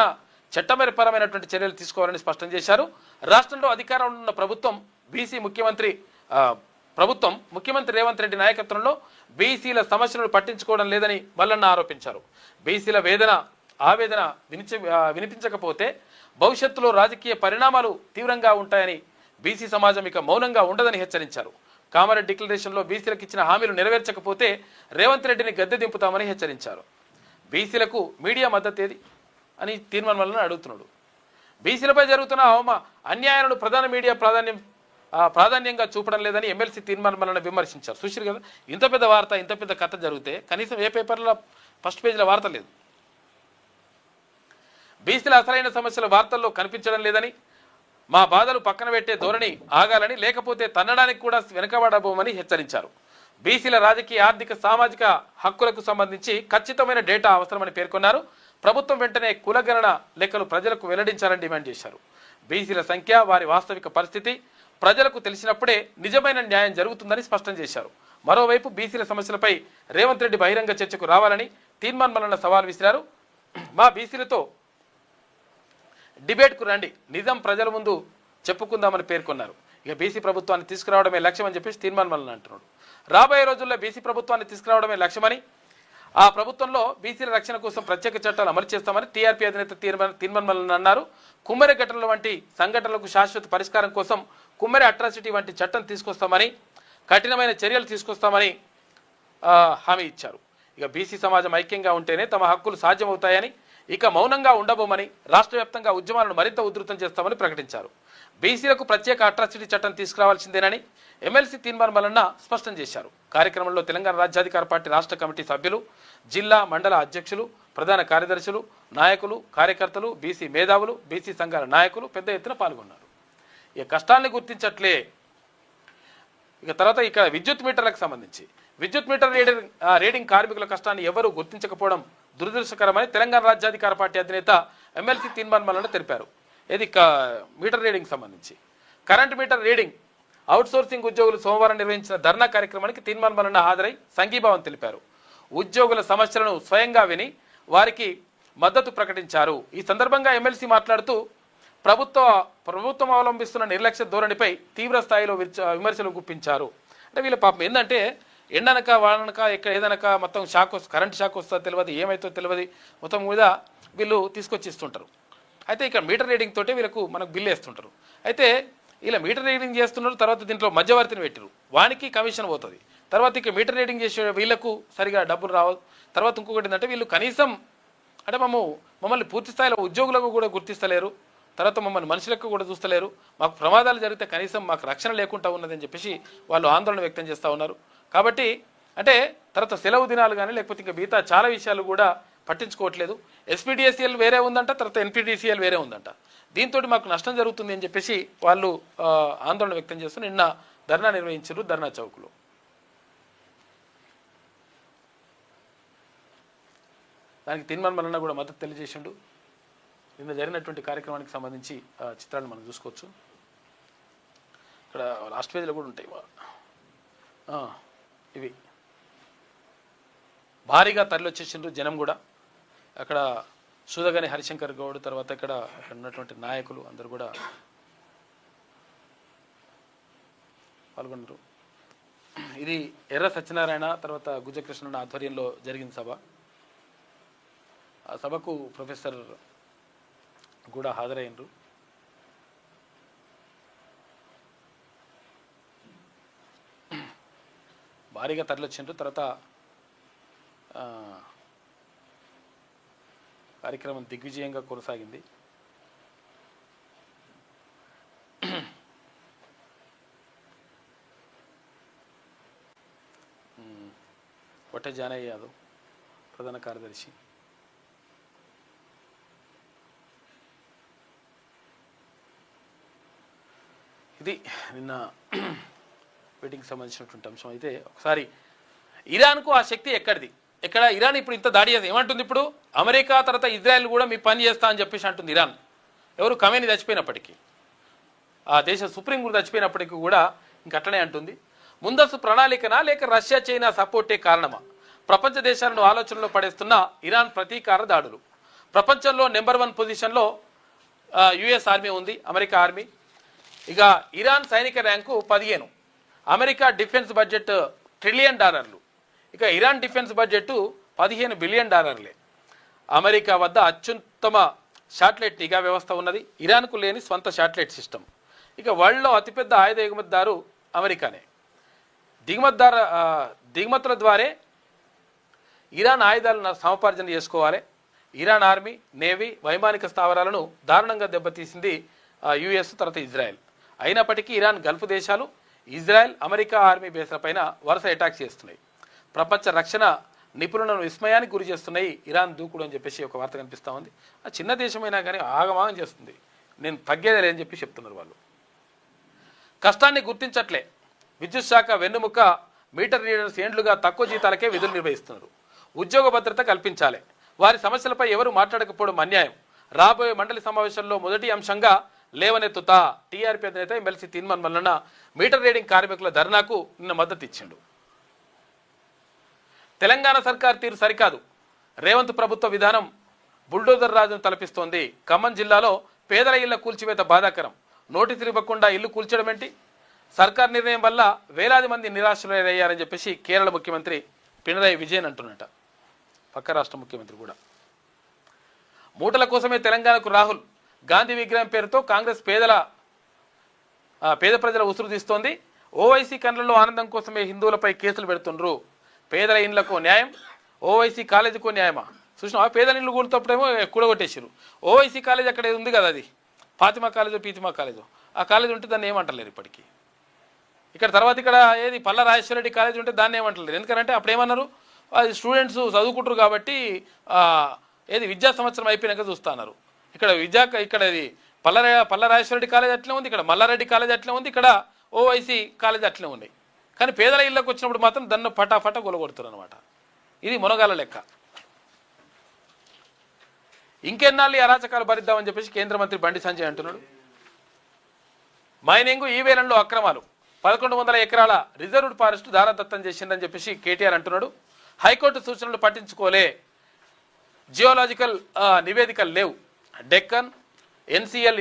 చట్టపరమైనటువంటి చర్యలు తీసుకోవాలని స్పష్టం చేశారు. రాష్ట్రంలో అధికారంలో ఉన్న బీసీ ముఖ్యమంత్రి రేవంత్ రెడ్డి నాయకత్వంలో బీసీల సమస్యలను పట్టించుకోవడం లేదని మల్లన్న ఆరోపించారు. బీసీల ఆవేదన వినిపించకపోతే భవిష్యత్తులో రాజకీయ పరిణామాలు తీవ్రంగా ఉంటాయని, బీసీ సమాజం ఇక మౌనంగా ఉండదని హెచ్చరించారు. కామారెడ్డి డిక్లరేషన్లో బీసీలకు ఇచ్చిన హామీలు నెరవేర్చకపోతే రేవంత్ రెడ్డిని గద్దె దింపుతామని హెచ్చరించారు. బీసీలకు మీడియా మద్దతు ఏది అని తీర్మానం అడుగుతున్నాడు. బీసీలపై జరుగుతున్న అన్యాయాలను ప్రధాన మీడియా ప్రాధాన్యంగా చూపడం లేదని ఎమ్మెల్సీ తీర్మానం విమర్శించారు. చూసారు కదా, ఇంత పెద్ద వార్త, ఇంత పెద్ద కథ జరిగితే కనీసం ఏ పేపర్లో ఫస్ట్ పేజీలో వార్త లేదు. బీసీల అసలైన సమస్యల వార్తల్లో కనిపించడం లేదని, మా బాధలు పక్కన పెట్టే ధోరణి ఆగాలని, లేకపోతే తన్నడానికి కూడా వెనకబడబోమని హెచ్చరించారు. బీసీల రాజకీయ, ఆర్థిక, సామాజిక హక్కులకు సంబంధించి ఖచ్చితమైన డేటా అవసరమని పేర్కొన్నారు. ప్రభుత్వం వెంటనే కులగణన లెక్కలు ప్రజలకు వెల్లడించాలని డిమాండ్ చేశారు. బీసీల సంఖ్య, వారి వాస్తవిక పరిస్థితి ప్రజలకు తెలిసినప్పుడే నిజమైన న్యాయం జరుగుతుందని స్పష్టం చేశారు. మరోవైపు బీసీల సమస్యలపై రేవంత్ రెడ్డి బహిరంగ చర్చకు రావాలని తీర్మాన్ మల్లన్న సవాల్ విసిరారు. మా బీసీలతో డిబేట్కు రండి, నిజం ప్రజల ముందు చెప్పుకుందామని పేర్కొన్నారు. ఇక బీసీ ప్రభుత్వాన్ని తీసుకురావడమే లక్ష్యం అని చెప్పేసి తీర్మాన్ మల్లన్న అంటున్నాడు. రాబోయే రోజుల్లో బీసీ ప్రభుత్వాన్ని తీసుకురావడమే లక్ష్యమని, ఆ ప్రభుత్వంలో బీసీల రక్షణ కోసం ప్రత్యేక చట్టాలు అమలు చేస్తామని టీఆర్పీ అధినేత తీర్మాన్ మల్లన్న అన్నారు. కుమ్మరి ఘటనల వంటి సంఘటనలకు శాశ్వత పరిష్కారం కోసం కుమ్మరి అట్రాసిటీ వంటి చట్టం తీసుకొస్తామని, కఠినమైన చర్యలు తీసుకొస్తామని హామీ ఇచ్చారు. ఇక బీసీ సమాజం ఐక్యంగా ఉంటేనే తమ హక్కులు సాధ్యమవుతాయని, ఇక మౌనంగా ఉండబోమని, రాష్ట్ర వ్యాప్తంగా ఉద్యమాలను మరింత ఉధృతం చేస్తామని ప్రకటించారు. బీసీలకు ప్రత్యేక అట్రాసిటీ చట్టం తీసుకురావాల్సిందేనని ఎమ్మెల్సీ తీర్మాన్ మల్లన్న స్పష్టం చేశారు. కార్యక్రమంలో తెలంగాణ రాజ్యాధికార పార్టీ రాష్ట్ర కమిటీ సభ్యులు, జిల్లా మండల అధ్యక్షులు, ప్రధాన కార్యదర్శులు, నాయకులు, కార్యకర్తలు, బీసీ మేధావులు, బీసీ సంఘాల నాయకులు పెద్ద ఎత్తున పాల్గొన్నారు. ఇక కష్టాన్ని గుర్తించట్లే. ఇక తర్వాత ఇక్కడ విద్యుత్ మీటర్లకు సంబంధించి విద్యుత్ మీటర్ రీడింగ్ కార్మికుల కష్టాన్ని ఎవరూ గుర్తించకపోవడం దురదృష్టకరమని తెలంగాణ రాజ్యాధికార పార్టీ అధినేత ఎమ్మెల్సీ తీర్మాన్ మల్లన్న తెలిపారు. ఇది మీటర్ రీడింగ్ సంబంధించి కరెంట్ మీటర్ రీడింగ్ అవుట్సోర్సింగ్ ఉద్యోగులు సోమవారం నిర్వహించిన ధర్నా కార్యక్రమానికి తీర్మాన్ మల్లన్న హాజరై సంఘీభావం తెలిపారు. ఉద్యోగుల సమస్యలను స్వయంగా విని వారికి మద్దతు ప్రకటించారు. ఈ సందర్భంగా ఎమ్మెల్సీ మాట్లాడుతూ ప్రభుత్వం అవలంబిస్తున్న నిర్లక్ష్య ధోరణిపై తీవ్ర స్థాయిలో విమర్శలు గుప్పించారు. అంటే వీళ్ళ పాపం ఏంటంటే ఎండనక వాననక ఇక్కడ ఏదనక మొత్తం కరెంట్ షాక్ వస్తుందో తెలియదు, ఏమైతో తెలియదు, మొత్తం మీద వీళ్ళు తీసుకొచ్చి ఇస్తుంటారు. అయితే ఇక్కడ మీటర్ రీడింగ్ తోటే వీళ్ళకు మనకు బిల్లు వేస్తుంటారు. అయితే ఇలా మీటర్ రీడింగ్ చేస్తున్నారు, తర్వాత దీంట్లో మధ్యవర్తిని పెట్టిరు, వానికి కమిషన్ పోతుంది. తర్వాత ఇక మీటర్ రీడింగ్ చేసే వీళ్ళకు సరిగా డబ్బులు రావు. తర్వాత ఇంకొకటి ఏంటంటే వీళ్ళు కనీసం అంటే మమ్మల్ని పూర్తి స్థాయిలో ఉద్యోగులకు కూడా గుర్తిస్తలేరు, తర్వాత మమ్మల్ని మనుషులకు కూడా చూస్తలేరు, మాకు ప్రమాదాలు జరిగితే కనీసం మాకు రక్షణ లేకుండా ఉన్నదని చెప్పేసి వాళ్ళు ఆందోళన వ్యక్తం చేస్తూ ఉన్నారు. కాబట్టి అంటే తర్వాత సెలవు దినాలు కానీ లేకపోతే ఇంకా మిగతా చాలా విషయాలు కూడా పట్టించుకోవట్లేదు. ఎస్పీడీఎస్సీఎల్ వేరే ఉందంట, తర్వాత ఎన్పీడీసీఎల్ వేరే ఉందంట. దీంతో మాకు నష్టం జరుగుతుంది అని చెప్పేసి వాళ్ళు ఆందోళన వ్యక్తం చేస్తూ నిన్న ధర్నా నిర్వహించారు ధర్నా చౌక్లో. దానికి తీర్మాన్ మల్లన్న కూడా మద్దతు తెలియజేసిండు. నిన్న జరిగినటువంటి కార్యక్రమానికి సంబంధించి చిత్రాలను మనం చూసుకోవచ్చు. ఇక్కడ లాస్ట్ పేజీలో కూడా ఉంటాయి ఇవి. భారీగా తరలివచ్చేసిండ్రు జనం కూడా. అక్కడ సూదగాని హరిశంకర్ గౌడ్, తర్వాత ఇక్కడ ఉన్నటువంటి నాయకులు అందరూ కూడా పాల్గొన్నారు. ఇది ఎర్ర సత్యనారాయణ తర్వాత గుజ్జకృష్ణ ఆధ్వర్యంలో జరిగిన సభ. ఆ సభకు ప్రొఫెసర్ కూడా హాజరైనరు. భారీగా తరలివచ్చిండ్రు. తర్వాత కార్యక్రమం దిగ్విజయంగా కొనసాగింది. వట్టే జానయ్య యాదవ్ ప్రధాన కార్యదర్శి. ఇది నిన్న మీటింగ్కి సంబంధించినటువంటి అంశం. అయితే ఒకసారి ఇరాన్కు ఆ శక్తి ఎక్కడిది, ఎక్కడ ఇరాన్ ఇప్పుడు ఇంత దాడి చేస్తుంది ఏమంటుంది, ఇప్పుడు అమెరికా తర్వాత ఇజ్రాయెల్ కూడా మీ పని చేస్తా అని చెప్పేసి అంటుంది ఇరాన్. ఎవరు ఖమేనీ చచ్చిపోయినప్పటికీ, ఆ దేశ సుప్రీం కోర్టు చచ్చిపోయినప్పటికీ కూడా ఇంకట్లనే అంటుంది. ముందస్తు ప్రణాళికనా లేక రష్యా చైనా సపోర్టే కారణమా? ప్రపంచ దేశాలను ఆలోచనలో పడేస్తున్న ఇరాన్ ప్రతీకార దాడులు. ప్రపంచంలో నెంబర్ 1 పొజిషన్లో యుఎస్ ఆర్మీ ఉంది, అమెరికా ఆర్మీ. ఇక ఇరాన్ సైనిక rank 15. America defence budget $1 trillion. ఇక Iran defence budget $15 billion. America వద్ద అత్యుత్తమ శాటిలైట్ నిఘా వ్యవస్థ ఉన్నది, ఇరాన్కు లేని స్వంత శాటిలైట్ సిస్టమ్. ఇక వరల్డ్లో అతిపెద్ద ఆయుధ ఎగుమతిదారు అమెరికానే. దిగుమతుల ద్వారే ఇరాన్ ఆయుధాలను సముపార్జన చేసుకోవాలి. ఇరాన్ ఆర్మీ, నేవీ, వైమానిక స్థావరాలను దారుణంగా దెబ్బతీసింది యుఎస్ తర్వాత ఇజ్రాయెల్. అయినప్పటికీ ఇరాన్ గల్ఫ్ దేశాలు, ఇజ్రాయెల్, అమెరికా ఆర్మీ బేస్లపైన వరుస అటాక్స్ చేస్తున్నాయి. ప్రపంచ రక్షణ నిపుణులను విస్మయానికి గురి చేస్తున్నాయి ఇరాన్ దూకుడు అని చెప్పేసి ఒక వార్త కనిపిస్తూ ఉంది. ఆ చిన్న దేశమైనా కానీ ఆగమాగం చేస్తుంది. నేను తగ్గేదే లేదని చెప్పి చెప్తున్నారు వాళ్ళు. కష్టాన్ని గుర్తించట్లే. విద్యుత్ శాఖ వెన్నుముక మీటర్ రీడర్స్ ఏండ్లుగా తక్కువ జీతాలకే విధులు నిర్వహిస్తున్నారు. ఉద్యోగ భద్రత కల్పించాలి. వారి సమస్యలపై ఎవరు మాట్లాడకపోవడం అన్యాయం. రాబోయే మండలి సమావేశంలో మొదటి అంశంగా లేవనెత్తుతా. టీఆర్పీ అధినేత ఎమ్మెల్సీ తీన్మాన్ మల్లన్న మీటర్ రీడింగ్ కార్మికుల ధర్నాకు నిన్న మద్దతు ఇచ్చిండు. తెలంగాణ సర్కార్ తీరు సరికాదు. రేవంత్ ప్రభుత్వ విధానం బుల్డోజర్ రాజును తలపిస్తోంది. ఖమ్మం జిల్లాలో పేదల ఇళ్ల కూల్చివేత బాధాకరం. నోటీసులు ఇవ్వకుండా ఇల్లు కూల్చడం ఏంటి? సర్కార్ నిర్ణయం వల్ల వేలాది మంది నిరాశ్రయులయ్యారని చెప్పేసి కేరళ ముఖ్యమంత్రి పినరయి విజయన్ అంటున్నట. పక్క రాష్ట్ర ముఖ్యమంత్రి కూడా. మూటల కోసమే తెలంగాణకు రాహుల్. గాంధీ విగ్రహం పేరుతో కాంగ్రెస్ పేద ప్రజల ఉసురు తీస్తోంది. ఓవైసీ కన్నులలో ఆనందం కోసమే హిందువులపై కేసులు పెడుతుండ్రు. పేదల ఇండ్లకు న్యాయం, ఓవైసీ కాలేజీకో న్యాయమా? చూసినా పేదల ఇండ్లు కూడుతప్పుడేమో కూడగొట్టేసారు. ఓవైసీ కాలేజ్ అక్కడ ఉంది కదా, అది ఫాతిమా కాలేజో పీతిమా కాలేజో, ఆ కాలేజ్ ఉంటే దాన్ని ఏమంటలేరు ఇప్పటికీ. ఇక్కడ తర్వాత ఇక్కడ ఏది పల్ల రాజేశ్వరరెడ్డి కాలేజ్ ఉంటే దాన్ని ఏమంటలేరు. ఎందుకంటే అప్పుడు ఏమన్నారు, అది స్టూడెంట్స్ చదువుకుంటారు కాబట్టి ఏది విద్యా సంవత్సరం అయిపోయినాక చూస్తున్నారు. ఇక్కడ ఇది పల్ల రాజేశ్వరరెడ్డి కాలేజ్ అట్లే ఉంది, ఇక్కడ మల్లారెడ్డి కాలేజ్ అట్లే ఉంది, ఇక్కడ ఓవైసీ కాలేజ్ అట్లే ఉన్నాయి. కానీ పేదల ఇళ్ళకి వచ్చినప్పుడు మాత్రం దాన్ని ఫటాఫట గొలగొడుతారు అనమాట. ఇది మునగాల లెక్క. ఇంకెన్నాళ్ళు అరాచకాలు భరిద్దామని చెప్పేసి కేంద్ర మంత్రి బండి సంజయ్ అంటున్నాడు. మైనింగ్ ఈ వేలంలో అక్రమాలు, 1100 ఎకరాల రిజర్వ్డ్ ఫారెస్ట్ దారదత్తం చేసిందని చెప్పేసి కేటీఆర్ అంటున్నాడు. హైకోర్టు సూచనలు పట్టించుకోలే, జియోలాజికల్ నివేదికలు లేవు. డెక్కన్ ఎన్సీఎల్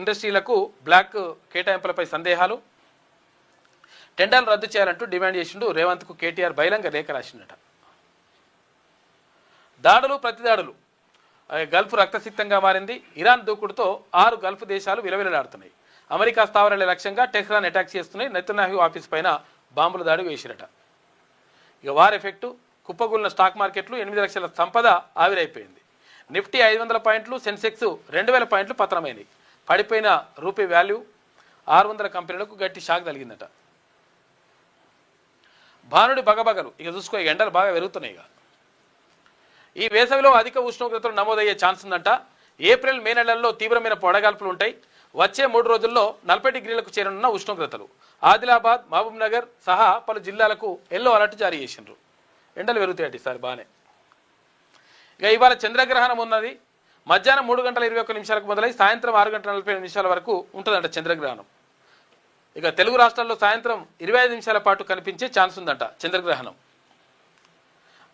ఇండస్ట్రీలకు బ్లాక్ కేటాయింపులపై సందేహాలు. టెండర్లు రద్దు చేయాలంటూ డిమాండ్ చేసిండు. రేవంత్కు కేటీఆర్ బహిరంగ లేఖ రాసిండట. దాడులు ప్రతిదాడులు, గల్ఫ్ రక్తసిక్తంగా మారింది. ఇరాన్ దూకుడుతో 6 గల్ఫ్ దేశాలు విలవిలలాడుతున్నాయి. అమెరికా స్థావరాల లక్ష్యంగా టెహ్రాన్ అటాక్ చేస్తున్నాయి. నెతన్యాహు ఆఫీస్ పైన బాంబుల దాడి వేసిరట. ఇక వార్ ఎఫెక్టు, కుప్పగూలిన స్టాక్ మార్కెట్లు, 8 లక్షల సంపద ఆవిరైపోయింది. నిఫ్టీ 500 పాయింట్లు, సెన్సెక్స్ 2000 పాయింట్లు పతనమైనవి. పడిపోయిన రూపీ వాల్యూ 600 కంపెనీలకు గట్టి షాక్ తగిలిందట. భానుడి బగబగలు, ఇక చూసుకో, ఎండలు బాగా పెరుగుతున్నాయి. ఇక ఈ వేసవిలో అధిక ఉష్ణోగ్రతలు నమోదయ్యే ఛాన్స్ ఉందంట. ఏప్రిల్ మే నెలల్లో తీవ్రమైన పొడగాల్పులు ఉంటాయి. వచ్చే 3 రోజుల్లో 40 డిగ్రీలకు చేరనున్న ఉష్ణోగ్రతలు. ఆదిలాబాద్, మహబూబ్ నగర్ సహా పలు జిల్లాలకు ఎల్లో అలర్ట్ జారీ చేసిండ్రు. ఎండలు పెరుగుతాయట ఈసారి బాగానే. ఇక ఇవాళ చంద్రగ్రహణం ఉన్నది. మధ్యాహ్నం 3:21 మొదలై సాయంత్రం 6:45 వరకు ఉంటుందంట చంద్రగ్రహణం. ఇక తెలుగు రాష్ట్రాల్లో సాయంత్రం 25 నిమిషాల పాటు కనిపించే ఛాన్స్ ఉందంట చంద్రగ్రహణం.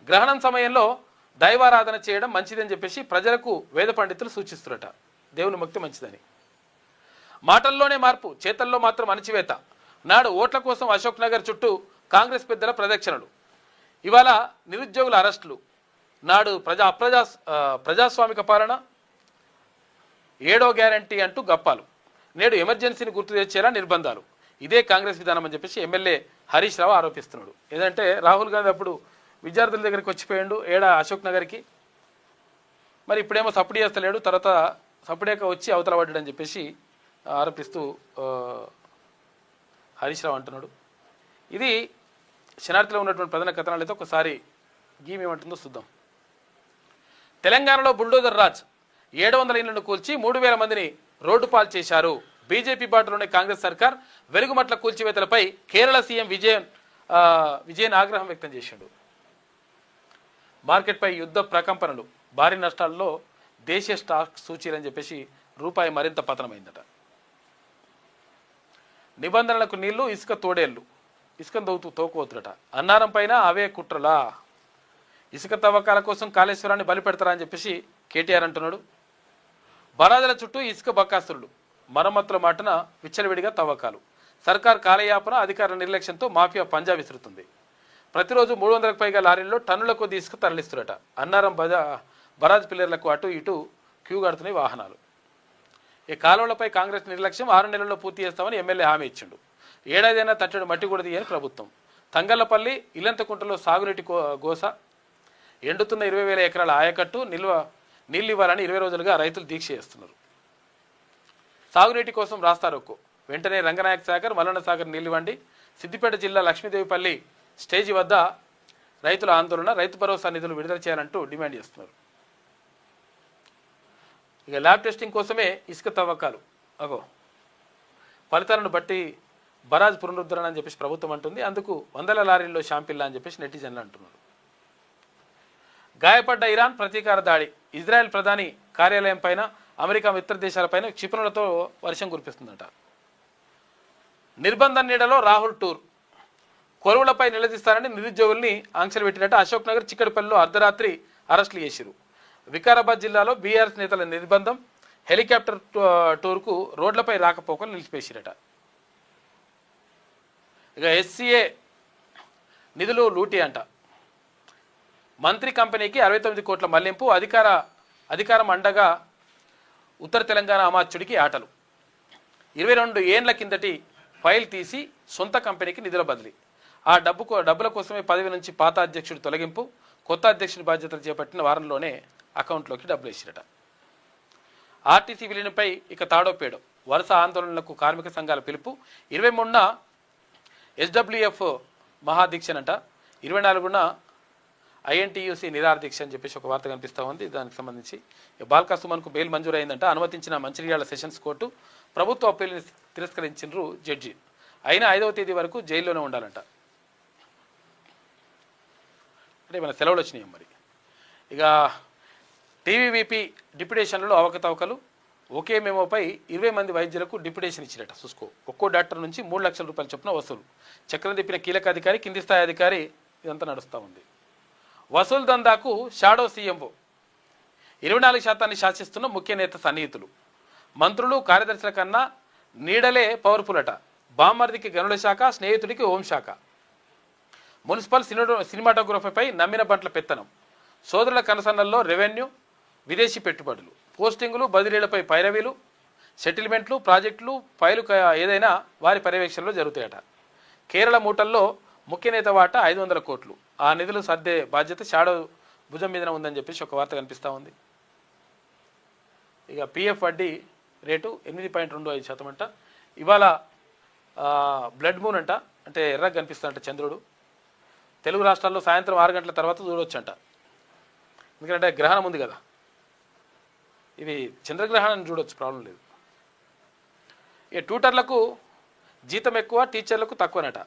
గ్రహణం సమయంలో దైవారాధన చేయడం మంచిదని చెప్పేసి ప్రజలకు వేద పండితులు సూచిస్తున్నట. దేవుని భక్తి మంచిదని. మాటల్లోనే మార్పు, చేతల్లో మాత్రం అణచివేత. నాడు ఓట్ల కోసం అశోక్ నగర్ చుట్టూ కాంగ్రెస్ పెద్దల ప్రదక్షిణలు. ఇవాళ నిరుద్యోగుల అరెస్టులు. నాడు ప్రజాస్వామిక పాలన 7వ గ్యారంటీ అంటూ గప్పాలు. నేడు ఎమర్జెన్సీని గుర్తు తెచ్చేలా నిర్బంధాలు. ఇదే కాంగ్రెస్ విధానం అని చెప్పేసి ఎమ్మెల్యే హరీష్ రావు ఆరోపిస్తున్నాడు. ఏదంటే రాహుల్ గాంధీ అప్పుడు విద్యార్థుల దగ్గరికి వచ్చిపోయాడు అశోక్ నగర్కి. మరి ఇప్పుడేమో సపోర్ట్ చేస్తలేడు, తర్వాత సపోర్టేక వచ్చి అవతల పడ్డాడని చెప్పేసి ఆరోపిస్తూ హరీష్ రావు అంటున్నాడు. ఇది శనార్థిలో ఉన్నటువంటి ప్రధాన కథనాలు అయితే ఒకసారి గీమేమంటుందో చూద్దాం. తెలంగాణలో బుల్డోజర్ రాజ్, 700 ఇళ్లను కూల్చి 3000 మందిని రోడ్డు పాలు చేశారు. బీజేపీ బాటలోనే కాంగ్రెస్ సర్కార్. వెలుగుమట్ల కూల్చివేతలపై కేరళ సీఎం విజయన్ ఆగ్రహం వ్యక్తం చేశాడు. మార్కెట్పై యుద్ధ ప్రకంపనలు, భారీ నష్టాల్లో దేశీయ స్టాక్ సూచీలని చెప్పేసి రూపాయి మరింత పతనమైందట. నిబంధనలకు నీళ్లు, ఇసుక తోడేళ్లు. ఇసుకను తోకుపోతున్నట. అన్నారం పైన అవే కుట్రలా. ఇసుక తవ్వకాల కోసం కాళేశ్వరాన్ని బలిపెడతారా అని చెప్పేసి కేటీఆర్ అంటున్నాడు. బరాజుల చుట్టూ ఇసుక బకాసురులు. మరమ్మతుల మాటన విచ్చలవిడిగా తవ్వకాలు. సర్కార్ కాలయాపన, అధికారుల నిర్లక్ష్యంతో మాఫియా పంజా విసురుతుంది. ప్రతిరోజు 300కు పైగా లారీల్లో టన్నుల కొద్ది ఇసుక తరలిస్తున్నట. అన్నారం బరాజ్ పిల్లర్లకు అటు ఇటు క్యూ కడుతున్నాయి వాహనాలు. ఈ కాలువలపై కాంగ్రెస్ నిర్లక్ష్యం. 6 నెలల్లో పూర్తి చేస్తామని ఎమ్మెల్యే హామీ ఇచ్చిండు. ఏడాదైనా తట్టడు మట్టి కూడా తీయని ప్రభుత్వం. తంగళ్లపల్లి, ఇల్లంతకుంటలో సాగునీటి గోస. ఎండుతున్న 20,000 ఎకరాల ఆయకట్టు నీళ్ళు ఇవ్వాలని 20 రోజులుగా రైతులు దీక్ష చేస్తున్నారు. సాగునీటి కోసం రాస్తారోకో. వెంటనే రంగనాయక సాగర్, మల్లన్న సాగర్ నీళ్ళు ఇవ్వండి. సిద్దిపేట జిల్లా లక్ష్మీదేవిపల్లి స్టేజీ వద్ద రైతుల ఆందోళన. రైతు భరోసా నిధులు విడుదల చేయాలంటూ డిమాండ్ చేస్తున్నారు. ఇక ల్యాబ్ టెస్టింగ్ కోసమే ఇసుక తవ్వకాలు అగో ఫలితాలను బట్టి బరాజ్ పునరుద్ధరణ అని చెప్పేసి ప్రభుత్వం అంటుంది. అందుకు వందల లారీల్లో షాంపిల్లా అని చెప్పేసి నెటిజన్లు అంటున్నారు. గాయపడ్డ ఇరాన్ ప్రతీకార దాడి. ఇజ్రాయెల్ ప్రధాని కార్యాలయం పైన అమెరికా మిత్ర దేశాలపైన క్షిపణులతో వర్షం కురిపిస్తుందట. నిర్బంధం నీడలో రాహుల్ టూర్. కొలువులపై నిలదీస్తారని నిరుద్యోగుల్ని ఆంక్షలు పెట్టినట్టు అశోక్ నగర్ చిక్కడిపల్లిలో అర్ధరాత్రి అరెస్టులు చేసిరు. వికారాబాద్ జిల్లాలో బీఆర్ఎస్ నేతల నిర్బంధం. హెలికాప్టర్ టూర్కు రోడ్లపై రాకపోకలు నిలిచిపేసిరట. ఇక ఎస్సీఏ నిధులు లూటీ అంట. మంత్రి కంపెనీకి 69 కోట్ల మళ్లింపు. అధికారం అండగా ఉత్తర తెలంగాణ అమాత్యుడికి ఆటలు. 22 ఏండ్ల కిందటి ఫైల్ తీసి సొంత కంపెనీకి నిధుల బదిలీ. ఆ డబ్బుల కోసమే పదవి నుంచి పాత అధ్యక్షుడు తొలగింపు. కొత్త అధ్యక్షుడి బాధ్యతలు చేపట్టిన వారంలోనే అకౌంట్లోకి డబ్బులు వేసిరట. ఆర్టీసీ విలీనంపై ఇక తాడోపేడో. వరుస ఆందోళనలకు కార్మిక సంఘాల పిలుపు. 23న ఎస్డబ్ల్యూఎఫ్ మహాదీక్షనంట. 24న ఐఎన్టీయూసీ నిరాహార దీక్ష అని చెప్పేసి ఒక వార్త కనిపిస్తూ ఉంది. దానికి సంబంధించి బాల్కా సుమన్కు బెయిల్ మంజూరు అయిందంట. అనుమతించిన మంచిర్యాల సెషన్స్ కోర్టు ప్రభుత్వ అప్పీల్ని తిరస్కరించారు జడ్జి. అయినా 5వ తేదీ వరకు జైల్లోనే ఉండాలంట. అంటే మన సెలవులు వచ్చినాయి మరి. ఇక టీవీవీపీ డిప్యుటేషన్లలో అవకతవకలు. ఒకే మెమోపై 20 మంది వైద్యులకు డిప్యుటేషన్ ఇచ్చిరట. చూసుకో, ఒక్కో డాక్టర్ నుంచి 3 లక్షల రూపాయల చొప్పున వసూలు. చక్రం తిప్పిన కీలక అధికారి, కింది స్థాయి అధికారి, ఇదంతా నడుస్తూ ఉంది. వసూలు దందాకు షాడో సీఎంఓ. 24% శాసిస్తున్న ముఖ్య నేత సన్నిహితులు. మంత్రులు కార్యదర్శుల కన్నా నీడలే పవర్ఫుల్ అట. బామ్మర్దికి గనుల శాఖ, స్నేహితుడికి హోంశాఖ. మున్సిపల్ సినిమాటోగ్రఫీపై నమ్మిన బంట్ల పెత్తనం. సోదరుల కనసన్నల్లో రెవెన్యూ, విదేశీ పెట్టుబడులు. పోస్టింగులు, బదిలీలపై పైరవీలు. సెటిల్మెంట్లు, ప్రాజెక్టులు, ఫైలు ఏదైనా వారి పర్యవేక్షణలో జరుగుతాయట. కేరళ మూటల్లో ముఖ్య నేత వాటా 500 కోట్లు. ఆ నిధులు సర్దే బాధ్యత షాడో భుజం మీదన ఉందని చెప్పేసి ఒక వార్త కనిపిస్తూ ఉంది. ఇక పిఎఫ్ వడ్డీ రేటు 8.25% అంట. ఇవాళ బ్లడ్ మూన్ అంట, అంటే ఎర్రగా కనిపిస్తుందంట చంద్రుడు. తెలుగు రాష్ట్రాల్లో సాయంత్రం 6 గంటల తర్వాత చూడవచ్చంట. ఎందుకంటే గ్రహణం ఉంది కదా, ఇవి చంద్రగ్రహణాన్ని చూడవచ్చు, ప్రాబ్లం లేదు. ఇక ట్యూటర్లకు జీతం ఎక్కువ, టీచర్లకు తక్కువనట.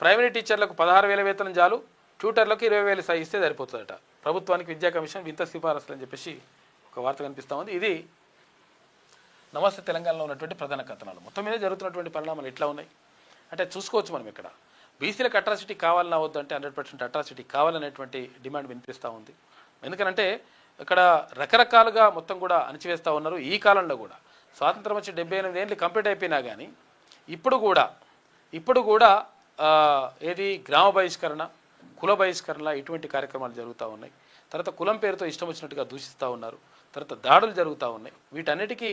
ప్రైమరీ టీచర్లకు 16,000 వేతనం చాలు, ట్యూటర్లకు 20,000 ఇస్తే సరిపోతుందట. ప్రభుత్వానికి విద్యా కమిషన్ వింత సిఫారసులు అని చెప్పేసి ఒక వార్త కనిపిస్తూ ఉంది. ఇది నమస్తే తెలంగాణలో ఉన్నటువంటి ప్రధాన కథనాలు. మొత్తం మీద జరుగుతున్నటువంటి పరిణామాలు ఎట్లా ఉన్నాయి అంటే చూసుకోవచ్చు మనం. ఇక్కడ బీసీలకు అట్రాసిటీ కావాలన్నా వద్దు అంటే 100% అట్రాసిటీ కావాలనేటువంటి డిమాండ్ వినిపిస్తూ ఉంది. ఎందుకనంటే ఇక్కడ రకరకాలుగా మొత్తం కూడా అణచివేస్తూ ఉన్నారు. ఈ కాలంలో కూడా స్వాతంత్రం వచ్చి 78 ఏళ్ళు కంప్లీట్ అయిపోయినా కానీ ఇప్పుడు కూడా ఏది గ్రామ బహిష్కరణ, కుల బహిష్కరణ, ఇటువంటి కార్యక్రమాలు జరుగుతూ ఉన్నాయి. తర్వాత కులం పేరుతో ఇష్టం వచ్చినట్టుగా దూషిస్తూ ఉన్నారు. తర్వాత దాడులు జరుగుతూ ఉన్నాయి. వీటన్నిటికీ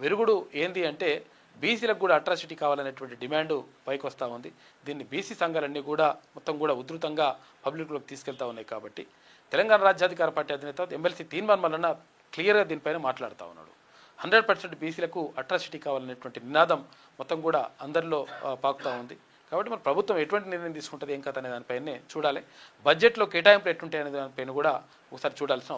వెరుగుడు ఏంది అంటే బీసీలకు కూడా అట్రాసిటీ కావాలనేటువంటి డిమాండు పైకి వస్తూ ఉంది. దీన్ని బీసీ సంఘాలన్నీ కూడా మొత్తం కూడా ఉధృతంగా పబ్లిక్లోకి తీసుకెళ్తా ఉన్నాయి. కాబట్టి తెలంగాణ రాజ్యాధికార పార్టీ అధినేత ఎమ్మెల్సీ తీర్మానం వలన క్లియర్గా దీనిపైన మాట్లాడుతూ ఉన్నాడు. 100% బీసీలకు అట్రాసిటీ కావాలనేటువంటి నినాదం మొత్తం కూడా అందరిలో పాకుతూ ఉంది. కాబట్టి మరి ప్రభుత్వం ఎటువంటి నిర్ణయం తీసుకుంటుంది ఏం కథ అనే దానిపైనే చూడాలి. బడ్జెట్లో కేటాయింపులు ఎట్లుంటాయి అనే దానిపైన కూడా ఒకసారి చూడాల్సిన